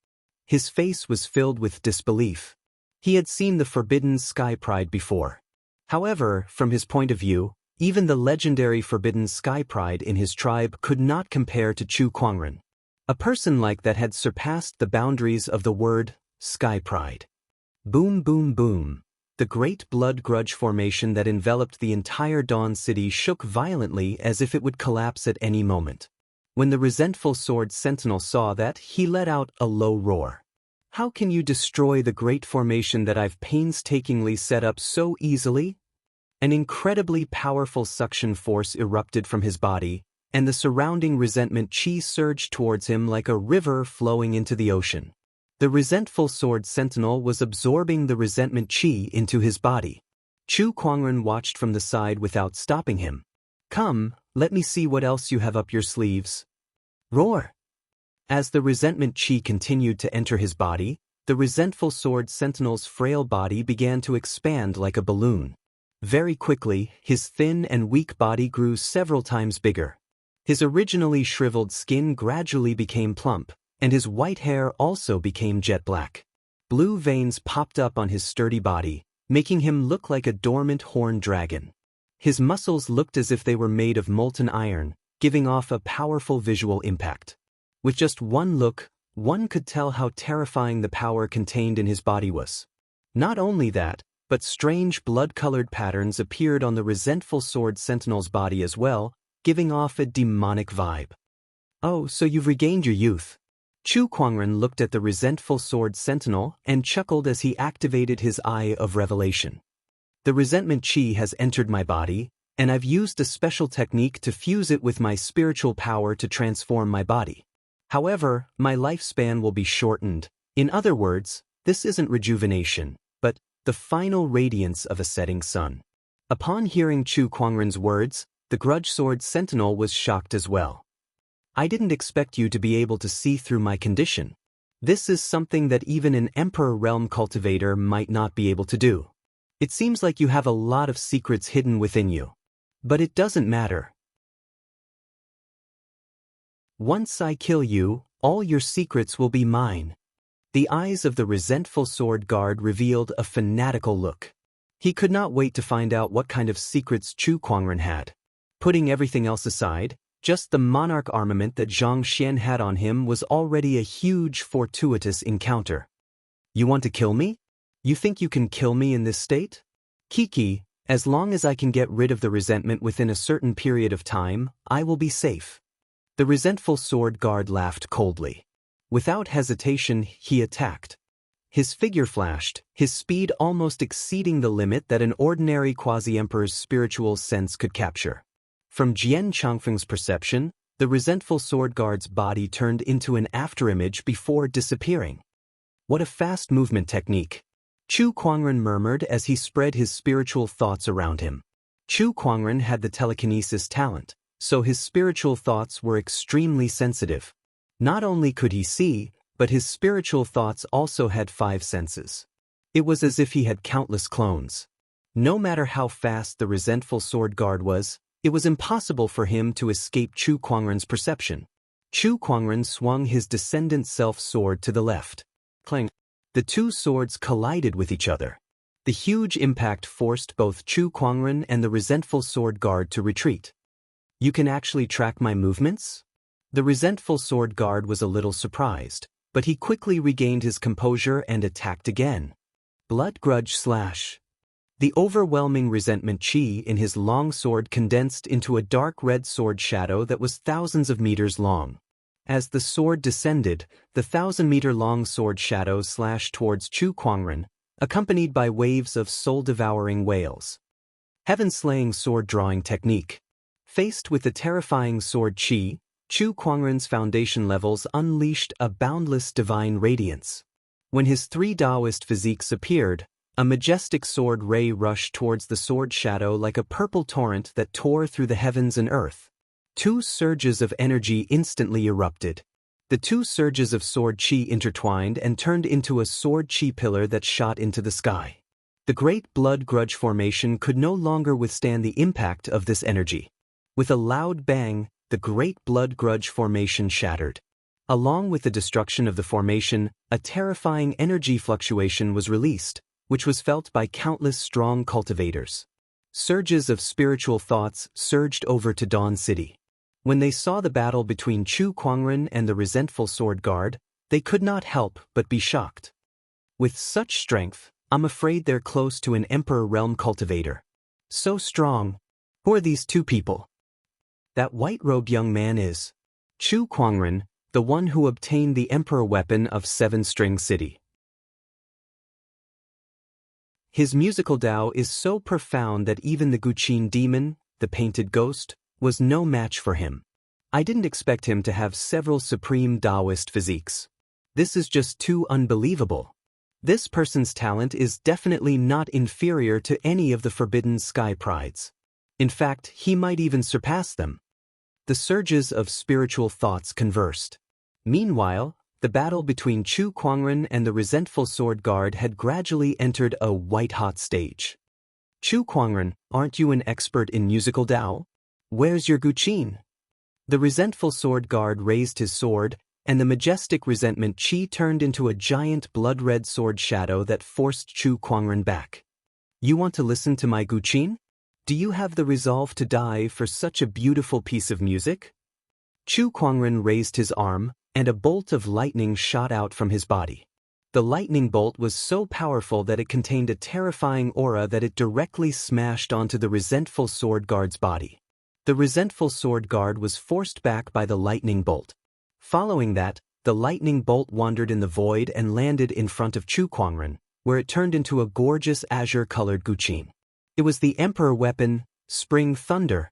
His face was filled with disbelief. He had seen the forbidden Sky Pride before. However, from his point of view, even the legendary forbidden Sky Pride in his tribe could not compare to Chu Kuangren. A person like that had surpassed the boundaries of the word Sky Pride. Boom, boom, boom. The great blood grudge formation that enveloped the entire Dawn City shook violently as if it would collapse at any moment. When the resentful sword sentinel saw that, he let out a low roar. How can you destroy the great formation that I've painstakingly set up so easily? An incredibly powerful suction force erupted from his body, and the surrounding resentment qi surged towards him like a river flowing into the ocean. The resentful sword sentinel was absorbing the resentment qi into his body. Chu Kuangren watched from the side without stopping him. Come, let me see what else you have up your sleeves. Roar! As the resentment qi continued to enter his body, the resentful sword sentinel's frail body began to expand like a balloon. Very quickly, his thin and weak body grew several times bigger. His originally shriveled skin gradually became plump, and his white hair also became jet black. Blue veins popped up on his sturdy body, making him look like a dormant horned dragon. His muscles looked as if they were made of molten iron, giving off a powerful visual impact. With just one look, one could tell how terrifying the power contained in his body was. Not only that, but strange blood-colored patterns appeared on the resentful sword sentinel's body as well, giving off a demonic vibe. Oh, so you've regained your youth. Chu Kuangren looked at the resentful sword sentinel and chuckled as he activated his eye of revelation. The resentment qi has entered my body, and I've used a special technique to fuse it with my spiritual power to transform my body. However, my lifespan will be shortened. In other words, this isn't rejuvenation, but the final radiance of a setting sun. Upon hearing Chu Kuangren's words, the grudge sword sentinel was shocked as well. I didn't expect you to be able to see through my condition. This is something that even an Emperor Realm cultivator might not be able to do. It seems like you have a lot of secrets hidden within you. But it doesn't matter. Once I kill you, all your secrets will be mine. The eyes of the resentful sword guard revealed a fanatical look. He could not wait to find out what kind of secrets Chu Kuangren had. Putting everything else aside, just the monarch armament that Zhang Xian had on him was already a huge fortuitous encounter. You want to kill me? You think you can kill me in this state? Kiki, as long as I can get rid of the resentment within a certain period of time, I will be safe. The resentful sword guard laughed coldly. Without hesitation, he attacked. His figure flashed, his speed almost exceeding the limit that an ordinary quasi-emperor's spiritual sense could capture. From Jian Changfeng's perception, the resentful sword guard's body turned into an afterimage before disappearing. What a fast movement technique! Chu Kuangren murmured as he spread his spiritual thoughts around him. Chu Kuangren had the telekinesis talent, so his spiritual thoughts were extremely sensitive. Not only could he see, but his spiritual thoughts also had 5 senses. It was as if he had countless clones. No matter how fast the resentful sword guard was, it was impossible for him to escape Chu Kuangren's perception. Chu Kuangren swung his descendant self-sword to the left. Clang! The two swords collided with each other. The huge impact forced both Chu Kuangren and the resentful sword guard to retreat. You can actually track my movements? The resentful sword guard was a little surprised, but he quickly regained his composure and attacked again. Blood grudge slash. The overwhelming resentment chi in his long sword condensed into a dark red sword shadow that was thousands of meters long. As the sword descended, the 1,000-meter-long sword shadow slashed towards Chu Kuangren, accompanied by waves of soul-devouring wails. Heaven-slaying sword-drawing technique. Faced with the terrifying sword chi, Chu Kuangren's foundation levels unleashed a boundless divine radiance. When his 3 Daoist physiques appeared, a majestic sword ray rushed towards the sword shadow like a purple torrent that tore through the heavens and earth. 2 surges of energy instantly erupted. The 2 surges of sword chi intertwined and turned into a sword chi pillar that shot into the sky. The great blood grudge formation could no longer withstand the impact of this energy. With a loud bang, the great blood grudge formation shattered. Along with the destruction of the formation, a terrifying energy fluctuation was released, which was felt by countless strong cultivators. Surges of spiritual thoughts surged over to Dawn City. When they saw the battle between Chu Kuangren and the resentful sword guard, they could not help but be shocked. With such strength, I'm afraid they're close to an Emperor Realm cultivator. So strong. Who are these 2 people? That white-robed young man is Chu Kuangren, the one who obtained the Emperor weapon of 7-String City. His musical Dao is so profound that even the Guqin demon, the painted ghost, was no match for him. I didn't expect him to have several supreme Daoist physiques. This is just too unbelievable. This person's talent is definitely not inferior to any of the forbidden sky prides. In fact, he might even surpass them. The surges of spiritual thoughts conversed. Meanwhile, the battle between Chu Kuangren and the resentful sword guard had gradually entered a white-hot stage. Chu Kuangren, aren't you an expert in musical Dao? Where's your Guqin? The resentful sword guard raised his sword, and the majestic resentment chi turned into a giant blood-red sword shadow that forced Chu Kuangren back. You want to listen to my Guqin? Do you have the resolve to die for such a beautiful piece of music? Chu Kuangren raised his arm, and a bolt of lightning shot out from his body. The lightning bolt was so powerful that it contained a terrifying aura that it directly smashed onto the resentful sword guard's body. The resentful sword guard was forced back by the lightning bolt. Following that, the lightning bolt wandered in the void and landed in front of Chu Kuangren, where it turned into a gorgeous azure-colored Guqin. It was the Emperor weapon, Spring Thunder.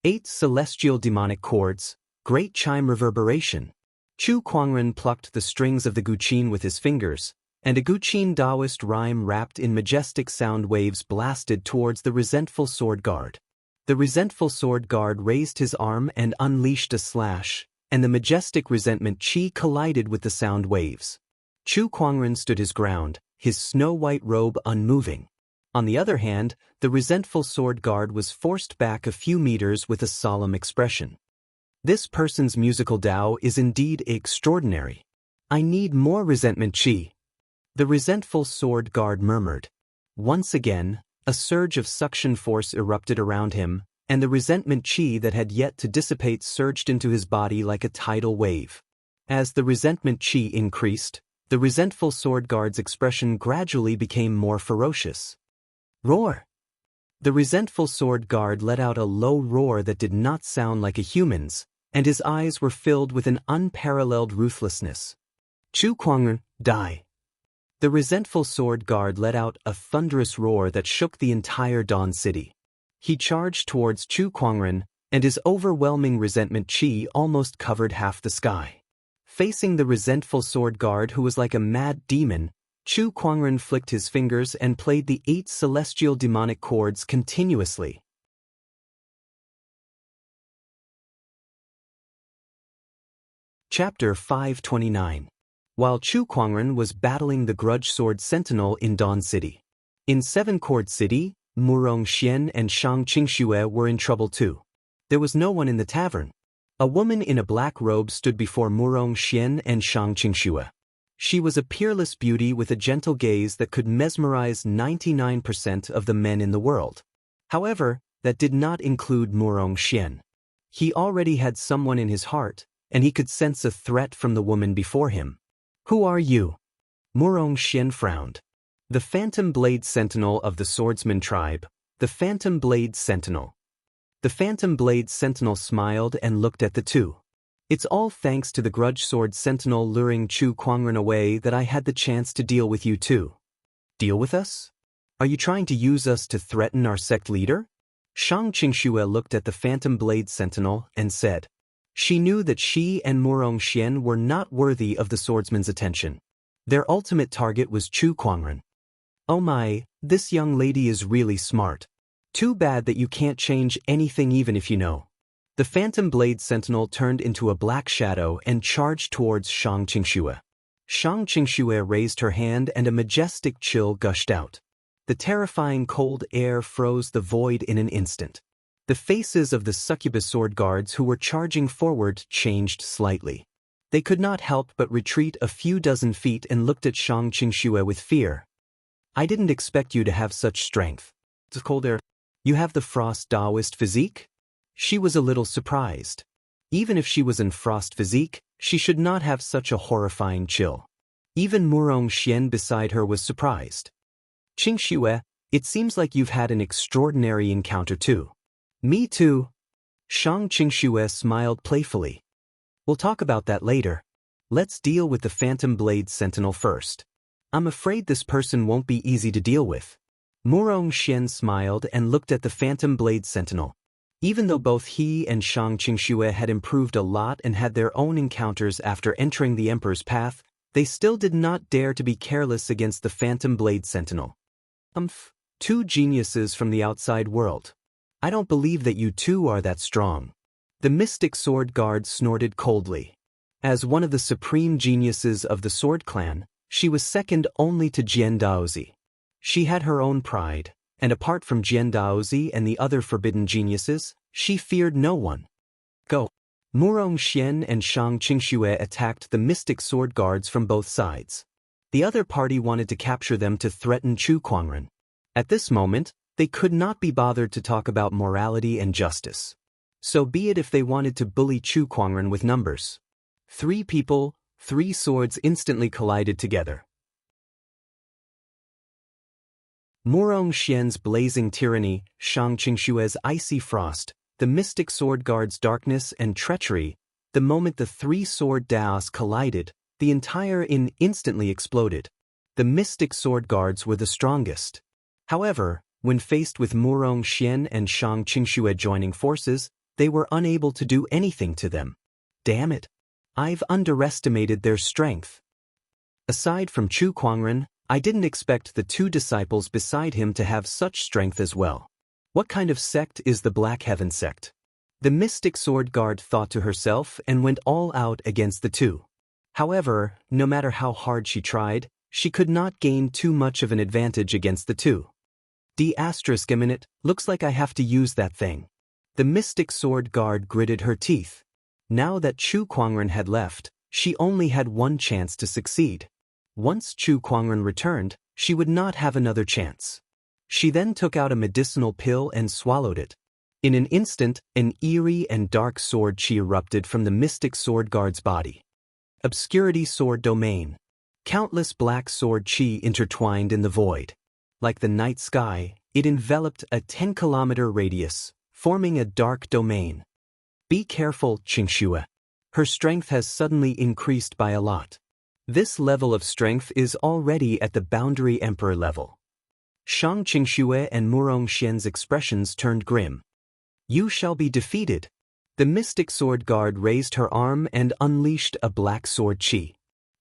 8 celestial demonic chords, great chime reverberation. Chu Kuangren plucked the strings of the Guqin with his fingers, and a Guqin Daoist rhyme wrapped in majestic sound waves blasted towards the resentful sword guard. The resentful sword guard raised his arm and unleashed a slash, and the majestic resentment chi collided with the sound waves. Chu Kuangren stood his ground, his snow-white robe unmoving. On the other hand, the resentful sword guard was forced back a few meters with a solemn expression. This person's musical Dao is indeed extraordinary. I need more resentment chi. The resentful sword guard murmured. Once again, a surge of suction force erupted around him, and the resentment chi that had yet to dissipate surged into his body like a tidal wave. As the resentment chi increased, the resentful sword guard's expression gradually became more ferocious. Roar! The resentful sword guard let out a low roar that did not sound like a human's, and his eyes were filled with an unparalleled ruthlessness. Chu Kuangren, die! The resentful sword guard let out a thunderous roar that shook the entire Dawn City. He charged towards Chu Kuangren, and his overwhelming resentment chi almost covered half the sky. Facing the resentful sword guard who was like a mad demon, Chu Kuangren flicked his fingers and played the 8 celestial demonic chords continuously. Chapter 529. While Chu Kuangren was battling the Grudge Sword Sentinel in Dawn City. In Seven Chord City, Wuxia and Xianxia were in trouble too. There was no one in the tavern. A woman in a black robe stood before Wuxia and Xianxia. She was a peerless beauty with a gentle gaze that could mesmerize 99% of the men in the world. However, that did not include Wuxia. He already had someone in his heart, and he could sense a threat from the woman before him. Who are you? Wuxia frowned. The Phantom Blade Sentinel of the Swordsman tribe, the Phantom Blade Sentinel. The Phantom Blade Sentinel smiled and looked at the two. It's all thanks to the Grudge Sword Sentinel luring Chu Kuangren away that I had the chance to deal with you too. Deal with us? Are you trying to use us to threaten our sect leader? Xianxia looked at the Phantom Blade Sentinel and said. She knew that she and Wuxia were not worthy of the swordsman's attention. Their ultimate target was Chu Kuangren. Oh my, this young lady is really smart. Too bad that you can't change anything even if you know. The Phantom Blade Sentinel turned into a black shadow and charged towards Xianxia. Xianxia raised her hand and a majestic chill gushed out. The terrifying cold air froze the void in an instant. The faces of the succubus sword guards who were charging forward changed slightly. They could not help but retreat a few dozen feet and looked at Xianxia with fear. I didn't expect you to have such strength. It's cold air. You have the frost Daoist physique? She was a little surprised. Even if she was in frost physique, she should not have such a horrifying chill. Even Wuxia beside her was surprised. Xianxia, it seems like you've had an extraordinary encounter too. Me too. Xianxia smiled playfully. We'll talk about that later. Let's deal with the Phantom Blade Sentinel first. I'm afraid this person won't be easy to deal with. Wuxia smiled and looked at the Phantom Blade Sentinel. Even though both he and Xianxia had improved a lot and had their own encounters after entering the Emperor's path, they still did not dare to be careless against the Phantom Blade Sentinel. Two geniuses from the outside world. I don't believe that you two are that strong. The mystic sword guard snorted coldly. As one of the supreme geniuses of the Sword Clan, she was second only to Jian Daozi. She had her own pride, and apart from Jian Daozi and the other forbidden geniuses, she feared no one. Go! Wuxia and Xianxia attacked the mystic sword guards from both sides. The other party wanted to capture them to threaten Chu Kuangren. At this moment, they could not be bothered to talk about morality and justice. So be it if they wanted to bully Chu Kuangren with numbers. 3 people, 3 swords instantly collided together. Wuxia's blazing tyranny, Xianxia's icy frost, the mystic sword guard's darkness and treachery. The moment the 3 sword Daos collided, the entire inn instantly exploded. The mystic sword guards were the strongest. However, when faced with Wuxia and Xianxia joining forces, they were unable to do anything to them. Damn it! I've underestimated their strength. Aside from Chu Kuangren, I didn't expect the 2 disciples beside him to have such strength as well. What kind of sect is the Black Heaven sect? The mystic sword guard thought to herself and went all out against the two. However, no matter how hard she tried, she could not gain too much of an advantage against the two. **, looks like I have to use that thing. The mystic sword guard gritted her teeth. Now that Chu Kuangren had left, she only had one chance to succeed. Once Chu Kuangren returned, she would not have another chance. She then took out a medicinal pill and swallowed it. In an instant, an eerie and dark sword chi erupted from the mystic sword guard's body. Obscurity sword domain. Countless black sword chi intertwined in the void. Like the night sky, it enveloped a 10-kilometer radius, forming a dark domain. Be careful, Xianxia. Her strength has suddenly increased by a lot. This level of strength is already at the boundary emperor level. Shang Xianxia and Murong Xian's expressions turned grim. You shall be defeated. The mystic sword guard raised her arm and unleashed a black sword chi.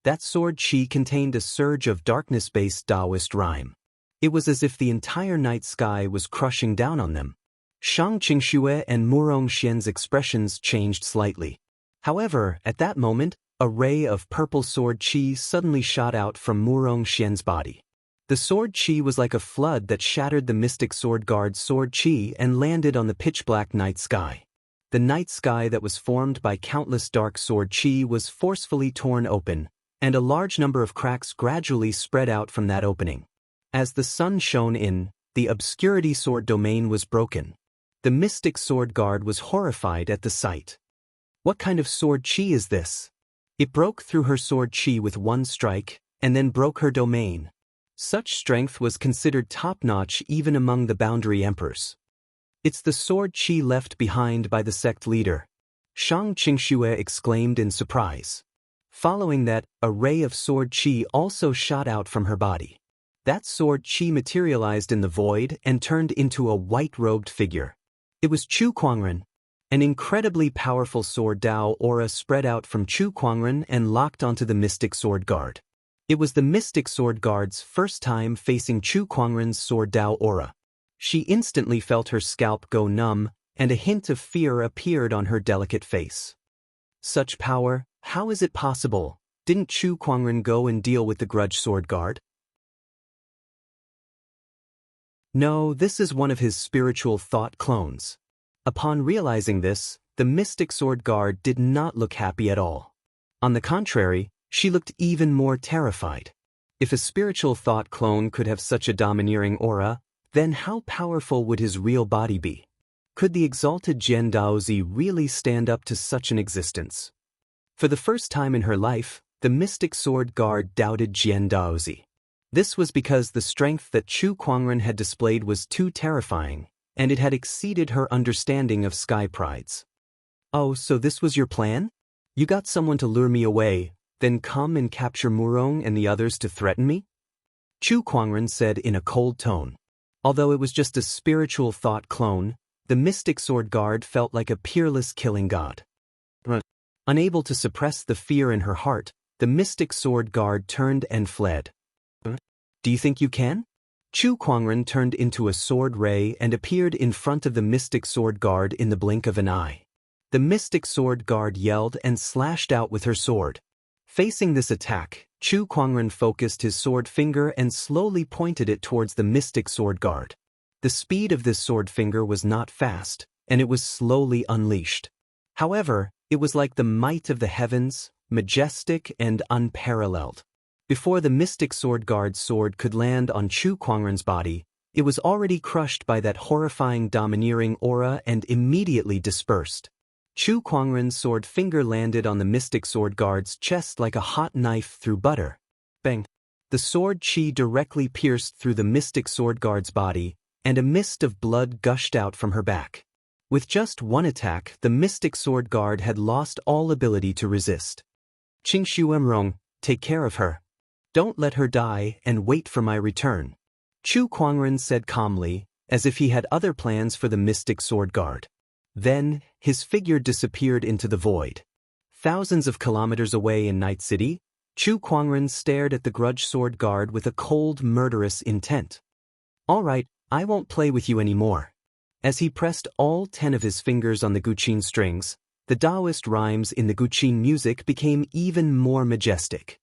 That sword chi contained a surge of darkness-based Daoist rhyme. It was as if the entire night sky was crushing down on them. Shang Xianxia and Murong Xian's expressions changed slightly. However, at that moment, a ray of purple sword chi suddenly shot out from Murong Xian's body. The sword chi was like a flood that shattered the mystic sword guard's sword chi and landed on the pitch-black night sky. The night sky that was formed by countless dark sword chi was forcefully torn open, and a large number of cracks gradually spread out from that opening. As the sun shone in, the obscurity sword domain was broken. The mystic sword guard was horrified at the sight. What kind of sword chi is this? It broke through her sword chi with one strike, and then broke her domain. Such strength was considered top-notch even among the boundary emperors. It's the sword chi left behind by the sect leader. Shang Xianxia exclaimed in surprise. Following that, a ray of sword chi also shot out from her body. That sword chi materialized in the void and turned into a white-robed figure. It was Chu Kuangren. An incredibly powerful sword Dao aura spread out from Chu Kuangren and locked onto the mystic sword guard. It was the mystic sword guard's first time facing Chu Kuangren's sword Dao aura. She instantly felt her scalp go numb, and a hint of fear appeared on her delicate face. Such power, how is it possible? Didn't Chu Kuangren go and deal with the grudge sword guard? No, this is one of his spiritual thought clones. Upon realizing this, the mystic sword guard did not look happy at all. On the contrary, she looked even more terrified. If a spiritual thought clone could have such a domineering aura, then how powerful would his real body be? Could the exalted Jian Daozi really stand up to such an existence? For the first time in her life, the mystic sword guard doubted Jian Daozi. This was because the strength that Chu Kuangren had displayed was too terrifying, and it had exceeded her understanding of sky prides. Oh, so this was your plan? You got someone to lure me away, then come and capture Murong and the others to threaten me? Chu Kuangren said in a cold tone. Although it was just a spiritual thought clone, the mystic sword guard felt like a peerless killing god. Unable to suppress the fear in her heart, the mystic sword guard turned and fled. Do you think you can? Chu Kuangren turned into a sword ray and appeared in front of the mystic sword guard in the blink of an eye. The mystic sword guard yelled and slashed out with her sword. Facing this attack, Chu Kuangren focused his sword finger and slowly pointed it towards the mystic sword guard. The speed of this sword finger was not fast, and it was slowly unleashed. However, it was like the might of the heavens, majestic and unparalleled. Before the mystic sword guard's sword could land on Chu Kuangren's body, it was already crushed by that horrifying domineering aura and immediately dispersed. Chu Kuangren's sword finger landed on the mystic sword guard's chest like a hot knife through butter. Bang! The sword chi directly pierced through the mystic sword guard's body, and a mist of blood gushed out from her back. With just one attack, the mystic sword guard had lost all ability to resist. Xianxia, take care of her. Don't let her die and wait for my return. Chu Kuangren said calmly, as if he had other plans for the mystic sword guard. Then, his figure disappeared into the void. Thousands of kilometers away in Night City, Chu Kuangren stared at the grudge sword guard with a cold, murderous intent. All right, I won't play with you anymore. As he pressed all 10 of his fingers on the guqin strings, the Daoist rhymes in the guqin music became even more majestic.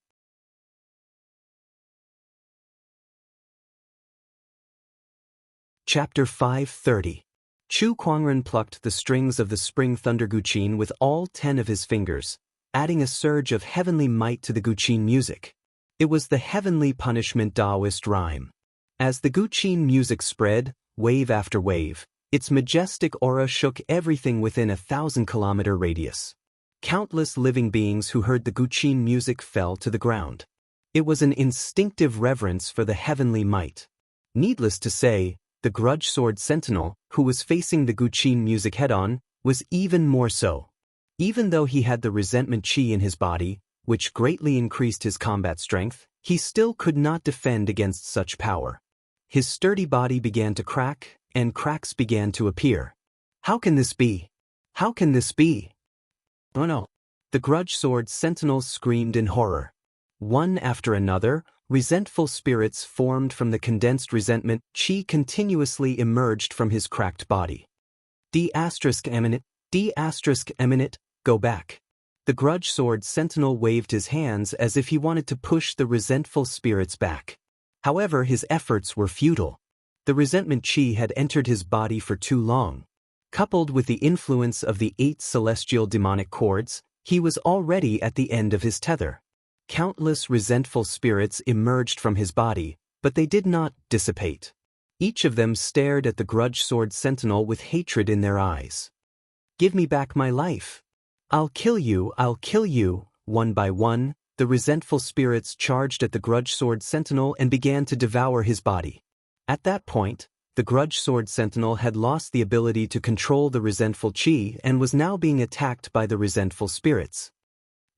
Chapter 530. Chu Kuangren plucked the strings of the spring thunder guqin with all 10 of his fingers, adding a surge of heavenly might to the guqin music. It was the heavenly punishment Daoist rhyme. As the guqin music spread, wave after wave, its majestic aura shook everything within a 1,000-kilometer radius. Countless living beings who heard the guqin music fell to the ground. It was an instinctive reverence for the heavenly might. Needless to say, the grudge sword sentinel, who was facing the guqin music head-on, was even more so. Even though he had the resentment chi in his body, which greatly increased his combat strength, he still could not defend against such power. His sturdy body began to crack, and cracks began to appear. How can this be? How can this be? Oh no! The grudge sword sentinels screamed in horror. One after another, resentful spirits formed from the condensed resentment chi continuously emerged from his cracked body. D*eminent, D*eminent, go back. The grudge sword sentinel waved his hands as if he wanted to push the resentful spirits back. However, his efforts were futile. The resentment chi had entered his body for too long. Coupled with the influence of the 8 celestial demonic cords, he was already at the end of his tether. Countless resentful spirits emerged from his body, but they did not dissipate. Each of them stared at the grudge sword sentinel with hatred in their eyes. Give me back my life. I'll kill you, I'll kill you. One by one, the resentful spirits charged at the grudge sword sentinel and began to devour his body. At that point, the grudge sword sentinel had lost the ability to control the resentful chi and was now being attacked by the resentful spirits.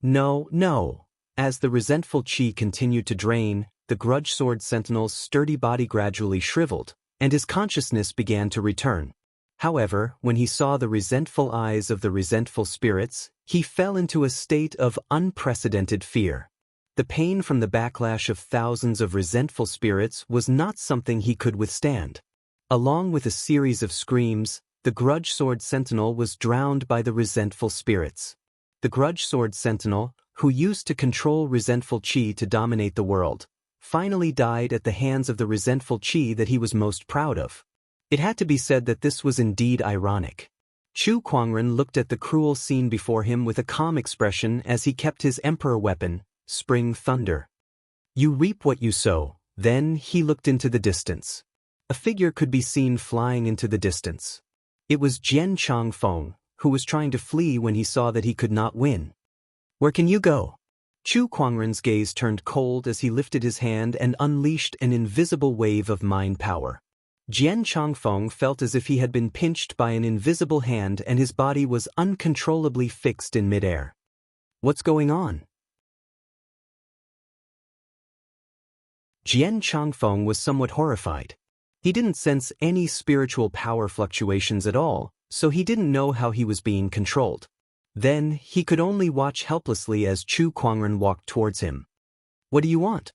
No, no. As the resentful chi continued to drain, the grudge sword sentinel's sturdy body gradually shriveled, and his consciousness began to return. However, when he saw the resentful eyes of the resentful spirits, he fell into a state of unprecedented fear. The pain from the backlash of thousands of resentful spirits was not something he could withstand. Along with a series of screams, the grudge sword sentinel was drowned by the resentful spirits. The grudge sword sentinel, who used to control resentful chi to dominate the world, finally died at the hands of the resentful chi that he was most proud of. It had to be said that this was indeed ironic. Chu Kuangren looked at the cruel scene before him with a calm expression as he kept his emperor weapon, Spring Thunder. You reap what you sow. Then he looked into the distance. A figure could be seen flying into the distance. It was Jian Changfeng, who was trying to flee when he saw that he could not win. Where can you go? Chu Kuangren's gaze turned cold as he lifted his hand and unleashed an invisible wave of mind power. Jian Changfeng felt as if he had been pinched by an invisible hand and his body was uncontrollably fixed in midair. What's going on? Jian Changfeng was somewhat horrified. He didn't sense any spiritual power fluctuations at all, so he didn't know how he was being controlled. Then, he could only watch helplessly as Chu Kuangren walked towards him. What do you want?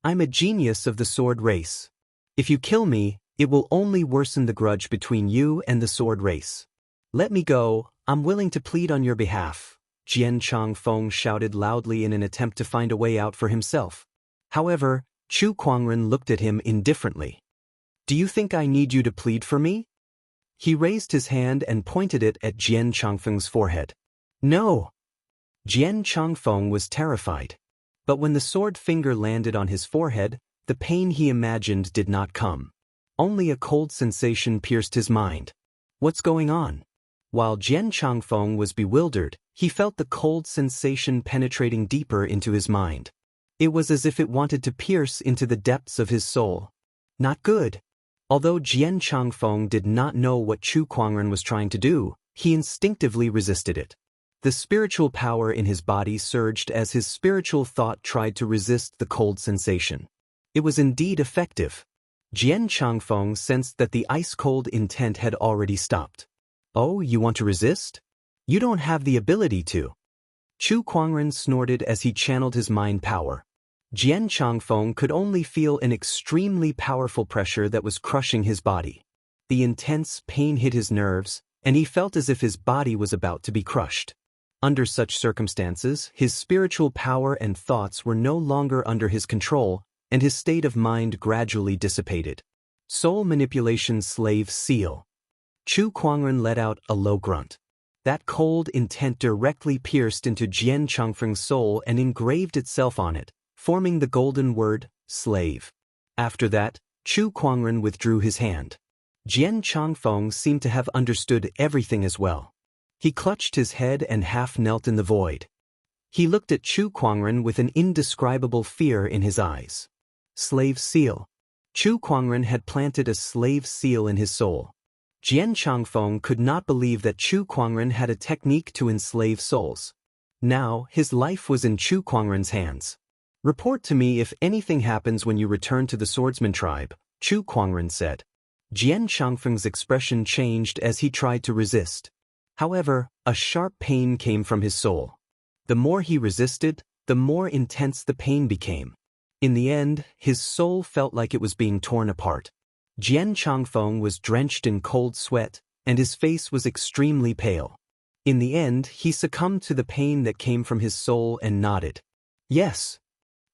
I'm a genius of the sword race. If you kill me, it will only worsen the grudge between you and the sword race. Let me go, I'm willing to plead on your behalf, Jian Changfeng shouted loudly in an attempt to find a way out for himself. However, Chu Kuangren looked at him indifferently. Do you think I need you to plead for me? He raised his hand and pointed it at Jian Changfeng's forehead. No! Jian Changfeng was terrified. But when the sword finger landed on his forehead, the pain he imagined did not come. Only a cold sensation pierced his mind. What's going on? While Jian Changfeng was bewildered, he felt the cold sensation penetrating deeper into his mind. It was as if it wanted to pierce into the depths of his soul. Not good. Although Jian Changfeng did not know what Chu Kuangren was trying to do, he instinctively resisted it. The spiritual power in his body surged as his spiritual thought tried to resist the cold sensation. It was indeed effective. Jian Changfeng sensed that the ice-cold intent had already stopped. Oh, you want to resist? You don't have the ability to. Chu Kuangren snorted as he channeled his mind power. Jian Changfeng could only feel an extremely powerful pressure that was crushing his body. The intense pain hit his nerves, and he felt as if his body was about to be crushed. Under such circumstances, his spiritual power and thoughts were no longer under his control, and his state of mind gradually dissipated. Soul manipulation slave seal. Chu Kuangren let out a low grunt. That cold intent directly pierced into Jian Changfeng's soul and engraved itself on it, forming the golden word, slave. After that, Chu Kuangren withdrew his hand. Jian Changfeng seemed to have understood everything as well. He clutched his head and half knelt in the void. He looked at Chu Kuangren with an indescribable fear in his eyes. Slave seal. Chu Kuangren had planted a slave seal in his soul. Jian Changfeng could not believe that Chu Kuangren had a technique to enslave souls. Now, his life was in Chu Kuangren's hands. Report to me if anything happens when you return to the swordsman tribe, Chu Kuangren said. Jian Changfeng's expression changed as he tried to resist. However, a sharp pain came from his soul. The more he resisted, the more intense the pain became. In the end, his soul felt like it was being torn apart. Jian Changfeng was drenched in cold sweat, and his face was extremely pale. In the end, he succumbed to the pain that came from his soul and nodded. Yes.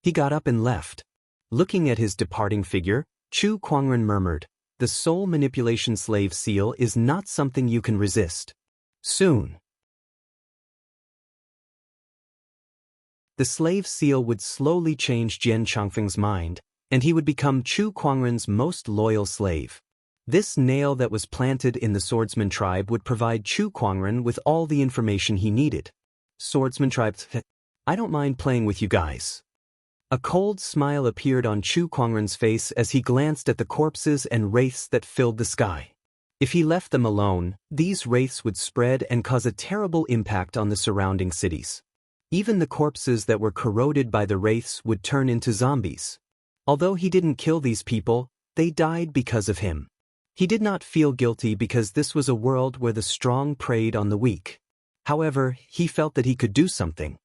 He got up and left. Looking at his departing figure, Chu Kuangren murmured, "The soul manipulation slave seal is not something you can resist. Soon." The slave seal would slowly change Jian Changfeng's mind, and he would become Chu Kuangren's most loyal slave. This nail that was planted in the swordsman tribe would provide Chu Kuangren with all the information he needed. Swordsman tribe, I don't mind playing with you guys. A cold smile appeared on Chu Kuangren's face as he glanced at the corpses and wraiths that filled the sky. If he left them alone, these wraiths would spread and cause a terrible impact on the surrounding cities. Even the corpses that were corroded by the wraiths would turn into zombies. Although he didn't kill these people, they died because of him. He did not feel guilty because this was a world where the strong preyed on the weak. However, he felt that he could do something.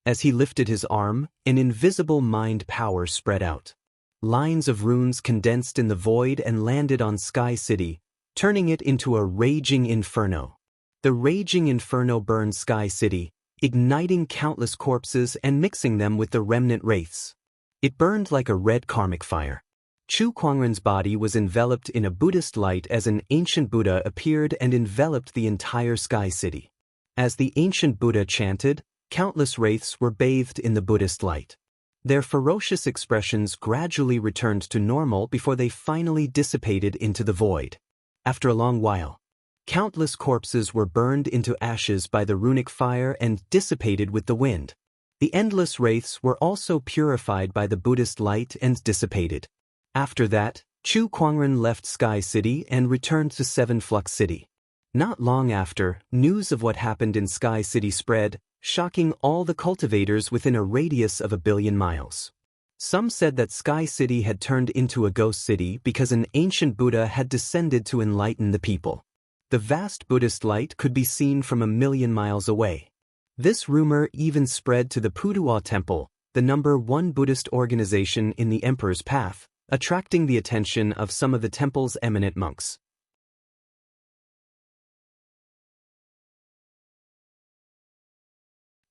As he lifted his arm, an invisible mind power spread out. Lines of runes condensed in the void and landed on Sky City, turning it into a raging inferno. The raging inferno burned Sky City, igniting countless corpses and mixing them with the remnant wraiths. It burned like a red karmic fire. Chu Kuangren's body was enveloped in a Buddhist light as an ancient Buddha appeared and enveloped the entire Sky City. As the ancient Buddha chanted, countless wraiths were bathed in the Buddhist light. Their ferocious expressions gradually returned to normal before they finally dissipated into the void. After a long while, countless corpses were burned into ashes by the runic fire and dissipated with the wind. The endless wraiths were also purified by the Buddhist light and dissipated. After that, Chu Kuangren left Sky City and returned to Seven Flux City. Not long after, news of what happened in Sky City spread, shocking all the cultivators within a radius of 1 billion miles. Some said that Sky City had turned into a ghost city because an ancient Buddha had descended to enlighten the people. The vast Buddhist light could be seen from 1 million miles away. This rumor even spread to the Puduwa Temple, the #1 Buddhist organization in the Emperor's Path, attracting the attention of some of the temple's eminent monks.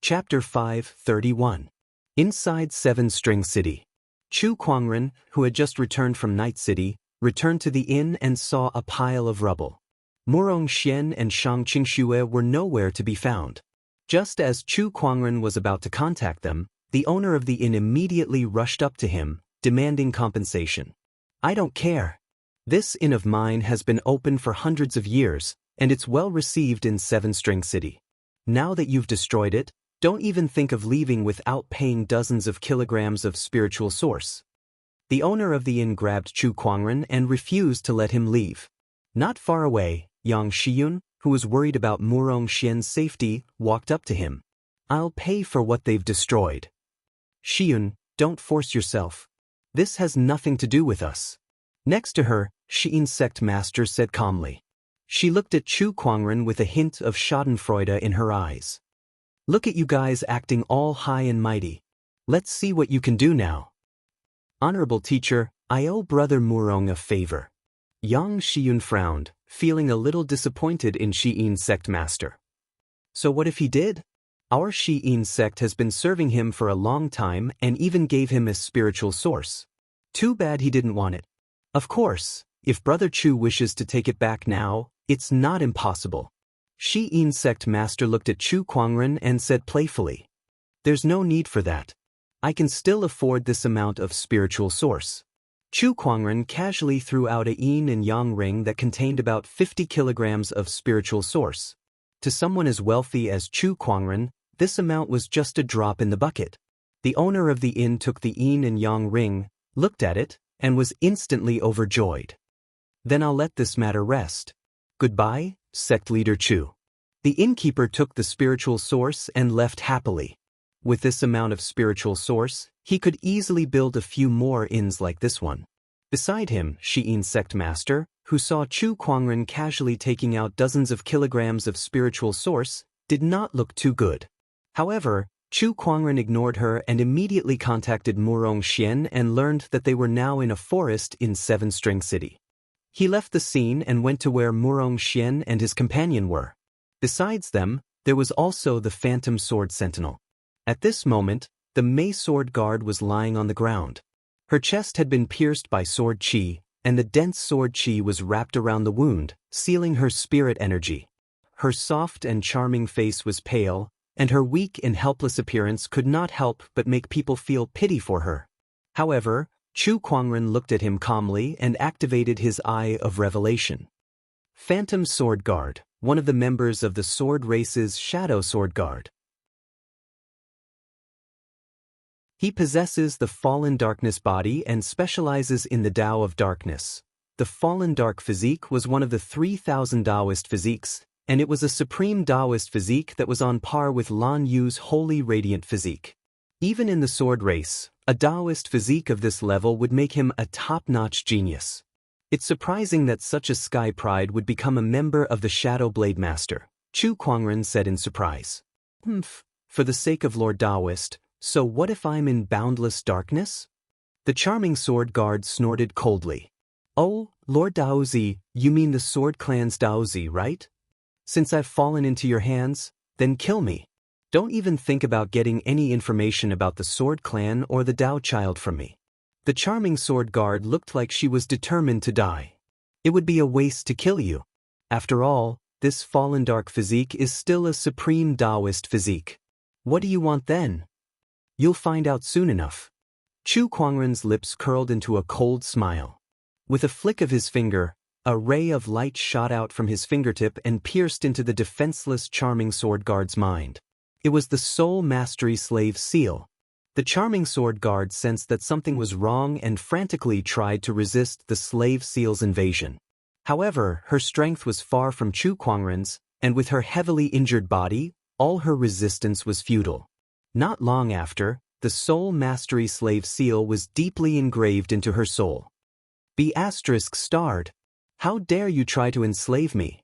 Chapter 5:31. Inside Seven String City. Chu Kuangren, who had just returned from Night City, returned to the inn and saw a pile of rubble. Murong Xian and Shang Qingxue were nowhere to be found. Just as Chu Kuangren was about to contact them, the owner of the inn immediately rushed up to him, demanding compensation. "I don't care. This inn of mine has been open for hundreds of years, and it's well received in Seven String City. Now that you've destroyed it, don't even think of leaving without paying dozens of kilograms of spiritual source." The owner of the inn grabbed Chu Kuangren and refused to let him leave. Not far away, Yang Xiyun, who was worried about Murong Xian's safety, walked up to him. "I'll pay for what they've destroyed." "Xiyun, don't force yourself. This has nothing to do with us." Next to her, Xi'in's sect master said calmly. She looked at Chu Kuangren with a hint of schadenfreude in her eyes. "Look at you guys acting all high and mighty. Let's see what you can do now." "Honorable teacher, I owe Brother Murong a favor." Yang Xiyun frowned. feeling a little disappointed in Xi'in's sect master. So what if he did? Our Xi'in sect has been serving him for a long time and even gave him a spiritual source. Too bad he didn't want it. Of course, if Brother Chu wishes to take it back now, it's not impossible. Xi'in sect master looked at Chu Kuangren and said playfully, "There's no need for that. I can still afford this amount of spiritual source." Chu Kuangren casually threw out a yin and yang ring that contained about 50 kilograms of spiritual source. To someone as wealthy as Chu Kuangren, this amount was just a drop in the bucket. The owner of the inn took the yin and yang ring, looked at it, and was instantly overjoyed. "Then I'll let this matter rest. Goodbye, sect leader Chu." The innkeeper took the spiritual source and left happily. With this amount of spiritual source, he could easily build a few more inns like this one. Beside him, Xi'in sect master, who saw Chu Kuangren casually taking out dozens of kilograms of spiritual source, did not look too good. However, Chu Kuangren ignored her and immediately contacted Murong Xian and learned that they were now in a forest in Seven String City. He left the scene and went to where Murong Xian and his companion were. Besides them, there was also the Phantom Sword Sentinel. At this moment, the Mei Sword Guard was lying on the ground. Her chest had been pierced by sword qi, and the dense sword qi was wrapped around the wound, sealing her spirit energy. Her soft and charming face was pale, and her weak and helpless appearance could not help but make people feel pity for her. However, Chu Kuangren looked at him calmly and activated his Eye of Revelation. Phantom Sword Guard, one of the members of the Sword Race's Shadow Sword Guard. He possesses the Fallen Darkness body and specializes in the Tao of Darkness. The Fallen Dark physique was one of the 3,000 Daoist physiques, and it was a supreme Daoist physique that was on par with Lan Yu's Holy Radiant physique. Even in the Sword Race, a Daoist physique of this level would make him a top-notch genius. It's surprising that such a Sky Pride would become a member of the Shadow Blade Master, Chu Kuangren said in surprise. For the sake of Lord Daoist, so what if I'm in boundless darkness? The charming sword guard snorted coldly. Oh, Lord Daozi, you mean the sword clan's Daozi, right? Since I've fallen into your hands, then kill me. Don't even think about getting any information about the sword clan or the Dao child from me. The charming sword guard looked like she was determined to die. It would be a waste to kill you. After all, this fallen dark physique is still a supreme Daoist physique. What do you want then? You'll find out soon enough. Chu Kuangren's lips curled into a cold smile. With a flick of his finger, a ray of light shot out from his fingertip and pierced into the defenseless charming sword guard's mind. It was the Soul Mastery Slave Seal. The charming sword guard sensed that something was wrong and frantically tried to resist the slave seal's invasion. However, her strength was far from Chu Kuangren's, and with her heavily injured body, all her resistance was futile. Not long after, the Soul Mastery Slave Seal was deeply engraved into her soul. Be *starred. How dare you try to enslave me?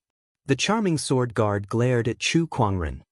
The charming sword guard glared at Chu Kuangren.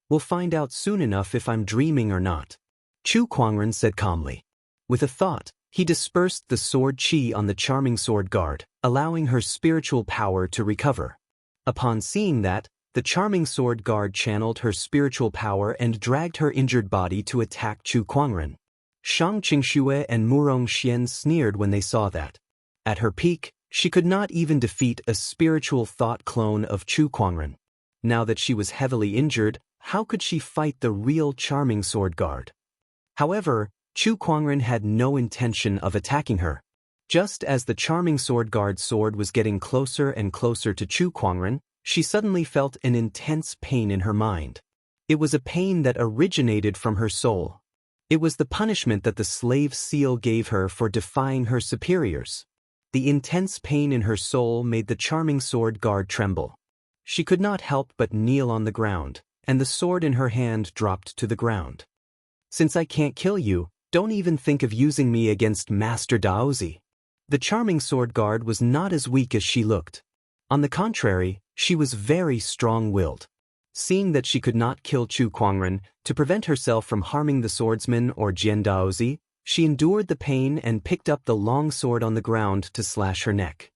We'll find out soon enough if I'm dreaming or not. Chu Kuangren said calmly. With a thought, he dispersed the sword qi on the charming sword guard, allowing her spiritual power to recover. Upon seeing that, the charming sword guard channeled her spiritual power and dragged her injured body to attack Chu Kuangren. Shang Qingxue and Murong Xian sneered when they saw that. At her peak, she could not even defeat a spiritual thought clone of Chu Kuangren. Now that she was heavily injured, how could she fight the real charming sword guard? However, Chu Kuangren had no intention of attacking her. Just as the charming sword guard's sword was getting closer and closer to Chu Kuangren, she suddenly felt an intense pain in her mind. It was a pain that originated from her soul. It was the punishment that the slave seal gave her for defying her superiors. The intense pain in her soul made the charming sword guard tremble. She could not help but kneel on the ground, and the sword in her hand dropped to the ground. Since I can't kill you, don't even think of using me against Master Daozi. The charming sword guard was not as weak as she looked. On the contrary, she was very strong-willed. Seeing that she could not kill Chu Kuangren, to prevent herself from harming the swordsman or Jian Daozi, she endured the pain and picked up the long sword on the ground to slash her neck.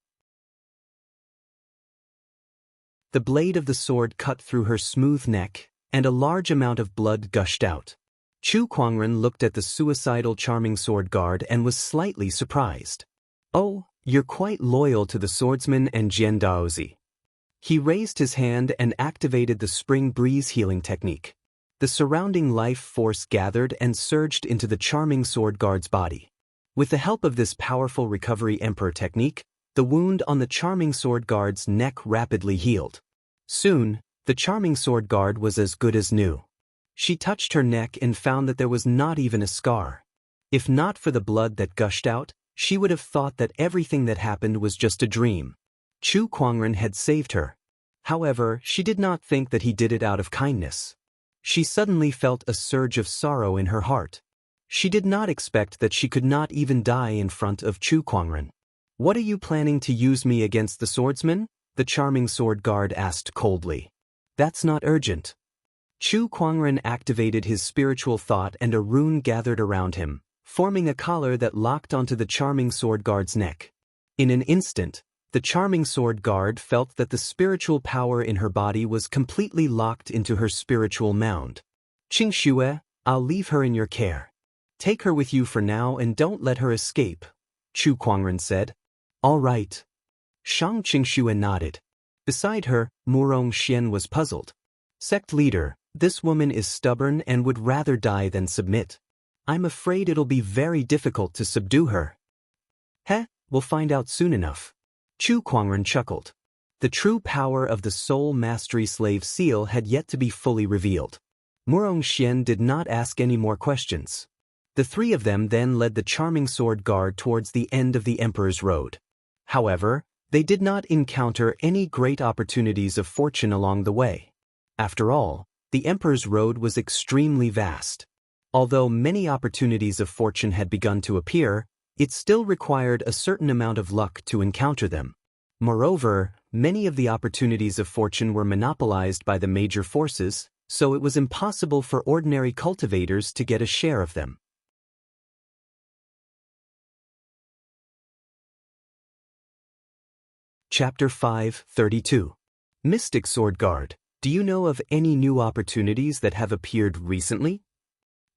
The blade of the sword cut through her smooth neck, and a large amount of blood gushed out. Chu Kuangren looked at the suicidal charming sword guard and was slightly surprised. "Oh, you're quite loyal to the swordsman and Jian Daozi." He raised his hand and activated the spring breeze healing technique. The surrounding life force gathered and surged into the charming sword guard's body. With the help of this powerful recovery emperor technique, the wound on the charming sword guard's neck rapidly healed. Soon, the charming sword guard was as good as new. She touched her neck and found that there was not even a scar. If not for the blood that gushed out, she would have thought that everything that happened was just a dream. Chu Kuangren had saved her. However, she did not think that he did it out of kindness. She suddenly felt a surge of sorrow in her heart. She did not expect that she could not even die in front of Chu Kuangren. "What are you planning to use me against the swordsman?" the charming sword guard asked coldly. "That's not urgent." Chu Kuangren activated his spiritual thought and a rune gathered around him, forming a collar that locked onto the charming sword guard's neck. In an instant, the charming sword guard felt that the spiritual power in her body was completely locked into her spiritual mound. "Qingxue, I'll leave her in your care. Take her with you for now and don't let her escape," Chu Kuangren said. "All right." Shang Qingxue nodded. Beside her, Murong Xian was puzzled. "Sect leader, this woman is stubborn and would rather die than submit. I'm afraid it'll be very difficult to subdue her." "Heh, we'll find out soon enough." Chu Kuangren chuckled. The true power of the Soul Mastery Slave Seal had yet to be fully revealed. Murong Xian did not ask any more questions. The three of them then led the charming sword guard towards the end of the Emperor's Road. However, they did not encounter any great opportunities of fortune along the way. After all, the Emperor's Road was extremely vast. Although many opportunities of fortune had begun to appear, it still required a certain amount of luck to encounter them. Moreover, many of the opportunities of fortune were monopolized by the major forces, so it was impossible for ordinary cultivators to get a share of them. Chapter 5:32. Mystic Sword Guard, do you know of any new opportunities that have appeared recently?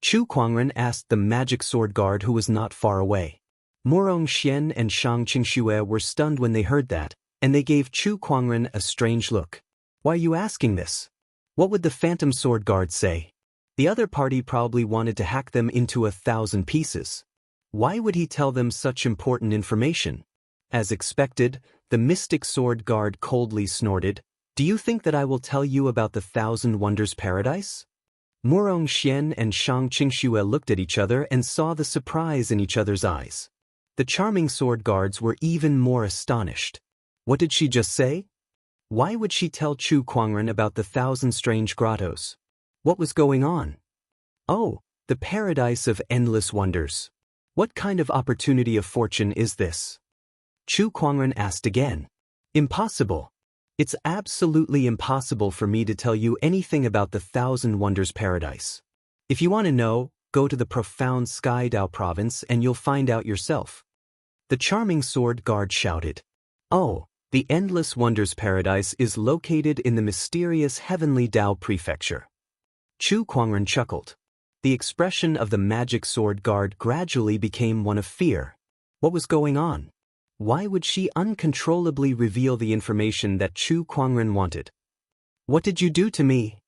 Chu Kuangren asked the magic sword guard who was not far away. Murong Xian and Shang Qingxue were stunned when they heard that, and they gave Chu Kuangren a strange look. "Why are you asking this? What would the phantom sword guard say?" The other party probably wanted to hack them into 1,000 pieces. Why would he tell them such important information? As expected, the mystic sword guard coldly snorted. "Do you think that I will tell you about the 1,000 Wonders Paradise?" Murong Xian and Shang Qingxue looked at each other and saw the surprise in each other's eyes. The charming sword guards were even more astonished. What did she just say? Why would she tell Chu Kuangren about the 1,000 strange grottos? What was going on? Oh, the paradise of endless wonders. What kind of opportunity of fortune is this? Chu Kuangren asked again. "Impossible. It's absolutely impossible for me to tell you anything about the 1,000 Wonders Paradise. If you want to know, go to the profound Sky Dao province and you'll find out yourself." The charming sword guard shouted. "Oh, the Endless Wonders Paradise is located in the mysterious Heavenly Dao Prefecture." Chu Kuangren chuckled. The expression of the magic sword guard gradually became one of fear. What was going on? Why would she uncontrollably reveal the information that Chu Kuangren wanted? "What did you do to me?"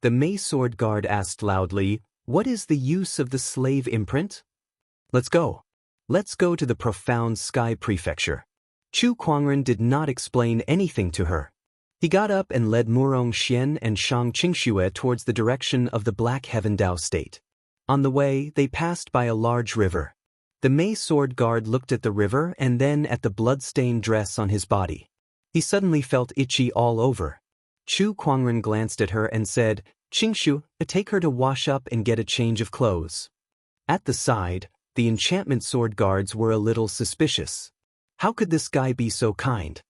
The Mei sword guard asked loudly. "What is the use of the slave imprint?" Let's go to the profound Sky Prefecture." Chu Kuangren did not explain anything to her. He got up and led Murong Xian and Shang Qingxue towards the direction of the Black Heaven Dao state. On the way, they passed by a large river. The Mei sword guard looked at the river and then at the blood-stained dress on his body. He suddenly felt itchy all over. Chu Kuangren glanced at her and said, "Qingxue, take her to wash up and get a change of clothes." At the side, the enchantment sword guards were a little suspicious. How could this guy be so kind?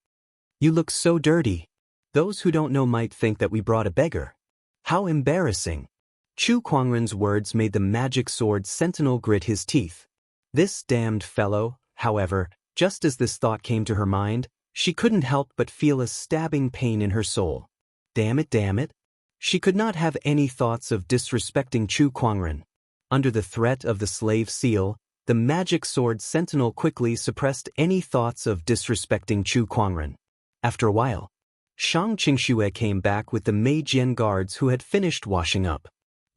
"You look so dirty. Those who don't know might think that we brought a beggar. How embarrassing." Chu Kuangren's words made the magic sword sentinel grit his teeth. This damned fellow, however, just as this thought came to her mind, She couldn't help but feel a stabbing pain in her soul. Damn it, damn it. She could not have any thoughts of disrespecting Chu Kuangren. Under the threat of the slave seal, the magic sword sentinel quickly suppressed any thoughts of disrespecting Chu Kuangren. After a while, Shang Qingxue came back with the Meijian guards who had finished washing up.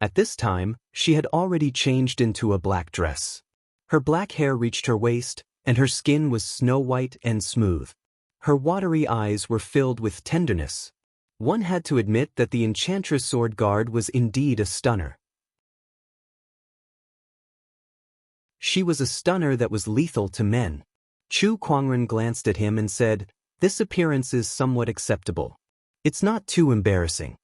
At this time, she had already changed into a black dress. Her black hair reached her waist, and her skin was snow-white and smooth. Her watery eyes were filled with tenderness. One had to admit that the Enchantress Sword Guard was indeed a stunner. She was a stunner that was lethal to men. Chu Kuangren glanced at him and said, "This appearance is somewhat acceptable. It's not too embarrassing."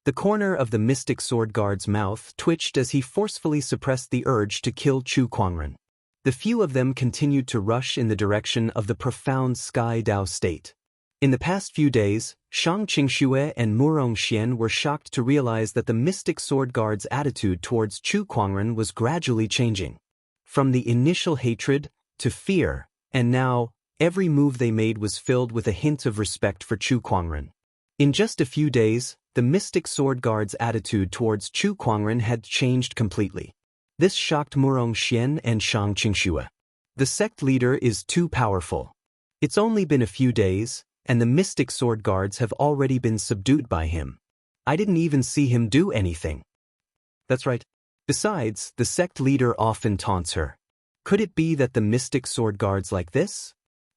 The corner of the Mystic Sword Guard's mouth twitched as he forcefully suppressed the urge to kill Chu Kuangren. The few of them continued to rush in the direction of the profound Sky Dao state. In the past few days, Shang Qingxue and Murong Xian were shocked to realize that the Mystic Sword Guard's attitude towards Chu Kuangren was gradually changing. From the initial hatred to fear, and now, every move they made was filled with a hint of respect for Chu Kuangren. In just a few days, the Mystic Sword Guard's attitude towards Chu Kuangren had changed completely. This shocked Murong Xian and Shang Qingxue. The sect leader is too powerful. It's only been a few days, and the Mystic Sword Guards have already been subdued by him. I didn't even see him do anything. That's right. Besides, the sect leader often taunts her. Could it be that the Mystic Sword Guards like this?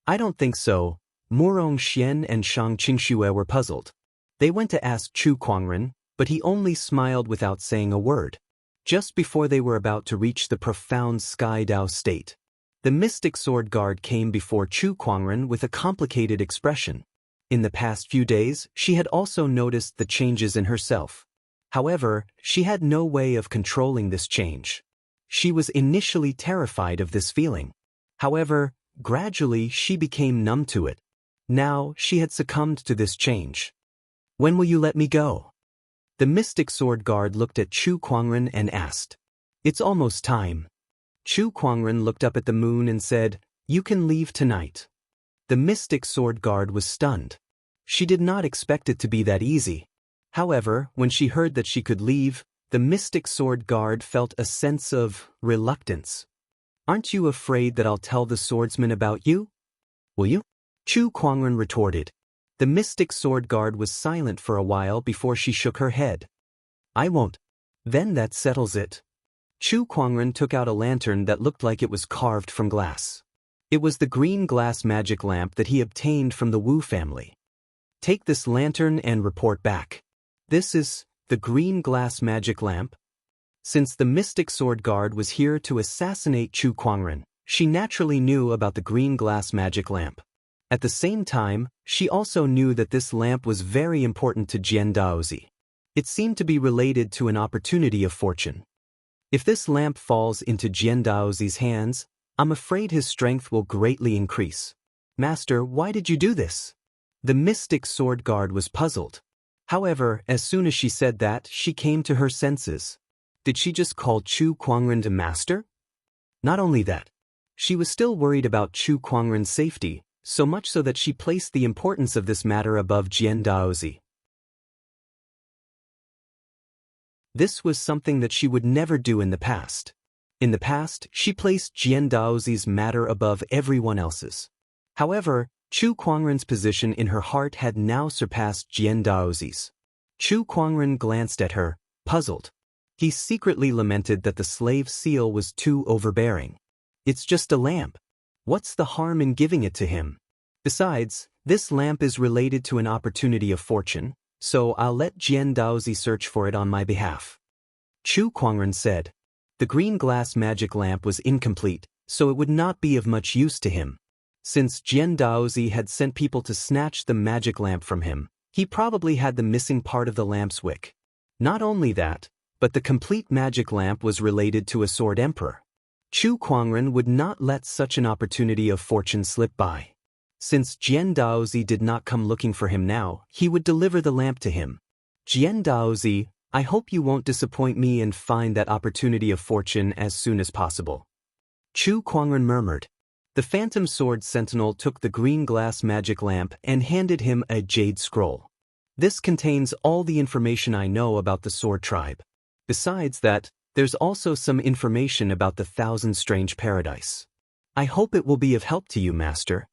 I don't think so. Murong Xian and Shang Qingxue were puzzled. They went to ask Chu Kuangren, but he only smiled without saying a word. Just before they were about to reach the profound Sky Dao state, the Mystic Sword Guard came before Chu Kuangren with a complicated expression. In the past few days, she had also noticed the changes in herself. However, she had no way of controlling this change. She was initially terrified of this feeling. However, gradually she became numb to it. Now she had succumbed to this change. "When will you let me go?" The Mystic Sword Guard looked at Chu Kuangren and asked. "It's almost time." Chu Kuangren looked up at the moon and said, "You can leave tonight." The Mystic Sword Guard was stunned. She did not expect it to be that easy. However, when she heard that she could leave, the Mystic Sword Guard felt a sense of reluctance. "Aren't you afraid that I'll tell the swordsman about you? Will you?" Chu Kuangren retorted. The Mystic Sword Guard was silent for a while before she shook her head. "I won't." "Then that settles it." Chu Kuangren took out a lantern that looked like it was carved from glass. It was the green glass magic lamp that he obtained from the Wu family. "Take this lantern and report back." "This is the green glass magic lamp?" Since the Mystic Sword Guard was here to assassinate Chu Kuangren, she naturally knew about the green glass magic lamp. At the same time, she also knew that this lamp was very important to Jian Daozi. It seemed to be related to an opportunity of fortune. If this lamp falls into Jian Daozi's hands, I'm afraid his strength will greatly increase. "Master, why did you do this?" The Mystic Sword Guard was puzzled. However, as soon as she said that, she came to her senses. Did she just call Chu Kuangren a master? Not only that, she was still worried about Chu Kuangren's safety, so much so that she placed the importance of this matter above Jian Daozi. This was something that she would never do in the past. In the past, she placed Jian Daozi's matter above everyone else's. However, Chu Kuangren's position in her heart had now surpassed Jian Daozi's. Chu Kuangren glanced at her, puzzled. He secretly lamented that the slave seal was too overbearing. "It's just a lamp. What's the harm in giving it to him? Besides, this lamp is related to an opportunity of fortune, so I'll let Jian Daozi search for it on my behalf." Chu Kuangren said. The green glass magic lamp was incomplete, so it would not be of much use to him. Since Jian Daozi had sent people to snatch the magic lamp from him, he probably had the missing part of the lamp's wick. Not only that, but the complete magic lamp was related to a sword emperor. Chu Kuangren would not let such an opportunity of fortune slip by. Since Jian Daozi did not come looking for him now, he would deliver the lamp to him. "Jian Daozi, I hope you won't disappoint me and find that opportunity of fortune as soon as possible." Chu Kuangren murmured. The Phantom Sword Sentinel took the green glass magic lamp and handed him a jade scroll. This contains all the information I know about the Sword Tribe. Besides that, there's also some information about the Thousand Strange Paradise. I hope it will be of help to you, Master.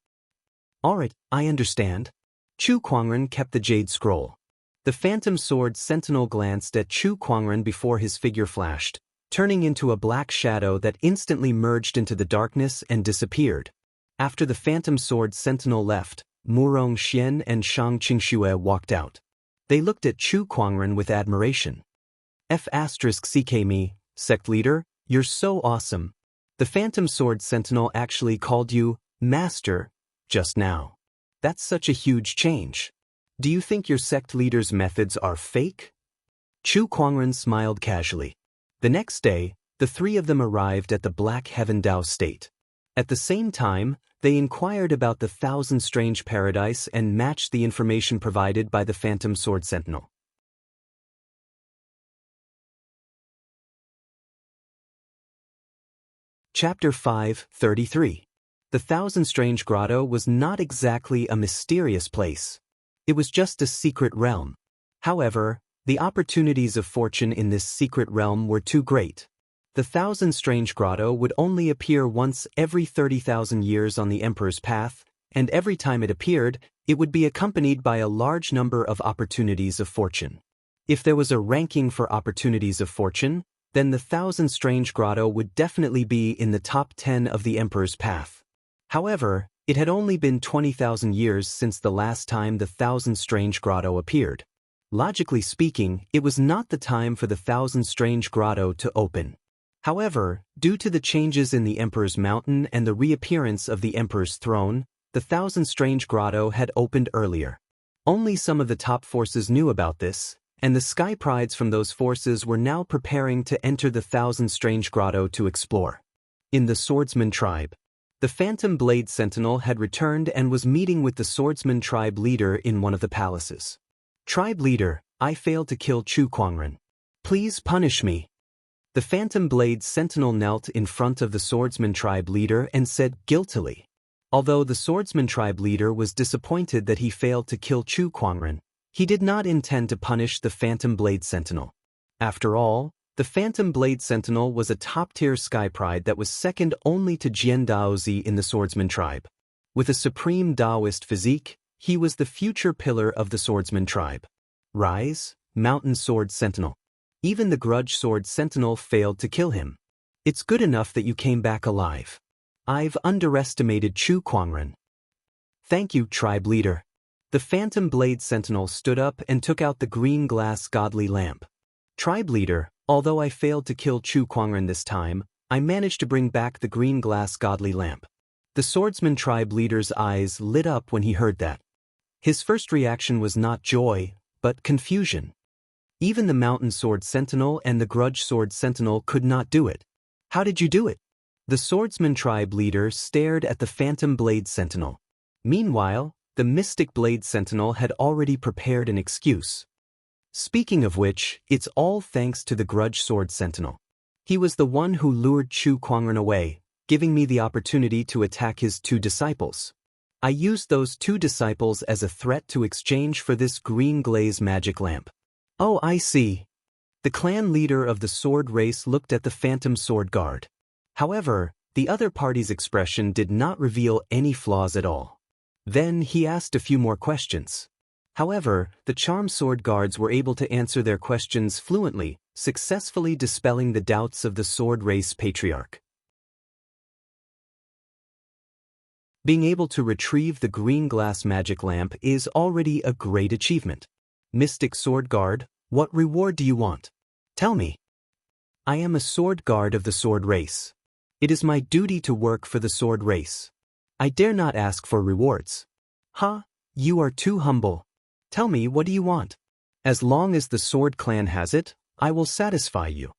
Alright, I understand. Chu Kuangren kept the jade scroll. The Phantom Sword Sentinel glanced at Chu Kuangren before his figure flashed, turning into a black shadow that instantly merged into the darkness and disappeared. After the Phantom Sword Sentinel left, Murong Xian and Shang Qingxue walked out. They looked at Chu Kuangren with admiration. F*CK sect leader, you're so awesome. The Phantom Sword Sentinel actually called you Master just now. That's such a huge change. Do you think your sect leader's methods are fake? Chu Kuangren smiled casually. The next day, the three of them arrived at the Black Heaven Dao State. At the same time, they inquired about the Thousand Strange Paradise and matched the information provided by the Phantom Sword Sentinel. Chapter 5:33. The Thousand Strange Grotto was not exactly a mysterious place. It was just a secret realm. However, the opportunities of fortune in this secret realm were too great. The Thousand Strange Grotto would only appear once every 30,000 years on the Emperor's path, and every time it appeared, it would be accompanied by a large number of opportunities of fortune. If there was a ranking for opportunities of fortune, then the Thousand Strange Grotto would definitely be in the top 10 of the Emperor's path. However, it had only been 20,000 years since the last time the Thousand Strange Grotto appeared. Logically speaking, it was not the time for the Thousand Strange Grotto to open. However, due to the changes in the Emperor's Mountain and the reappearance of the Emperor's throne, the Thousand Strange Grotto had opened earlier. Only some of the top forces knew about this, and the Sky Prides from those forces were now preparing to enter the Thousand Strange Grotto to explore. In the Swordsman Tribe, the Phantom Blade Sentinel had returned and was meeting with the Swordsman Tribe leader in one of the palaces. Tribe leader, I failed to kill Chu Kuangren. Please punish me. The Phantom Blade Sentinel knelt in front of the Swordsman Tribe leader and said guiltily. Although the Swordsman Tribe leader was disappointed that he failed to kill Chu Kuangren, he did not intend to punish the Phantom Blade Sentinel. After all, the Phantom Blade Sentinel was a top-tier Sky Pride that was second only to Jian Daozi in the Swordsman Tribe. With a supreme Daoist physique, he was the future pillar of the Swordsman Tribe. Rise, Mountain Sword Sentinel. Even the Grudge Sword Sentinel failed to kill him. It's good enough that you came back alive. I've underestimated Chu Kuangren. Thank you, Tribe Leader. The Phantom Blade Sentinel stood up and took out the green glass godly lamp. Tribe Leader, although I failed to kill Chu Kuangren this time, I managed to bring back the green glass godly lamp. The Swordsman Tribe leader's eyes lit up when he heard that. His first reaction was not joy, but confusion. Even the Mountain Sword Sentinel and the Grudge Sword Sentinel could not do it. How did you do it? The Swordsman Tribe leader stared at the Phantom Blade Sentinel. Meanwhile, the Mystic Blade Sentinel had already prepared an excuse. Speaking of which, it's all thanks to the Grudge Sword Sentinel. He was the one who lured Chu Kuangren away, giving me the opportunity to attack his two disciples. I used those two disciples as a threat to exchange for this green glaze magic lamp. Oh, I see. The clan leader of the sword race looked at the Phantom Sword Guard. However, the other party's expression did not reveal any flaws at all. Then he asked a few more questions. However, the Charm Sword Guards were able to answer their questions fluently, successfully dispelling the doubts of the sword race patriarch. Being able to retrieve the green glass magic lamp is already a great achievement. Mystic Sword Guard, what reward do you want? Tell me. I am a sword guard of the sword race. It is my duty to work for the sword race. I dare not ask for rewards. Huh? You are too humble. Tell me, what do you want? As long as the Sword Clan has it, I will satisfy you.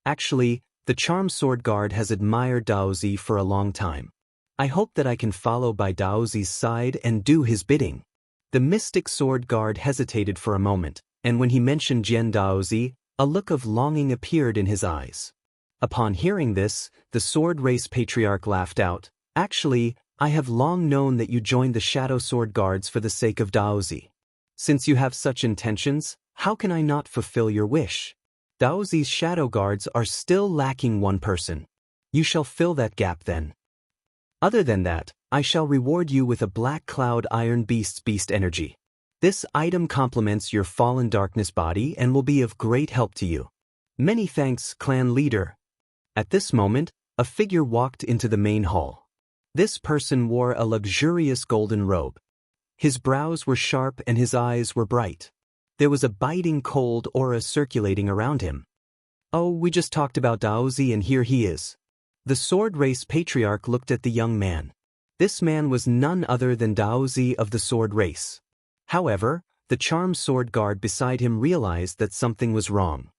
Actually, the Charm Sword Guard has admired Daozi for a long time. I hope that I can follow by Daozi's side and do his bidding. The Mystic Sword Guard hesitated for a moment, and when he mentioned Jian Daozi, a look of longing appeared in his eyes. Upon hearing this, the sword race patriarch laughed out, Actually, I have long known that you joined the Shadow Sword Guards for the sake of Daozi. Since you have such intentions, how can I not fulfill your wish? Daozi's Shadow Guards are still lacking one person. You shall fill that gap then. Other than that, I shall reward you with a Black Cloud Iron Beast's beast energy. This item complements your fallen darkness body and will be of great help to you. Many thanks, clan leader. At this moment, a figure walked into the main hall. This person wore a luxurious golden robe. His brows were sharp and his eyes were bright. There was a biting cold aura circulating around him. Oh, we just talked about Daozi and here he is. The Sword Race Patriarch looked at the young man. This man was none other than Daozi of the Sword Race. However, the charmed sword guard beside him realized that something was wrong.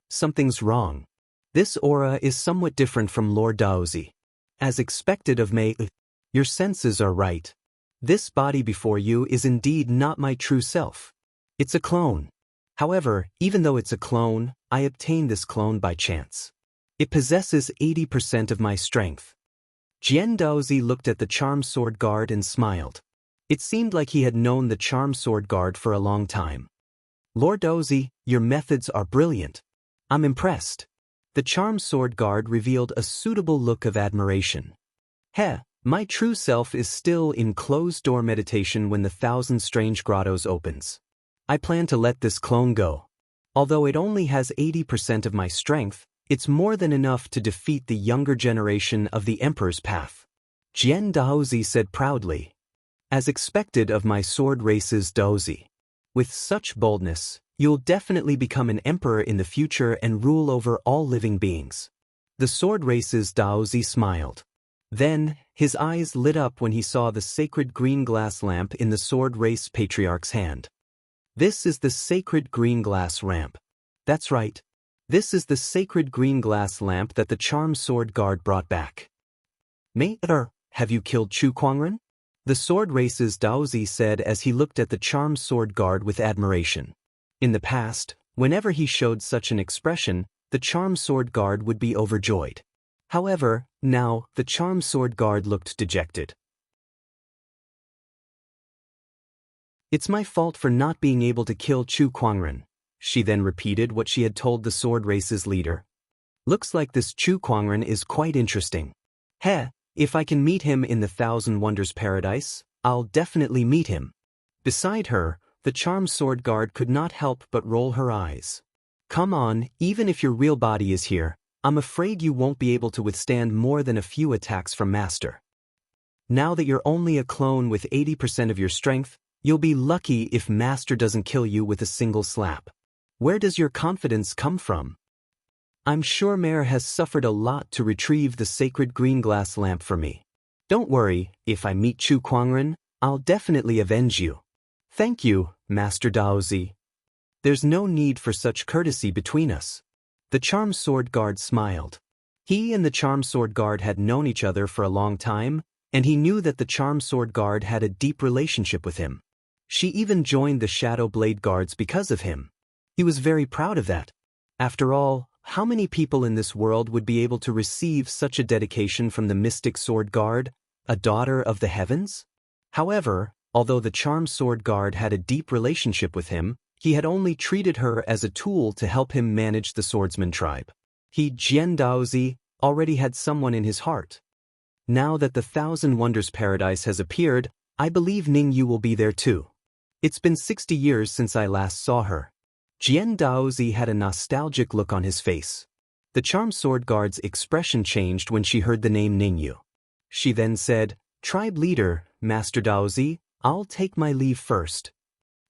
Something's wrong. This aura is somewhat different from Lord Daozi. As expected of me, your senses are right. This body before you is indeed not my true self. It's a clone. However, even though it's a clone, I obtained this clone by chance. It possesses 80% of my strength. Jian Daozi looked at the charmed sword guard and smiled. It seemed like he had known the charmed sword guard for a long time. Lord Daozi, your methods are brilliant. I'm impressed. The charmed sword guard revealed a suitable look of admiration. Heh, my true self is still in closed-door meditation when the Thousand Strange Grottos opens. I plan to let this clone go. Although it only has 80% of my strength, it's more than enough to defeat the younger generation of the Emperor's path. Jian Daozi said proudly. As expected of my sword race's Daozi. With such boldness, you'll definitely become an emperor in the future and rule over all living beings. The sword race's Daozi smiled. Then, his eyes lit up when he saw the sacred green glass lamp in the sword race patriarch's hand. This is the sacred green glass lamp. That's right. This is the sacred green glass lamp that the charmed sword guard brought back. Mater, have you killed Chu Kuangren? The sword race's Daozi said as he looked at the charmed sword guard with admiration. In the past, whenever he showed such an expression, the charmed sword guard would be overjoyed. However, now, the charmed sword guard looked dejected. It's my fault for not being able to kill Chu Kuangren. She then repeated what she had told the sword race's leader. Looks like this Chu Kuangren is quite interesting. Heh, if I can meet him in the Thousand Wonders Paradise, I'll definitely meet him. Beside her, the charmed sword guard could not help but roll her eyes. Come on, even if your real body is here, I'm afraid you won't be able to withstand more than a few attacks from Master. Now that you're only a clone with 80% of your strength, you'll be lucky if Master doesn't kill you with a single slap. Where does your confidence come from? I'm sure Mare has suffered a lot to retrieve the sacred green glass lamp for me. Don't worry, if I meet Chu Kuangren, I'll definitely avenge you. Thank you, Master Daozi. There's no need for such courtesy between us. The charmed sword guard smiled. He and the charmed sword guard had known each other for a long time, and he knew that the charmed sword guard had a deep relationship with him. She even joined the Shadow Blade Guards because of him. He was very proud of that. After all, how many people in this world would be able to receive such a dedication from the Mystic Sword Guard, a daughter of the heavens? However, although the charmed sword guard had a deep relationship with him, he had only treated her as a tool to help him manage the swordsman tribe. He, Jian Daozi, already had someone in his heart. Now that the Thousand Wonders Paradise has appeared, I believe Ning Yu will be there too. It's been 60 years since I last saw her. Jian Daozi had a nostalgic look on his face. The charmed sword guard's expression changed when she heard the name Ningyu. She then said, Tribe leader, Master Daozi, I'll take my leave first.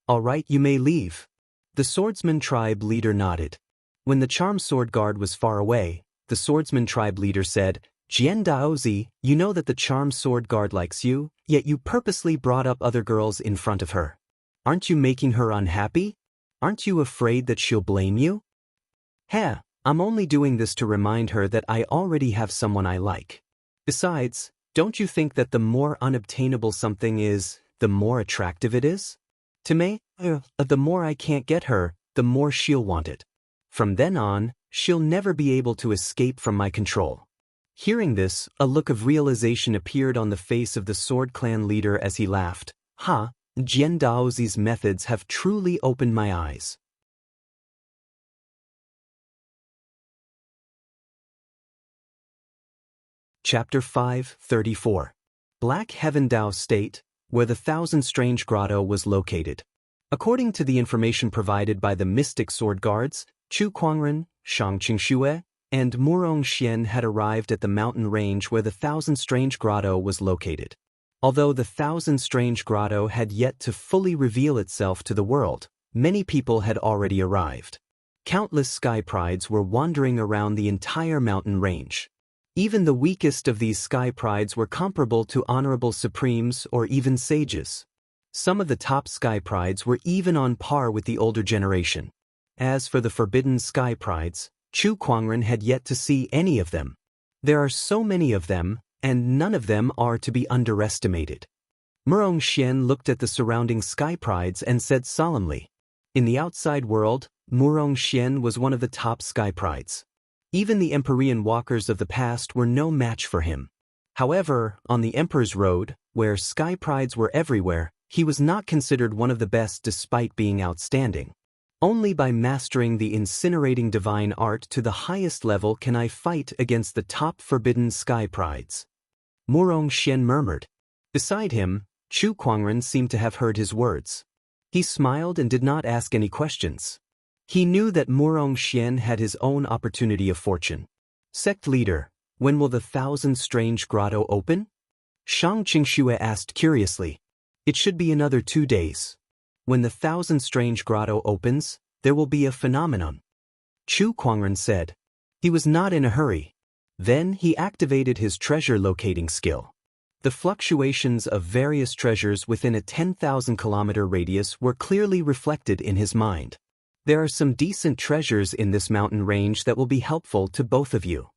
All right, you may leave. The swordsman tribe leader nodded. When the charmed sword guard was far away, the swordsman tribe leader said, Jian Daozi, you know that the charmed sword guard likes you, yet you purposely brought up other girls in front of her. Aren't you making her unhappy? Aren't you afraid that she'll blame you? Heh, I'm only doing this to remind her that I already have someone I like. Besides, don't you think that the more unobtainable something is, the more attractive it is? To me, the more I can't get her, the more she'll want it. From then on, she'll never be able to escape from my control. Hearing this, a look of realization appeared on the face of the Sword Clan leader as he laughed. Ha, Jian Daozi's methods have truly opened my eyes. Chapter 5:34. Black Heaven Dao State, where the Thousand Strange Grotto was located. According to the information provided by the mystic sword guards, Chu Kuangren, Shang Qingxue, and Murong Xian had arrived at the mountain range where the Thousand Strange Grotto was located. Although the Thousand Strange Grotto had yet to fully reveal itself to the world, many people had already arrived. Countless sky prides were wandering around the entire mountain range. Even the weakest of these sky prides were comparable to honorable supremes or even sages. Some of the top sky prides were even on par with the older generation. As for the forbidden sky prides, Chu Kuangren had yet to see any of them. There are so many of them, and none of them are to be underestimated. Murong Xian looked at the surrounding sky prides and said solemnly. In the outside world, Murong Xian was one of the top sky prides. Even the Empyrean walkers of the past were no match for him. However, on the Emperor's Road, where sky prides were everywhere, he was not considered one of the best despite being outstanding. Only by mastering the incinerating divine art to the highest level can I fight against the top forbidden sky prides. Murong Xian murmured. Beside him, Chu Kuangren seemed to have heard his words. He smiled and did not ask any questions. He knew that Murong Xian had his own opportunity of fortune. Sect leader, when will the Thousand Strange Grotto open? Shang Qingxue asked curiously. It should be another 2 days. When the Thousand Strange Grotto opens, there will be a phenomenon. Chu Kuangren said. He was not in a hurry. Then he activated his treasure locating skill. The fluctuations of various treasures within a 10,000-kilometer radius were clearly reflected in his mind. There are some decent treasures in this mountain range that will be helpful to both of you.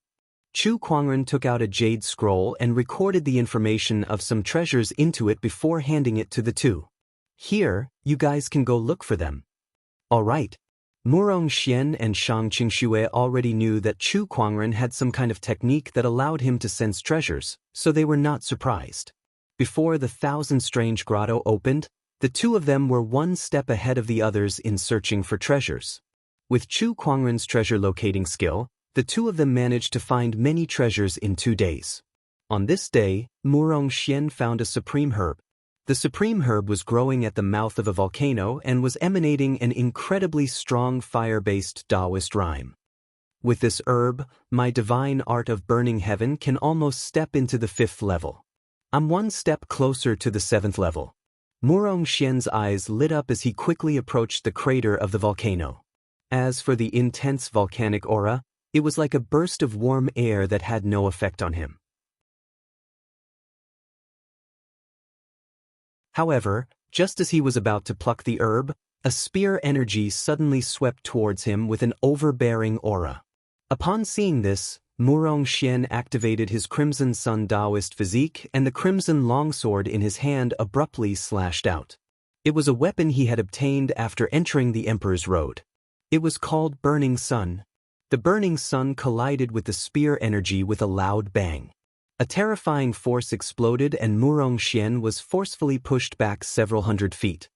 Chu Kuangren took out a jade scroll and recorded the information of some treasures into it before handing it to the two. Here, you guys can go look for them. All right. Murong Xian and Shang Qingxue already knew that Chu Kuangren had some kind of technique that allowed him to sense treasures, so they were not surprised. Before the Thousand Strange Grotto opened, the two of them were one step ahead of the others in searching for treasures. With Chu Kuangren's treasure locating skill, the two of them managed to find many treasures in 2 days. On this day, Murong Xian found a supreme herb. The supreme herb was growing at the mouth of a volcano and was emanating an incredibly strong fire-based Daoist rhyme. With this herb, my divine art of burning heaven can almost step into the 5th level. I'm one step closer to the 7th level. Murong Xian's eyes lit up as he quickly approached the crater of the volcano. As for the intense volcanic aura, it was like a burst of warm air that had no effect on him. However, just as he was about to pluck the herb, a spear energy suddenly swept towards him with an overbearing aura. Upon seeing this, Murong Xian activated his Crimson Sun Daoist physique and the crimson longsword in his hand abruptly slashed out. It was a weapon he had obtained after entering the Emperor's Road. It was called Burning Sun. The Burning Sun collided with the spear energy with a loud bang. A terrifying force exploded and Murong Xian was forcefully pushed back several hundred feet.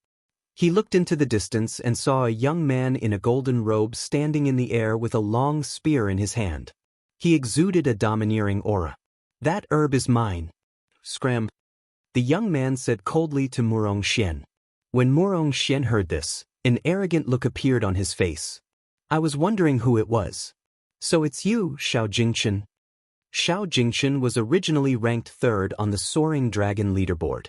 He looked into the distance and saw a young man in a golden robe standing in the air with a long spear in his hand. He exuded a domineering aura. That herb is mine. Scram. The young man said coldly to Murong Xian. When Murong Xian heard this, an arrogant look appeared on his face. I was wondering who it was. So it's you, Xiao Jingchen. Xiao Jingchen was originally ranked 3rd on the Soaring Dragon leaderboard.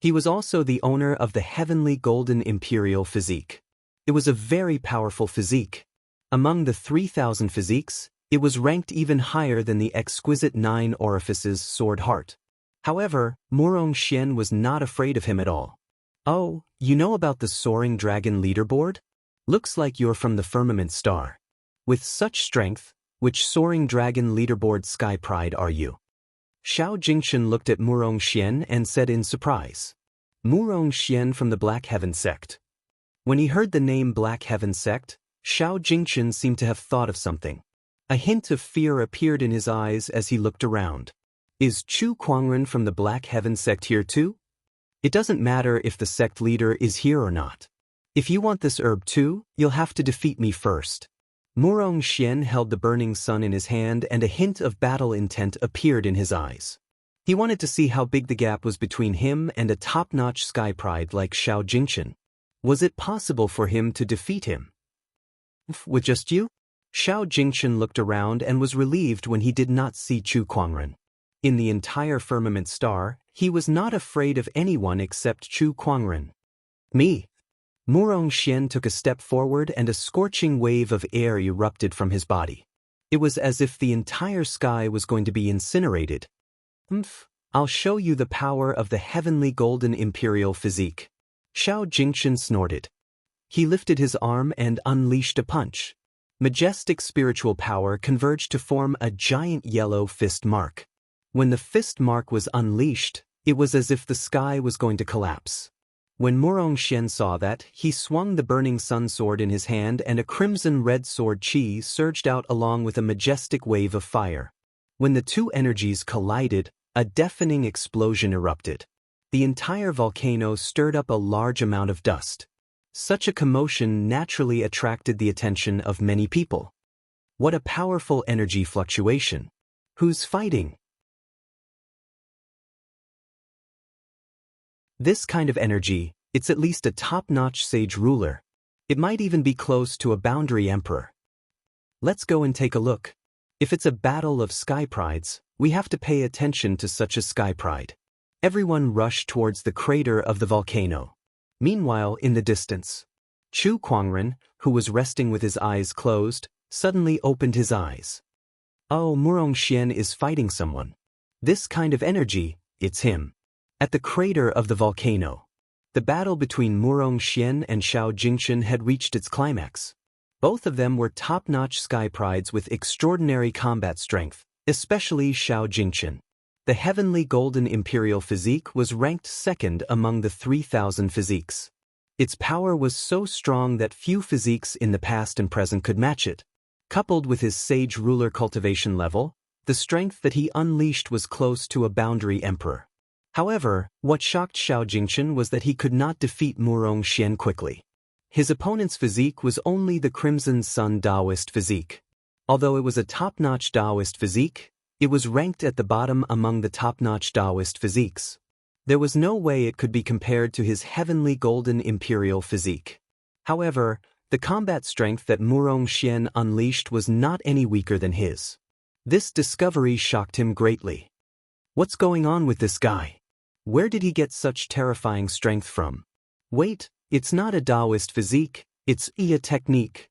He was also the owner of the Heavenly Golden Imperial Physique. It was a very powerful physique. Among the 3,000 physiques, it was ranked even higher than the exquisite 9 Orifices Sword Heart. However, Murong Xian was not afraid of him at all. Oh, you know about the Soaring Dragon leaderboard? Looks like you're from the Firmament Star. With such strength, which Soaring Dragon leaderboard sky pride are you? Xiao Jingchen looked at Murong Xian and said in surprise. Murong Xian from the Black Heaven sect. When he heard the name Black Heaven sect, Xiao Jingchen seemed to have thought of something. A hint of fear appeared in his eyes as he looked around. Is Chu Kuangren from the Black Heaven sect here too? It doesn't matter if the sect leader is here or not. If you want this herb too, you'll have to defeat me first. Murong Xian held the burning sun in his hand and a hint of battle intent appeared in his eyes. He wanted to see how big the gap was between him and a top-notch sky pride like Xiao Jingchen. Was it possible for him to defeat him? With just you? Xiao Jingchen looked around and was relieved when he did not see Chu Kuangren. In the entire firmament star, he was not afraid of anyone except Chu Kuangren. Me. Murong Xian took a step forward and a scorching wave of air erupted from his body. It was as if the entire sky was going to be incinerated. I'll show you the power of the heavenly golden imperial physique. Xiao Jingchen snorted. He lifted his arm and unleashed a punch. Majestic spiritual power converged to form a giant yellow fist mark. When the fist mark was unleashed, it was as if the sky was going to collapse. When Murong Xian saw that, he swung the burning sun sword in his hand and a crimson-red sword chi surged out along with a majestic wave of fire. When the two energies collided, a deafening explosion erupted. The entire volcano stirred up a large amount of dust. Such a commotion naturally attracted the attention of many people. What a powerful energy fluctuation. Who's fighting? This kind of energy, it's at least a top-notch sage ruler. It might even be close to a boundary emperor. Let's go and take a look. If it's a battle of sky prides, we have to pay attention to such a sky pride. Everyone rushed towards the crater of the volcano. Meanwhile, in the distance, Chu Kuangren, who was resting with his eyes closed, suddenly opened his eyes. Oh, Murong Xian is fighting someone. This kind of energy, it's him. At the crater of the volcano, the battle between Murong Xian and Xiao Jingchen had reached its climax. Both of them were top-notch sky prides with extraordinary combat strength, especially Xiao Jingchen. The heavenly golden imperial physique was ranked second among the 3,000 physiques. Its power was so strong that few physiques in the past and present could match it. Coupled with his sage ruler cultivation level, the strength that he unleashed was close to a boundary emperor. However, what shocked Xiao Jingchen was that he could not defeat Murong Xian quickly. His opponent's physique was only the Crimson Sun Daoist physique. Although it was a top-notch Daoist physique, it was ranked at the bottom among the top-notch Daoist physiques. There was no way it could be compared to his heavenly golden imperial physique. However, the combat strength that Murong Xian unleashed was not any weaker than his. This discovery shocked him greatly. What's going on with this guy? Where did he get such terrifying strength from? Wait, it's not a Daoist physique, it's a technique.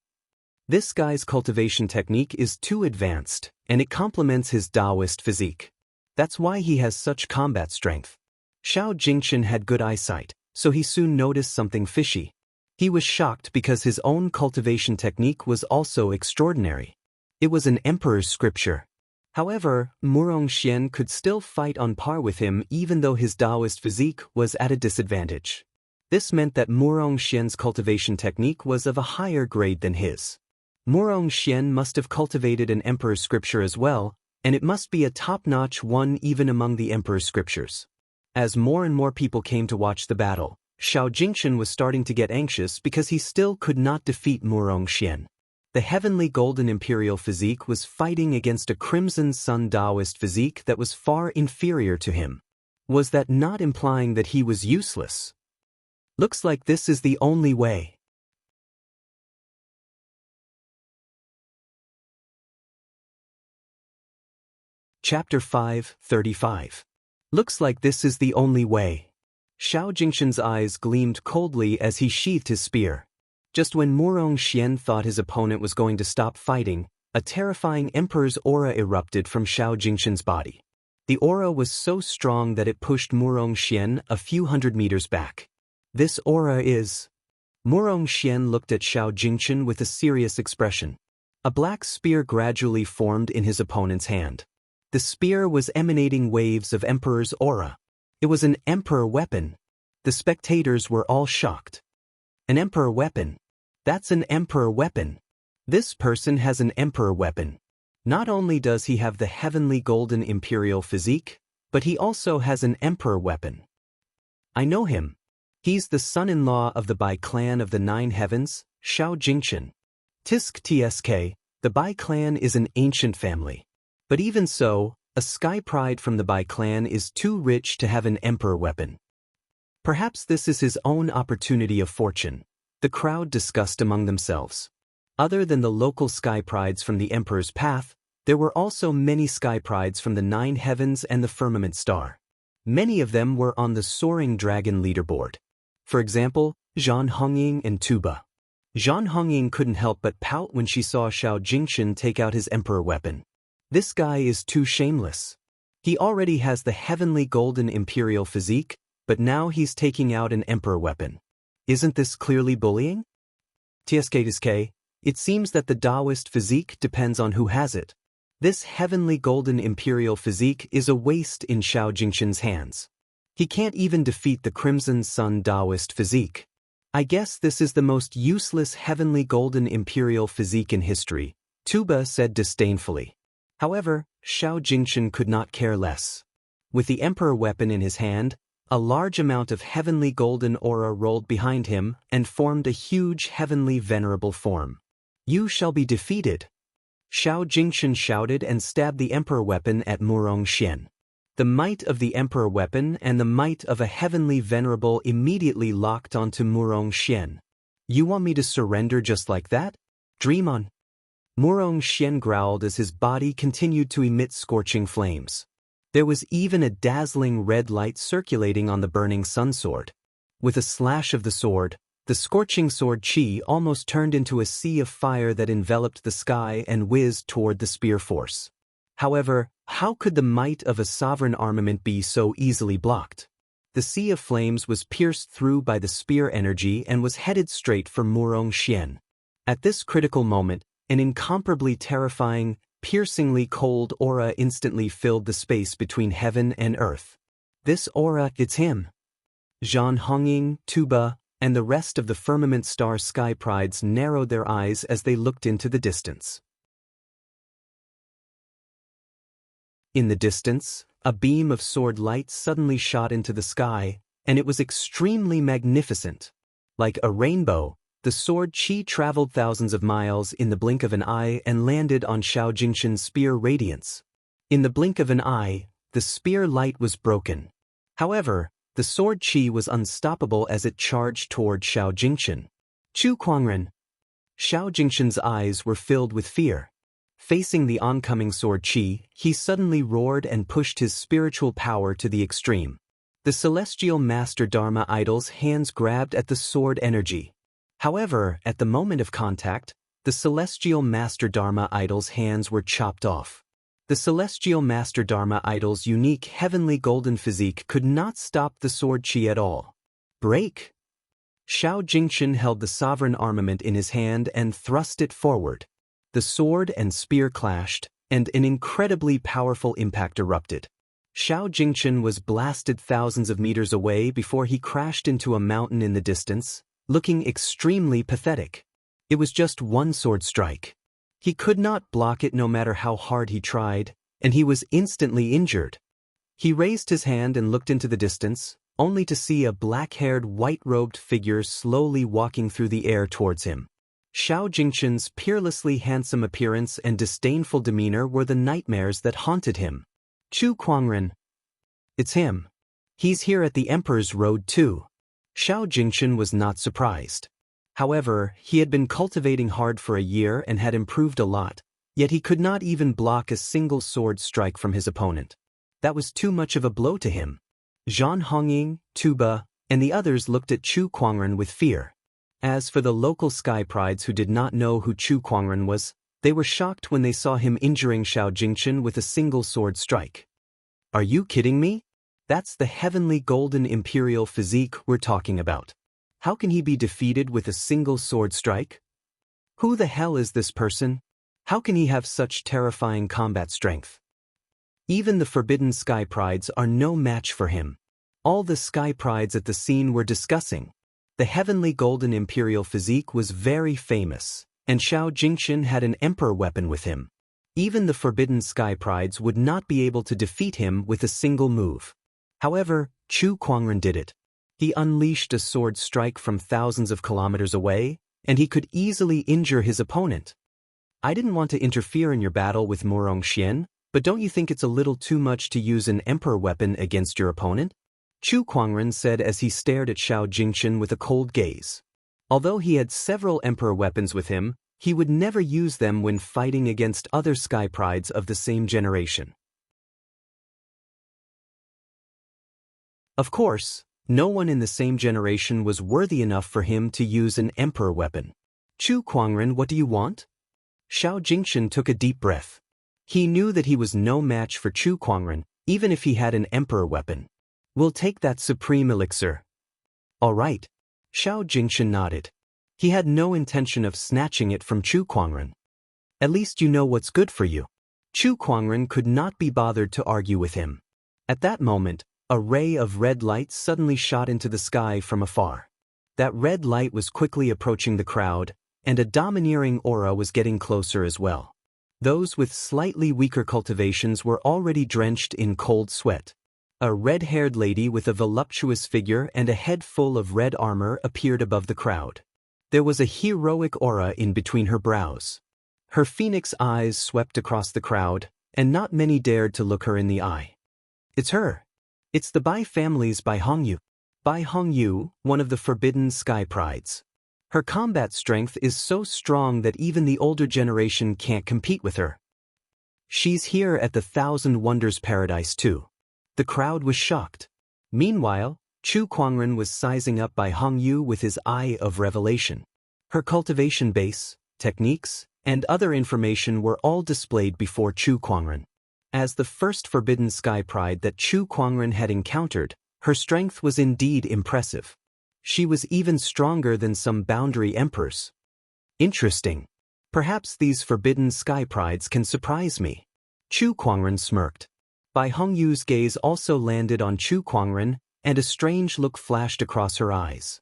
This guy's cultivation technique is too advanced, and it complements his Daoist physique. That's why he has such combat strength. Xiao Jingchen had good eyesight, so he soon noticed something fishy. He was shocked because his own cultivation technique was also extraordinary. It was an emperor's scripture. However, Murong Xian could still fight on par with him even though his Daoist physique was at a disadvantage. This meant that Murong Xian's cultivation technique was of a higher grade than his. Murong Xian must have cultivated an emperor's scripture as well, and it must be a top-notch one even among the emperor's scriptures. As more and more people came to watch the battle, Xiao Jingchen was starting to get anxious because he still could not defeat Murong Xian. The heavenly golden imperial physique was fighting against a crimson sun Daoist physique that was far inferior to him. Was that not implying that he was useless? Looks like this is the only way. Chapter 5:35. Looks like this is the only way. Xiao Jingchen's eyes gleamed coldly as he sheathed his spear. Just when Murong Xian thought his opponent was going to stop fighting, a terrifying emperor's aura erupted from Xiao Jingchen's body. The aura was so strong that it pushed Murong Xian a few hundred meters back. This aura is... Murong Xian looked at Xiao Jingchen with a serious expression. A black spear gradually formed in his opponent's hand. The spear was emanating waves of emperor's aura. It was an emperor weapon. The spectators were all shocked. An emperor weapon. That's an emperor weapon. This person has an emperor weapon. Not only does he have the heavenly golden imperial physique, but he also has an emperor weapon. I know him. He's the son-in-law of the Bai clan of the Nine Heavens, Xiao Jingchen. Tisk Tsk, the Bai clan is an ancient family. But even so, a sky pride from the Bai clan is too rich to have an emperor weapon. Perhaps this is his own opportunity of fortune, the crowd discussed among themselves. Other than the local sky prides from the emperor's path, there were also many sky prides from the Nine Heavens and the Firmament Star. Many of them were on the Soaring Dragon leaderboard. For example, Zhan Hongying and Tuba. Zhan Hongying couldn't help but pout when she saw Xiao Jingchen take out his emperor weapon. This guy is too shameless. He already has the heavenly golden imperial physique, but now he's taking out an emperor weapon. Isn't this clearly bullying? Tsk, it seems that the Daoist physique depends on who has it. This heavenly golden imperial physique is a waste in Xiao Jingchen's hands. He can't even defeat the Crimson Sun Daoist physique. I guess this is the most useless heavenly golden imperial physique in history, Tuba said disdainfully. However, Xiao Jingchen could not care less. With the emperor weapon in his hand, a large amount of heavenly golden aura rolled behind him and formed a huge heavenly venerable form. You shall be defeated. Xiao Jingchen shouted and stabbed the emperor weapon at Murong Xian. The might of the emperor weapon and the might of a heavenly venerable immediately locked onto Murong Xian. You want me to surrender just like that? Dream on. Murong Xian growled as his body continued to emit scorching flames. There was even a dazzling red light circulating on the burning sun sword. With a slash of the sword, the scorching sword chi almost turned into a sea of fire that enveloped the sky and whizzed toward the spear force. However, how could the might of a sovereign armament be so easily blocked? The sea of flames was pierced through by the spear energy and was headed straight for Murong Xian. At this critical moment, an incomparably terrifying, piercingly cold aura instantly filled the space between heaven and earth. This aura, it's him. Zhan Hongying, Tuba, and the rest of the Firmament Star sky prides narrowed their eyes as they looked into the distance. In the distance, a beam of sword light suddenly shot into the sky, and it was extremely magnificent. Like a rainbow, the sword chi traveled thousands of miles in the blink of an eye and landed on Xiao Jingchen's spear radiance. In the blink of an eye, the spear light was broken. However, the sword chi was unstoppable as it charged toward Xiao Jingchen. Chu Kuangren. Xiao Jingchen's eyes were filled with fear. Facing the oncoming sword chi, he suddenly roared and pushed his spiritual power to the extreme. The celestial master Dharma idol's hands grabbed at the sword energy. However, at the moment of contact, the celestial master Dharma idol's hands were chopped off. The celestial master Dharma idol's unique heavenly golden physique could not stop the sword chi at all. Break! Xiao Jingchen held the sovereign armament in his hand and thrust it forward. The sword and spear clashed, and an incredibly powerful impact erupted. Xiao Jingchen was blasted thousands of meters away before he crashed into a mountain in the distance, looking extremely pathetic. It was just one sword strike. He could not block it no matter how hard he tried, and he was instantly injured. He raised his hand and looked into the distance, only to see a black-haired, white-robed figure slowly walking through the air towards him. Xiao Jingchen's peerlessly handsome appearance and disdainful demeanor were the nightmares that haunted him. Chu Kuangren. It's him. He's here at the Emperor's Road too. Xiao Jingchen was not surprised. However, he had been cultivating hard for a year and had improved a lot, yet he could not even block a single sword strike from his opponent. That was too much of a blow to him. Zhan Hongying, Tuba, and the others looked at Chu Kuangren with fear. As for the local sky prides who did not know who Chu Kuangren was, they were shocked when they saw him injuring Xiao Jingchen with a single sword strike. Are you kidding me? That's the heavenly golden imperial physique we're talking about. How can he be defeated with a single sword strike? Who the hell is this person? How can he have such terrifying combat strength? Even the forbidden sky prides are no match for him. All the sky prides at the scene were discussing. The heavenly golden imperial physique was very famous, and Xiao Jingchen had an emperor weapon with him. Even the forbidden sky prides would not be able to defeat him with a single move. However, Chu Kuangren did it. He unleashed a sword strike from thousands of kilometers away, and he could easily injure his opponent. I didn't want to interfere in your battle with Murong Xian, but don't you think it's a little too much to use an emperor weapon against your opponent? Chu Kuangren said as he stared at Xiao Jingchen with a cold gaze. Although he had several emperor weapons with him, he would never use them when fighting against other sky prides of the same generation. Of course, no one in the same generation was worthy enough for him to use an emperor weapon. Chu Kuangren, what do you want? Xiao Jingchen took a deep breath. He knew that he was no match for Chu Kuangren, even if he had an emperor weapon. We'll take that supreme elixir. All right. Xiao Jingchen nodded. He had no intention of snatching it from Chu Kuangren. At least you know what's good for you. Chu Kuangren could not be bothered to argue with him. At that moment, a ray of red light suddenly shot into the sky from afar. That red light was quickly approaching the crowd, and a domineering aura was getting closer as well. Those with slightly weaker cultivations were already drenched in cold sweat. A red-haired lady with a voluptuous figure and a head full of red armor appeared above the crowd. There was a heroic aura in between her brows. Her phoenix eyes swept across the crowd, and not many dared to look her in the eye. It's her. It's the Bai family's Bai Hongyu. Bai Hongyu, one of the forbidden sky prides. Her combat strength is so strong that even the older generation can't compete with her. She's here at the Thousand Wonders Paradise too. The crowd was shocked. Meanwhile, Chu Kuangren was sizing up Bai Hongyu with his eye of revelation. Her cultivation base, techniques, and other information were all displayed before Chu Kuangren. As the first forbidden sky pride that Chu Kuangren had encountered, her strength was indeed impressive. She was even stronger than some boundary emperors. Interesting. Perhaps these forbidden sky prides can surprise me. Chu Kuangren smirked. Bai Hongyu's gaze also landed on Chu Kuangren, and a strange look flashed across her eyes.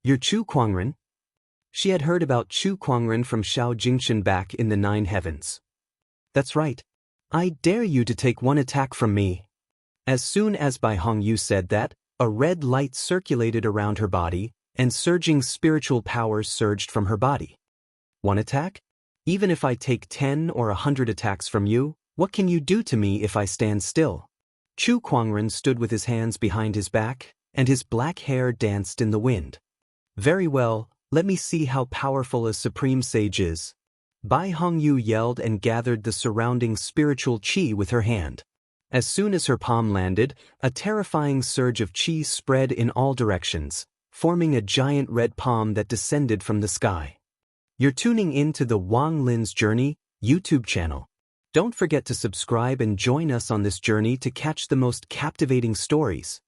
You're Chu Kuangren? She had heard about Chu Kuangren from Xiao Jingchen back in the Nine Heavens. That's right. I dare you to take one attack from me. As soon as Bai Hongyu said that, a red light circulated around her body, and surging spiritual power surged from her body. One attack? Even if I take 10 or 100 attacks from you, what can you do to me if I stand still? Chu Kuangren stood with his hands behind his back, and his black hair danced in the wind. Very well, let me see how powerful a supreme sage is. Bai Hongyu yelled and gathered the surrounding spiritual qi with her hand. As soon as her palm landed, a terrifying surge of qi spread in all directions, forming a giant red palm that descended from the sky. You're tuning in to the Wang Lin's Journey YouTube channel. Don't forget to subscribe and join us on this journey to catch the most captivating stories.